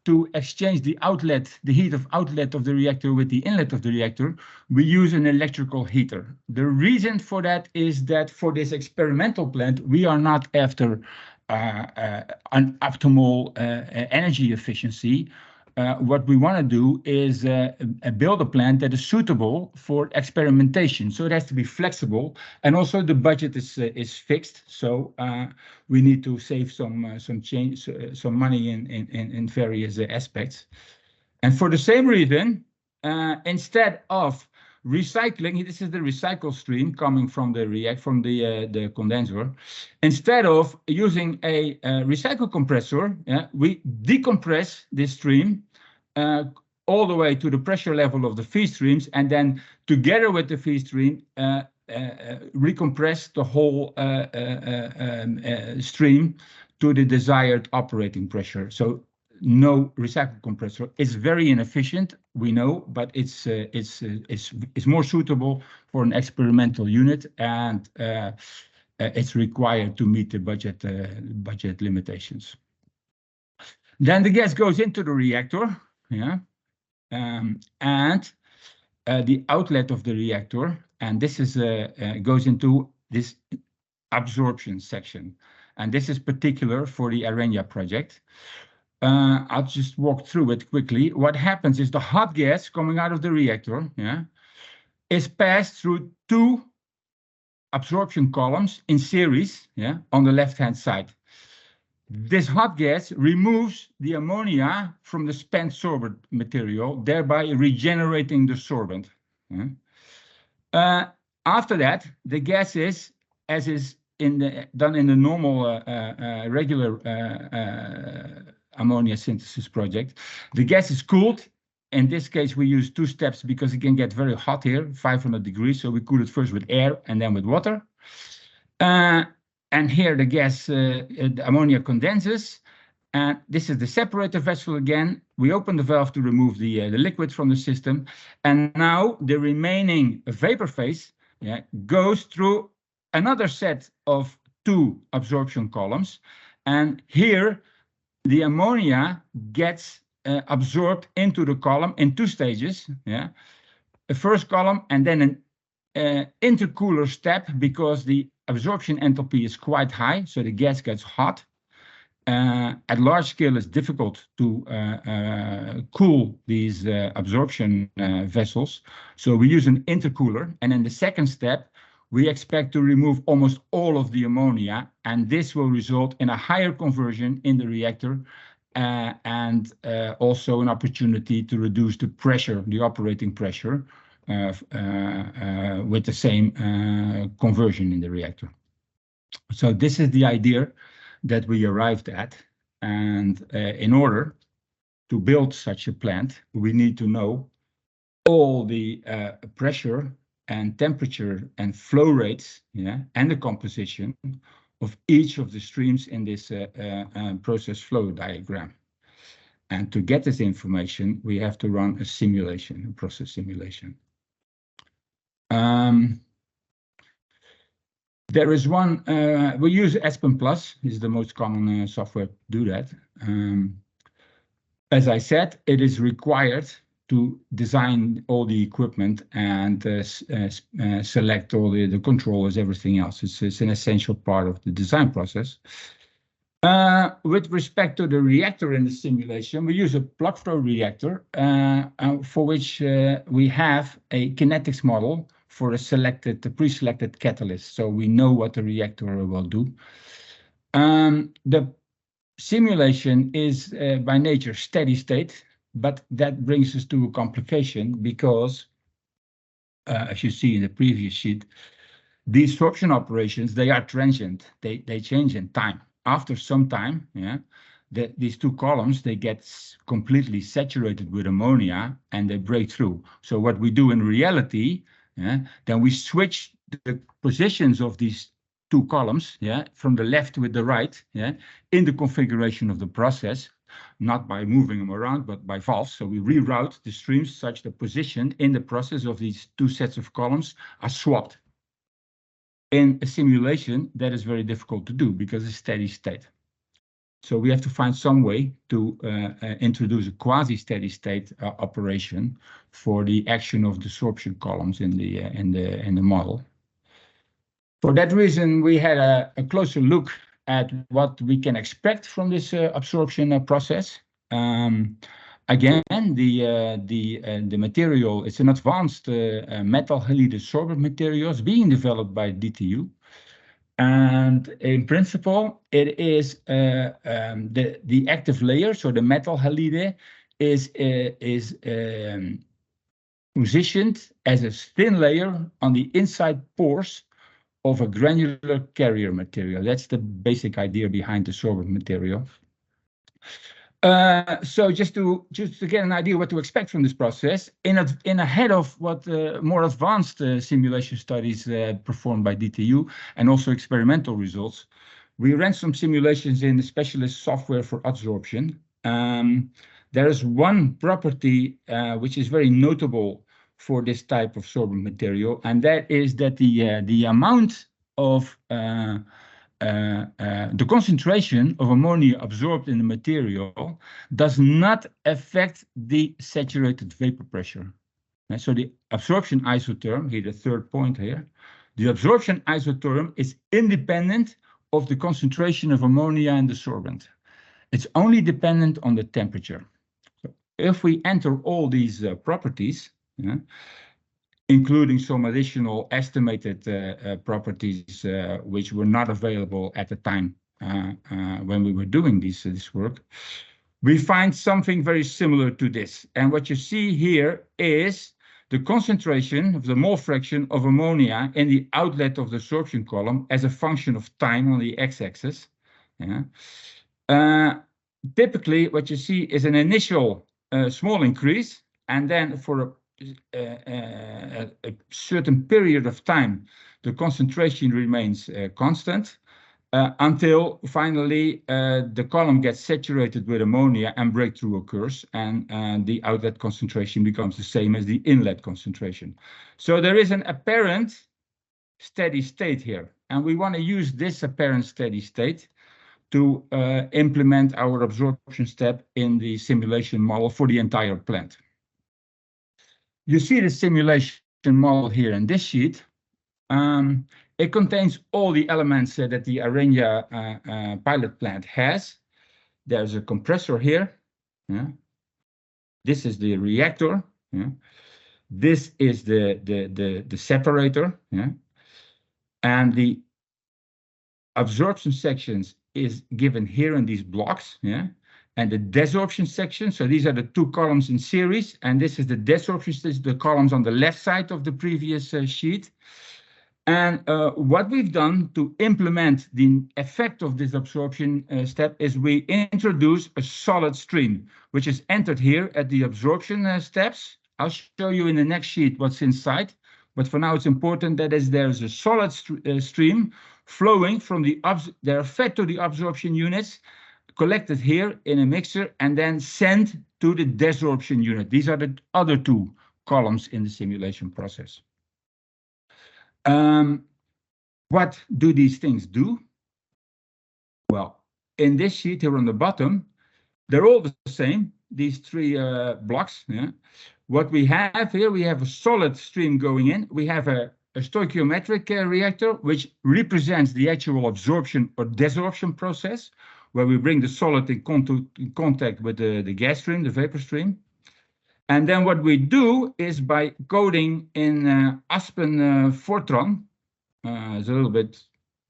to exchange the outlet, the heat of outlet of the reactor with the inlet of the reactor, we use an electrical heater. The reason for that is that for this experimental plant, we are not after an optimal energy efficiency. What we want to do is build a plant that is suitable for experimentation. So it has to be flexible, and also the budget is fixed. So we need to save some money in various aspects. And for the same reason, instead of recycling, this is the recycle stream coming from the condenser. Instead of using a recycle compressor, we decompress this stream all the way to the pressure level of the feed streams, and then together with the feed stream, recompress the whole stream to the desired operating pressure. So no recycle compressor. It's very inefficient, we know, but it's more suitable for an experimental unit, and it's required to meet the budget limitations. Then the gas goes into the reactor, and the outlet of the reactor, and this is goes into this absorption section, and this is particular for the ARENHA project. I'll just walk through it quickly. What happens is the hot gas coming out of the reactor, is passed through two absorption columns in series, on the left-hand side. This hot gas removes the ammonia from the spent sorbent material, thereby regenerating the sorbent. After that, the gas is, as is done in the normal regular ammonia synthesis project, the gas is cooled. In this case, we use two steps because it can get very hot here, 500 degrees. So we cool it first with air and then with water. And here the gas, the ammonia condenses. And this is the separator vessel again. We open the valve to remove the liquid from the system. And now the remaining vapor phase goes through another set of 2 absorption columns, and here the ammonia gets absorbed into the column in 2 stages. Yeah, a first column and then an intercooler step, because the absorption enthalpy is quite high, so the gas gets hot. At large scale, it's difficult to cool these absorption vessels. So we use an intercooler. And in the second step, we expect to remove almost all of the ammonia, and this will result in a higher conversion in the reactor and also an opportunity to reduce the pressure, the operating pressure, with the same conversion in the reactor. So this is the idea that we arrived at, and in order to build such a plant, we need to know all the pressure and temperature and flow rates, yeah, and the composition of each of the streams in this process flow diagram. And to get this information, we have to run a simulation, a process simulation. There is one, we use Aspen Plus, is the most common software to do that. As I said, it is required to design all the equipment and select all the controllers, everything else. It's an essential part of the design process. With respect to the reactor in the simulation, we use a plug flow reactor for which we have a kinetics model for a pre-selected catalyst, so we know what the reactor will do. The simulation is by nature steady state, but that brings us to a complication because, as you see in the previous sheet, these absorption operations, they are transient. They change in time. After some time, yeah, these 2 columns, they get completely saturated with ammonia and they break through. So what we do in reality, yeah, then we switch the positions of these 2 columns, yeah, from the left with the right, yeah, in the configuration of the process, not by moving them around, but by valves. So we reroute the streams such that position in the process of these 2 sets of columns are swapped. In a simulation, that is very difficult to do because it's steady state. So we have to find some way to introduce a quasi-steady state operation for the action of the absorption columns in the model. For that reason, we had a closer look at what we can expect from this absorption process. Again, the material is an advanced metal halide sorbent materials being developed by DTU. And in principle, it is the active layer, so the metal halide is positioned as a thin layer on the inside pores of a granular carrier material. That's the basic idea behind the sorbent material. So just to get an idea what to expect from this process, in ahead of what more advanced simulation studies performed by DTU and also experimental results, we ran some simulations in the specialist software for adsorption. There is one property which is very notable for this type of sorbent material, and that is that the amount of the concentration of ammonia absorbed in the material does not affect the saturated vapor pressure. And so the absorption isotherm, here the 3rd point here, the absorption isotherm is independent of the concentration of ammonia in the sorbent. It's only dependent on the temperature. So if we enter all these properties, yeah, including some additional estimated properties which were not available at the time when we were doing this work, we find something very similar to this. And what you see here is the concentration of the mole fraction of ammonia in the outlet of the absorption column as a function of time on the x-axis. Yeah. Typically, what you see is an initial small increase, and then for a certain period of time, the concentration remains constant until finally the column gets saturated with ammonia and breakthrough occurs, and the outlet concentration becomes the same as the inlet concentration. So there is an apparent steady state here. and we want to use this apparent steady state to implement our absorption step in the simulation model for the entire plant. You see the simulation model here in this sheet. It contains all the elements that the ARENHA pilot plant has. There's a compressor here. Yeah. This is the reactor. Yeah. This is the separator. Yeah. And the absorption sections is given here in these blocks. Yeah. And the desorption section, so these are the two columns in series, and this is the desorption, this is the columns on the left side of the previous sheet. And what we've done to implement the effect of this absorption step is we introduce a solid stream, which is entered here at the absorption steps. I'll show you in the next sheet what's inside, but for now it's important that there's a solid stream flowing from they're fed to the absorption units, collected here in a mixer, and then sent to the desorption unit. These are the other two columns in the simulation process. What do these things do? Well, in this sheet here on the bottom, they're all the same, these three blocks. Yeah? What we have here, we have a solid stream going in. We have a stoichiometric reactor, which represents the actual absorption or desorption process, where we bring the solid in contact with the gas stream, the vapor stream. And then what we do is by coding in Aspen Fortran, it's a little bit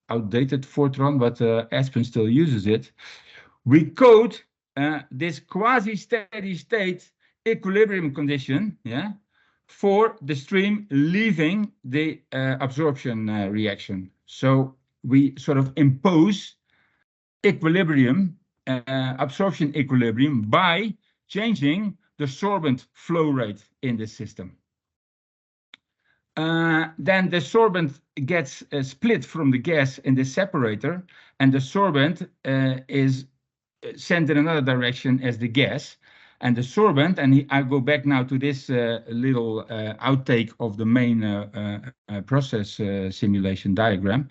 outdated Fortran, but Aspen still uses it. We code this quasi-steady state equilibrium condition, yeah, for the stream leaving the absorption reaction. So we sort of impose equilibrium, absorption equilibrium, by changing the sorbent flow rate in the system. Then the sorbent gets split from the gas in the separator, and the sorbent is sent in another direction as the gas. And the sorbent, and I go back now to this little outtake of the main process simulation diagram.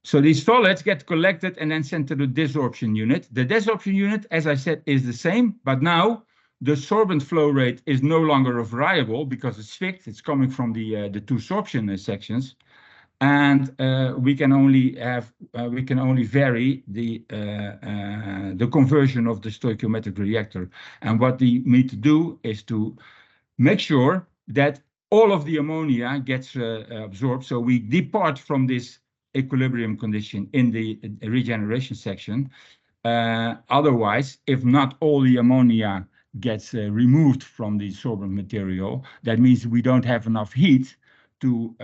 So these solids get collected and then sent to the desorption unit. The desorption unit, as I said, is the same, but now the sorbent flow rate is no longer a variable because it's fixed. It's coming from the two sorption sections, and we can only vary the conversion of the stoichiometric reactor. And what we need to do is to make sure that all of the ammonia gets absorbed. So we depart from this equilibrium condition in the regeneration section. Otherwise, if not all the ammonia gets removed from the sorbent material, that means we don't have enough heat to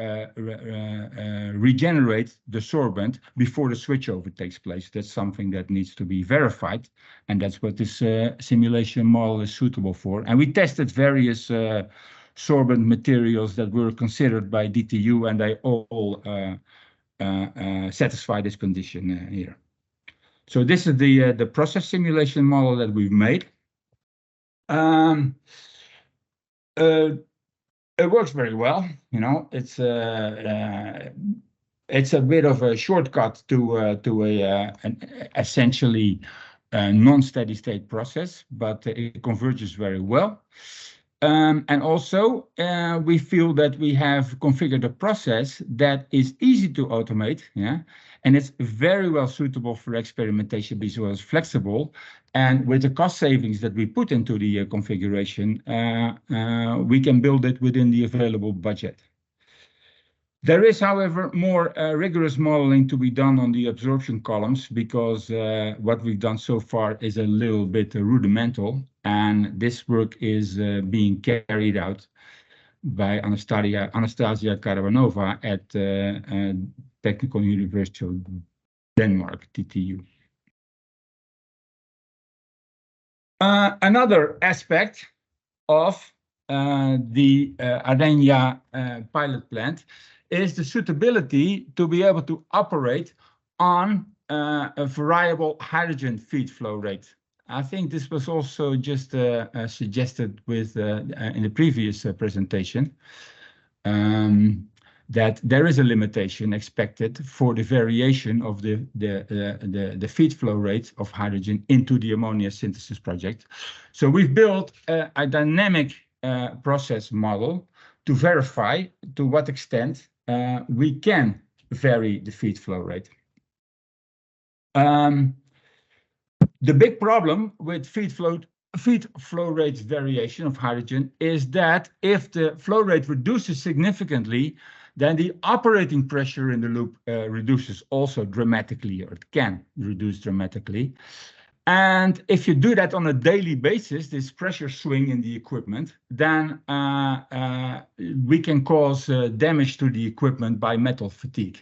regenerate the sorbent before the switchover takes place. That's something that needs to be verified, and that's what this simulation model is suitable for. And we tested various sorbent materials that were considered by DTU, and they all satisfy this condition here. So this is the process simulation model that we've made. It works very well. You know, it's a bit of a shortcut to an essentially non-steady state process, but it converges very well. And also, we feel that we have configured a process that is easy to automate, yeah, and it's very well suitable for experimentation because it's flexible. And with the cost savings that we put into the configuration, we can build it within the available budget. There is, however, more rigorous modeling to be done on the absorption columns because what we've done so far is a little bit rudimental, and this work is being carried out by Anastasia Karavanova at Technical University of Denmark, TTU. Another aspect of the ARENHA pilot plant is the suitability to be able to operate on a variable hydrogen feed flow rate. I think this was also just suggested with in the previous presentation. that there is a limitation expected for the variation of the feed flow rate of hydrogen into the ammonia synthesis project. So we've built a dynamic process model to verify to what extent we can vary the feed flow rate. The big problem with feed flow rate variation of hydrogen is that if the flow rate reduces significantly, then the operating pressure in the loop reduces also dramatically, or it can reduce dramatically. And if you do that on a daily basis, this pressure swing in the equipment, then we can cause damage to the equipment by metal fatigue.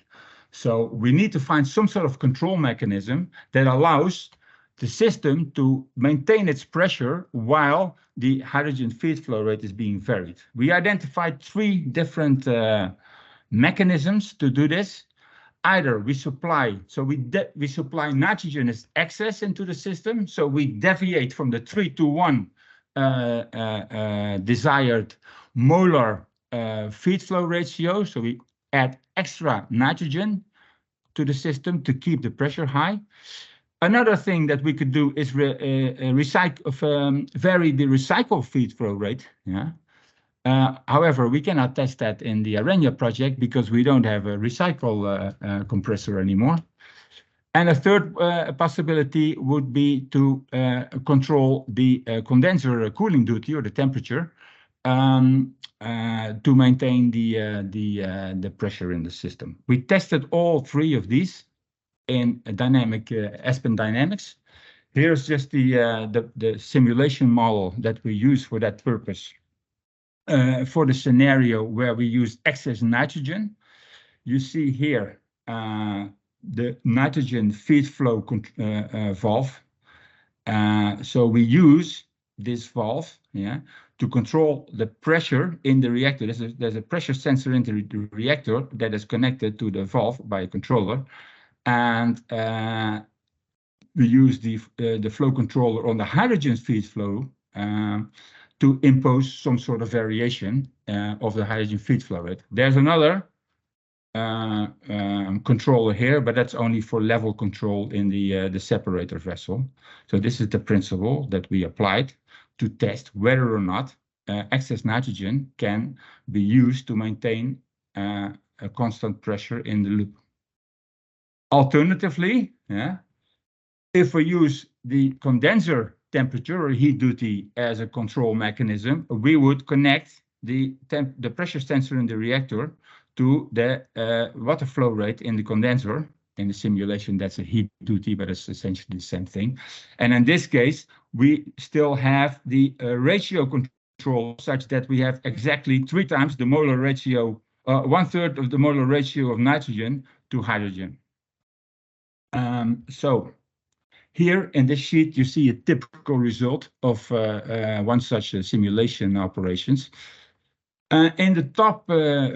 So we need to find some sort of control mechanism that allows the system to maintain its pressure while the hydrogen feed flow rate is being varied. We identified 3 different mechanisms to do this. Either we supply nitrogen as excess into the system, so we deviate from the 3-to-1 desired molar feed flow ratio, so we add extra nitrogen to the system to keep the pressure high. Another thing that we could do is vary the recycle feed flow rate. Yeah. However, we cannot test that in the ARENHA project because we don't have a recycle compressor anymore. And a third possibility would be to control the condenser cooling duty or the temperature to maintain the pressure in the system. We tested all 3 of these in dynamic Aspen Dynamics. Here's just the simulation model that we use for that purpose. For the scenario where we use excess nitrogen, you see here the nitrogen feed flow valve. So we use this valve, yeah, to control the pressure in the reactor. There's a pressure sensor in the reactor that is connected to the valve by a controller, and we use the flow controller on the hydrogen feed flow to impose some sort of variation of the hydrogen feed flow rate. There's another controller here, but that's only for level control in the separator vessel. So this is the principle that we applied to test whether or not excess nitrogen can be used to maintain a constant pressure in the loop. Alternatively, yeah, if we use the condenser temperature or heat duty as a control mechanism, we would connect the pressure sensor in the reactor to the water flow rate in the condenser. In the simulation, that's a heat duty, but it's essentially the same thing. And in this case, we still have the ratio control such that we have exactly 3 times the molar ratio, 1/3 of the molar ratio of nitrogen to hydrogen. So here in this sheet, you see a typical result of one such simulation operations. In the top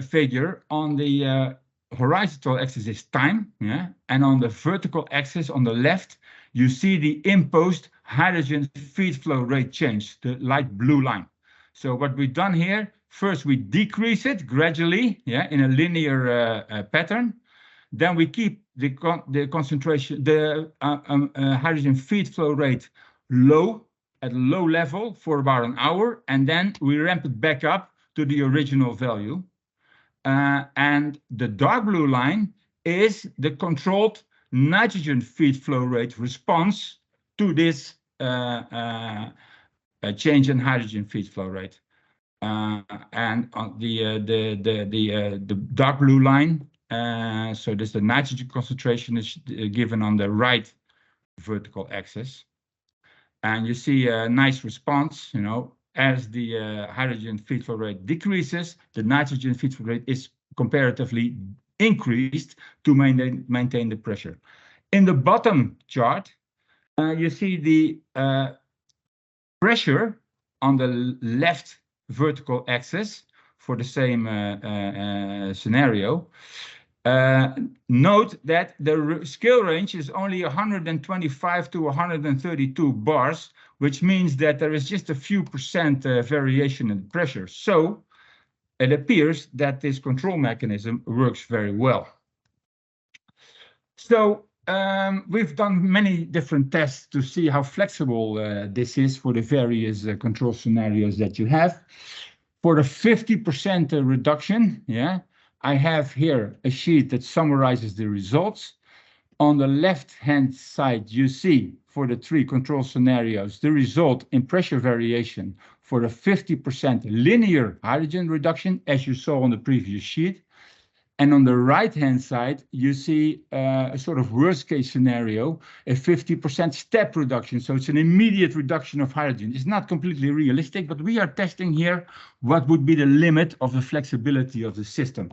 figure on the horizontal axis is time, yeah, and on the vertical axis on the left, you see the imposed hydrogen feed flow rate change, the light blue line. So what we've done here, first we decrease it gradually, yeah, in a linear pattern. Then we keep the concentration, the hydrogen feed flow rate low, at a low level for about an hour, and then we ramp it back up to the original value. And the dark blue line is the controlled nitrogen feed flow rate response to this change in hydrogen feed flow rate. And on the dark blue line, so this the nitrogen concentration is given on the right vertical axis. And you see a nice response, you know, as the hydrogen feed flow rate decreases, the nitrogen feed flow rate is comparatively increased to maintain the pressure. In the bottom chart, you see the pressure on the left vertical axis for the same scenario. Note that the scale range is only 125 to 132 bars, which means that there is just a few % variation in pressure. So it appears that this control mechanism works very well. So we've done many different tests to see how flexible this is for the various control scenarios that you have. For the 50% reduction, I have here a sheet that summarizes the results. On the left-hand side, you see for the 3 control scenarios, the result in pressure variation for the 50% linear hydrogen reduction, as you saw on the previous sheet. And on the right-hand side, you see a sort of worst-case scenario, a 50% step reduction. So it's an immediate reduction of hydrogen. It's not completely realistic, but we are testing here what would be the limit of the flexibility of the system.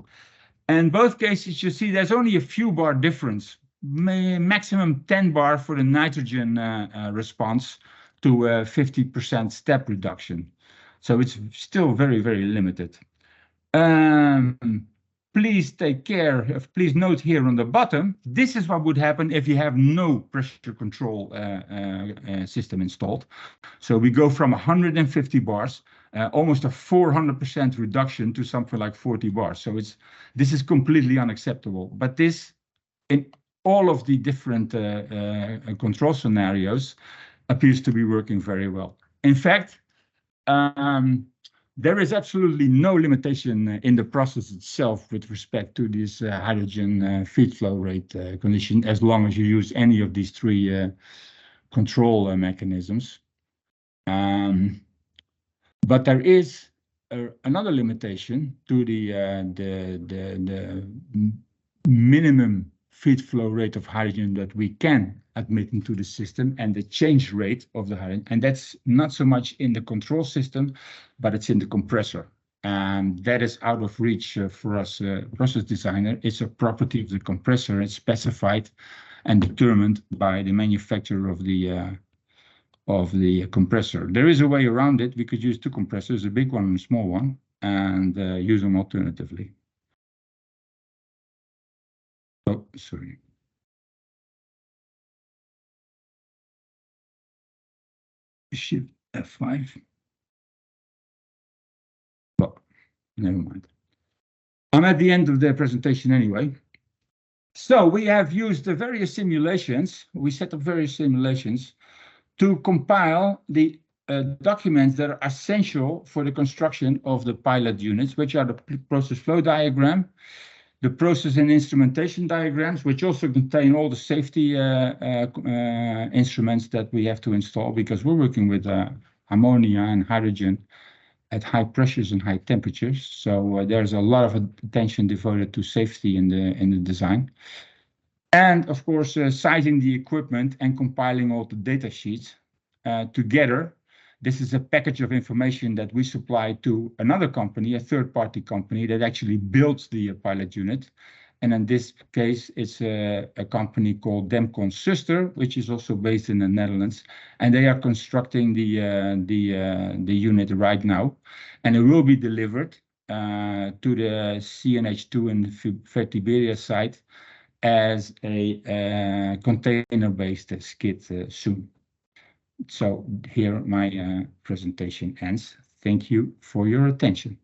And both cases, you see there's only a few bar difference, maximum 10 bar for the nitrogen response to 50% step reduction. So it's still very, very limited. Please take care, please note here on the bottom, this is what would happen if you have no pressure control system installed. So we go from 150 bars, almost a 400% reduction to something like 40 bars. So this is completely unacceptable. But this, in all of the different control scenarios, appears to be working very well. In fact, there is absolutely no limitation in the process itself with respect to this hydrogen feed flow rate condition, as long as you use any of these 3 control mechanisms. But there is another limitation to the minimum feed flow rate of hydrogen that we can admit into the system and the change rate of the hydrogen. And that's not so much in the control system, but it's in the compressor. And that is out of reach for us, process designer. It's a property of the compressor. It's specified and determined by the manufacturer of the compressor. There is a way around it. We could use 2 compressors, a big one and a small one, and use them alternatively. Oh, sorry. Shift F5. Oh, never mind. I'm at the end of the presentation anyway. So we have used the various simulations. We set up various simulations to compile the documents that are essential for the construction of the pilot units, which are the process flow diagram, the process and instrumentation diagrams, which also contain all the safety instruments that we have to install, because we're working with ammonia and hydrogen at high pressures and high temperatures. So there's a lot of attention devoted to safety in the design. And of course, sizing the equipment and compiling all the data sheets together. This is a package of information that we supply to another company, a third-party company that actually builds the pilot unit. And in this case, it's a company called Demcon Suster, which is also based in the Netherlands. And they are constructing the unit right now. And it will be delivered to the CNH2 and Fertiberia site as a container-based skid soon. So here my presentation ends. Thank you for your attention.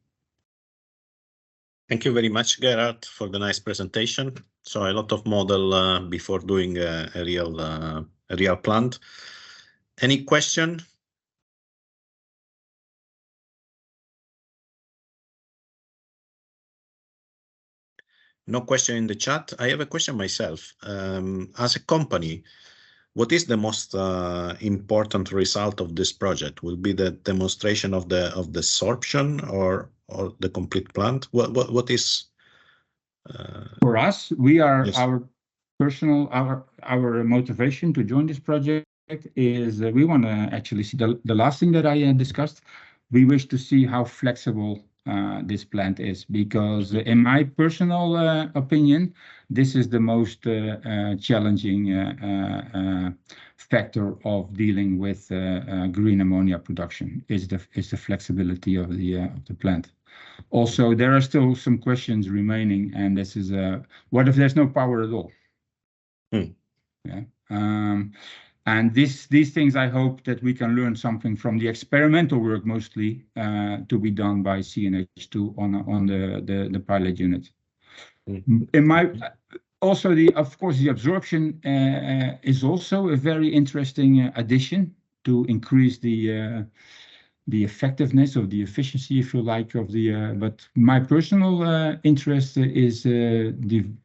Thank you very much, Gerard, for the nice presentation. So a lot of model before doing a real plant. Any question? No question in the chat. I have a question myself. As a company, what is the most important result of this project? Will be the demonstration of the absorption or the complete plant? What is for us? We are yes. our motivation to join this project is we want to actually see the last thing that I discussed. We wish to see how flexible this plant is, because in my personal opinion, this is the most challenging factor of dealing with green ammonia production is the flexibility of the plant. Also, there are still some questions remaining, and this is what if there's no power at all? Yeah. And these things, I hope that we can learn something from the experimental work mostly to be done by CNH2 on the pilot unit. In my also of course the absorption is also a very interesting addition to increase the effectiveness of the efficiency, if you like, of the. But my personal interest is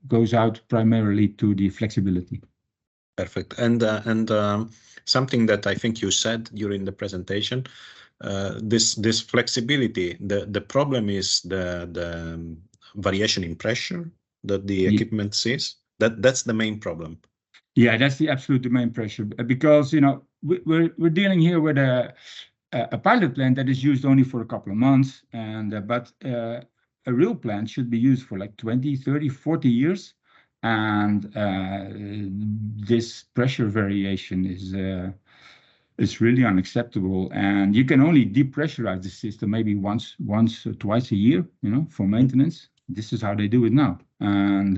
goes out primarily to the flexibility. Perfect. And something that I think you said during the presentation, this flexibility. The problem is the variation in pressure that the equipment sees. That's the main problem. Yeah, that's the absolute main pressure, because we're dealing here with a pilot plant that is used only for a couple of months, and but a real plant should be used for like 20, 30, 40 years. And this pressure variation is really unacceptable. And you can only depressurize the system maybe once or twice a year, for maintenance. This is how they do it now, and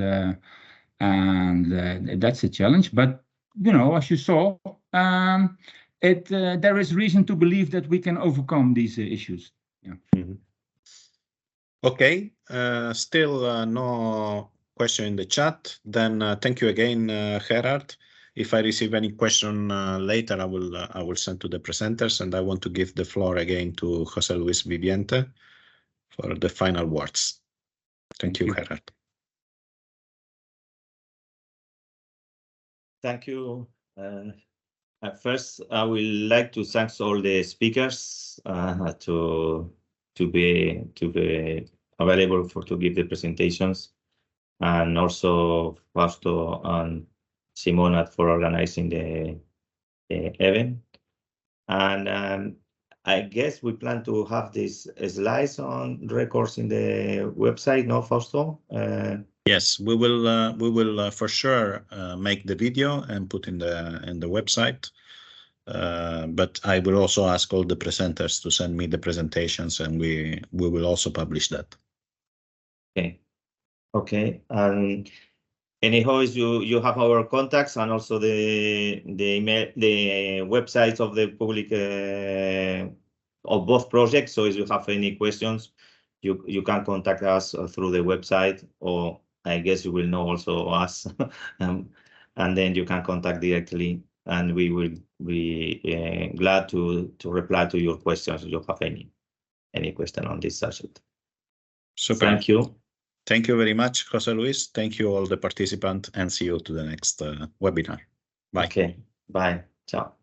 that's a challenge. But as you saw, there is reason to believe that we can overcome these issues. Yeah. Okay. Still no question in the chat. Then thank you again, Gerard. If I receive any question later, I will send to the presenters, and I want to give the floor again to José Luis Viviente for the final words. Thank you, Gerard. Thank you. At first, I would like to thank all the speakers to be available to give the presentations, and also Fausto and Simona for organizing the event. And I guess we plan to have these slides on records in the website, no, Fausto? Yes, we will for sure make the video and put in the website. But I will also ask all the presenters to send me the presentations, and we will also publish that. Okay. And anyhow, you have our contacts and also the email, the websites of the public of both projects. So if you have any questions, you can contact us through the website, or I guess you will know also us, and then you can contact directly, and we will be glad to reply to your questions if you have any question on this subject. Super. Thank you. Thank you very much, José Luis. Thank you all the participants, and see you to the next webinar. Bye. Okay. Bye. Ciao.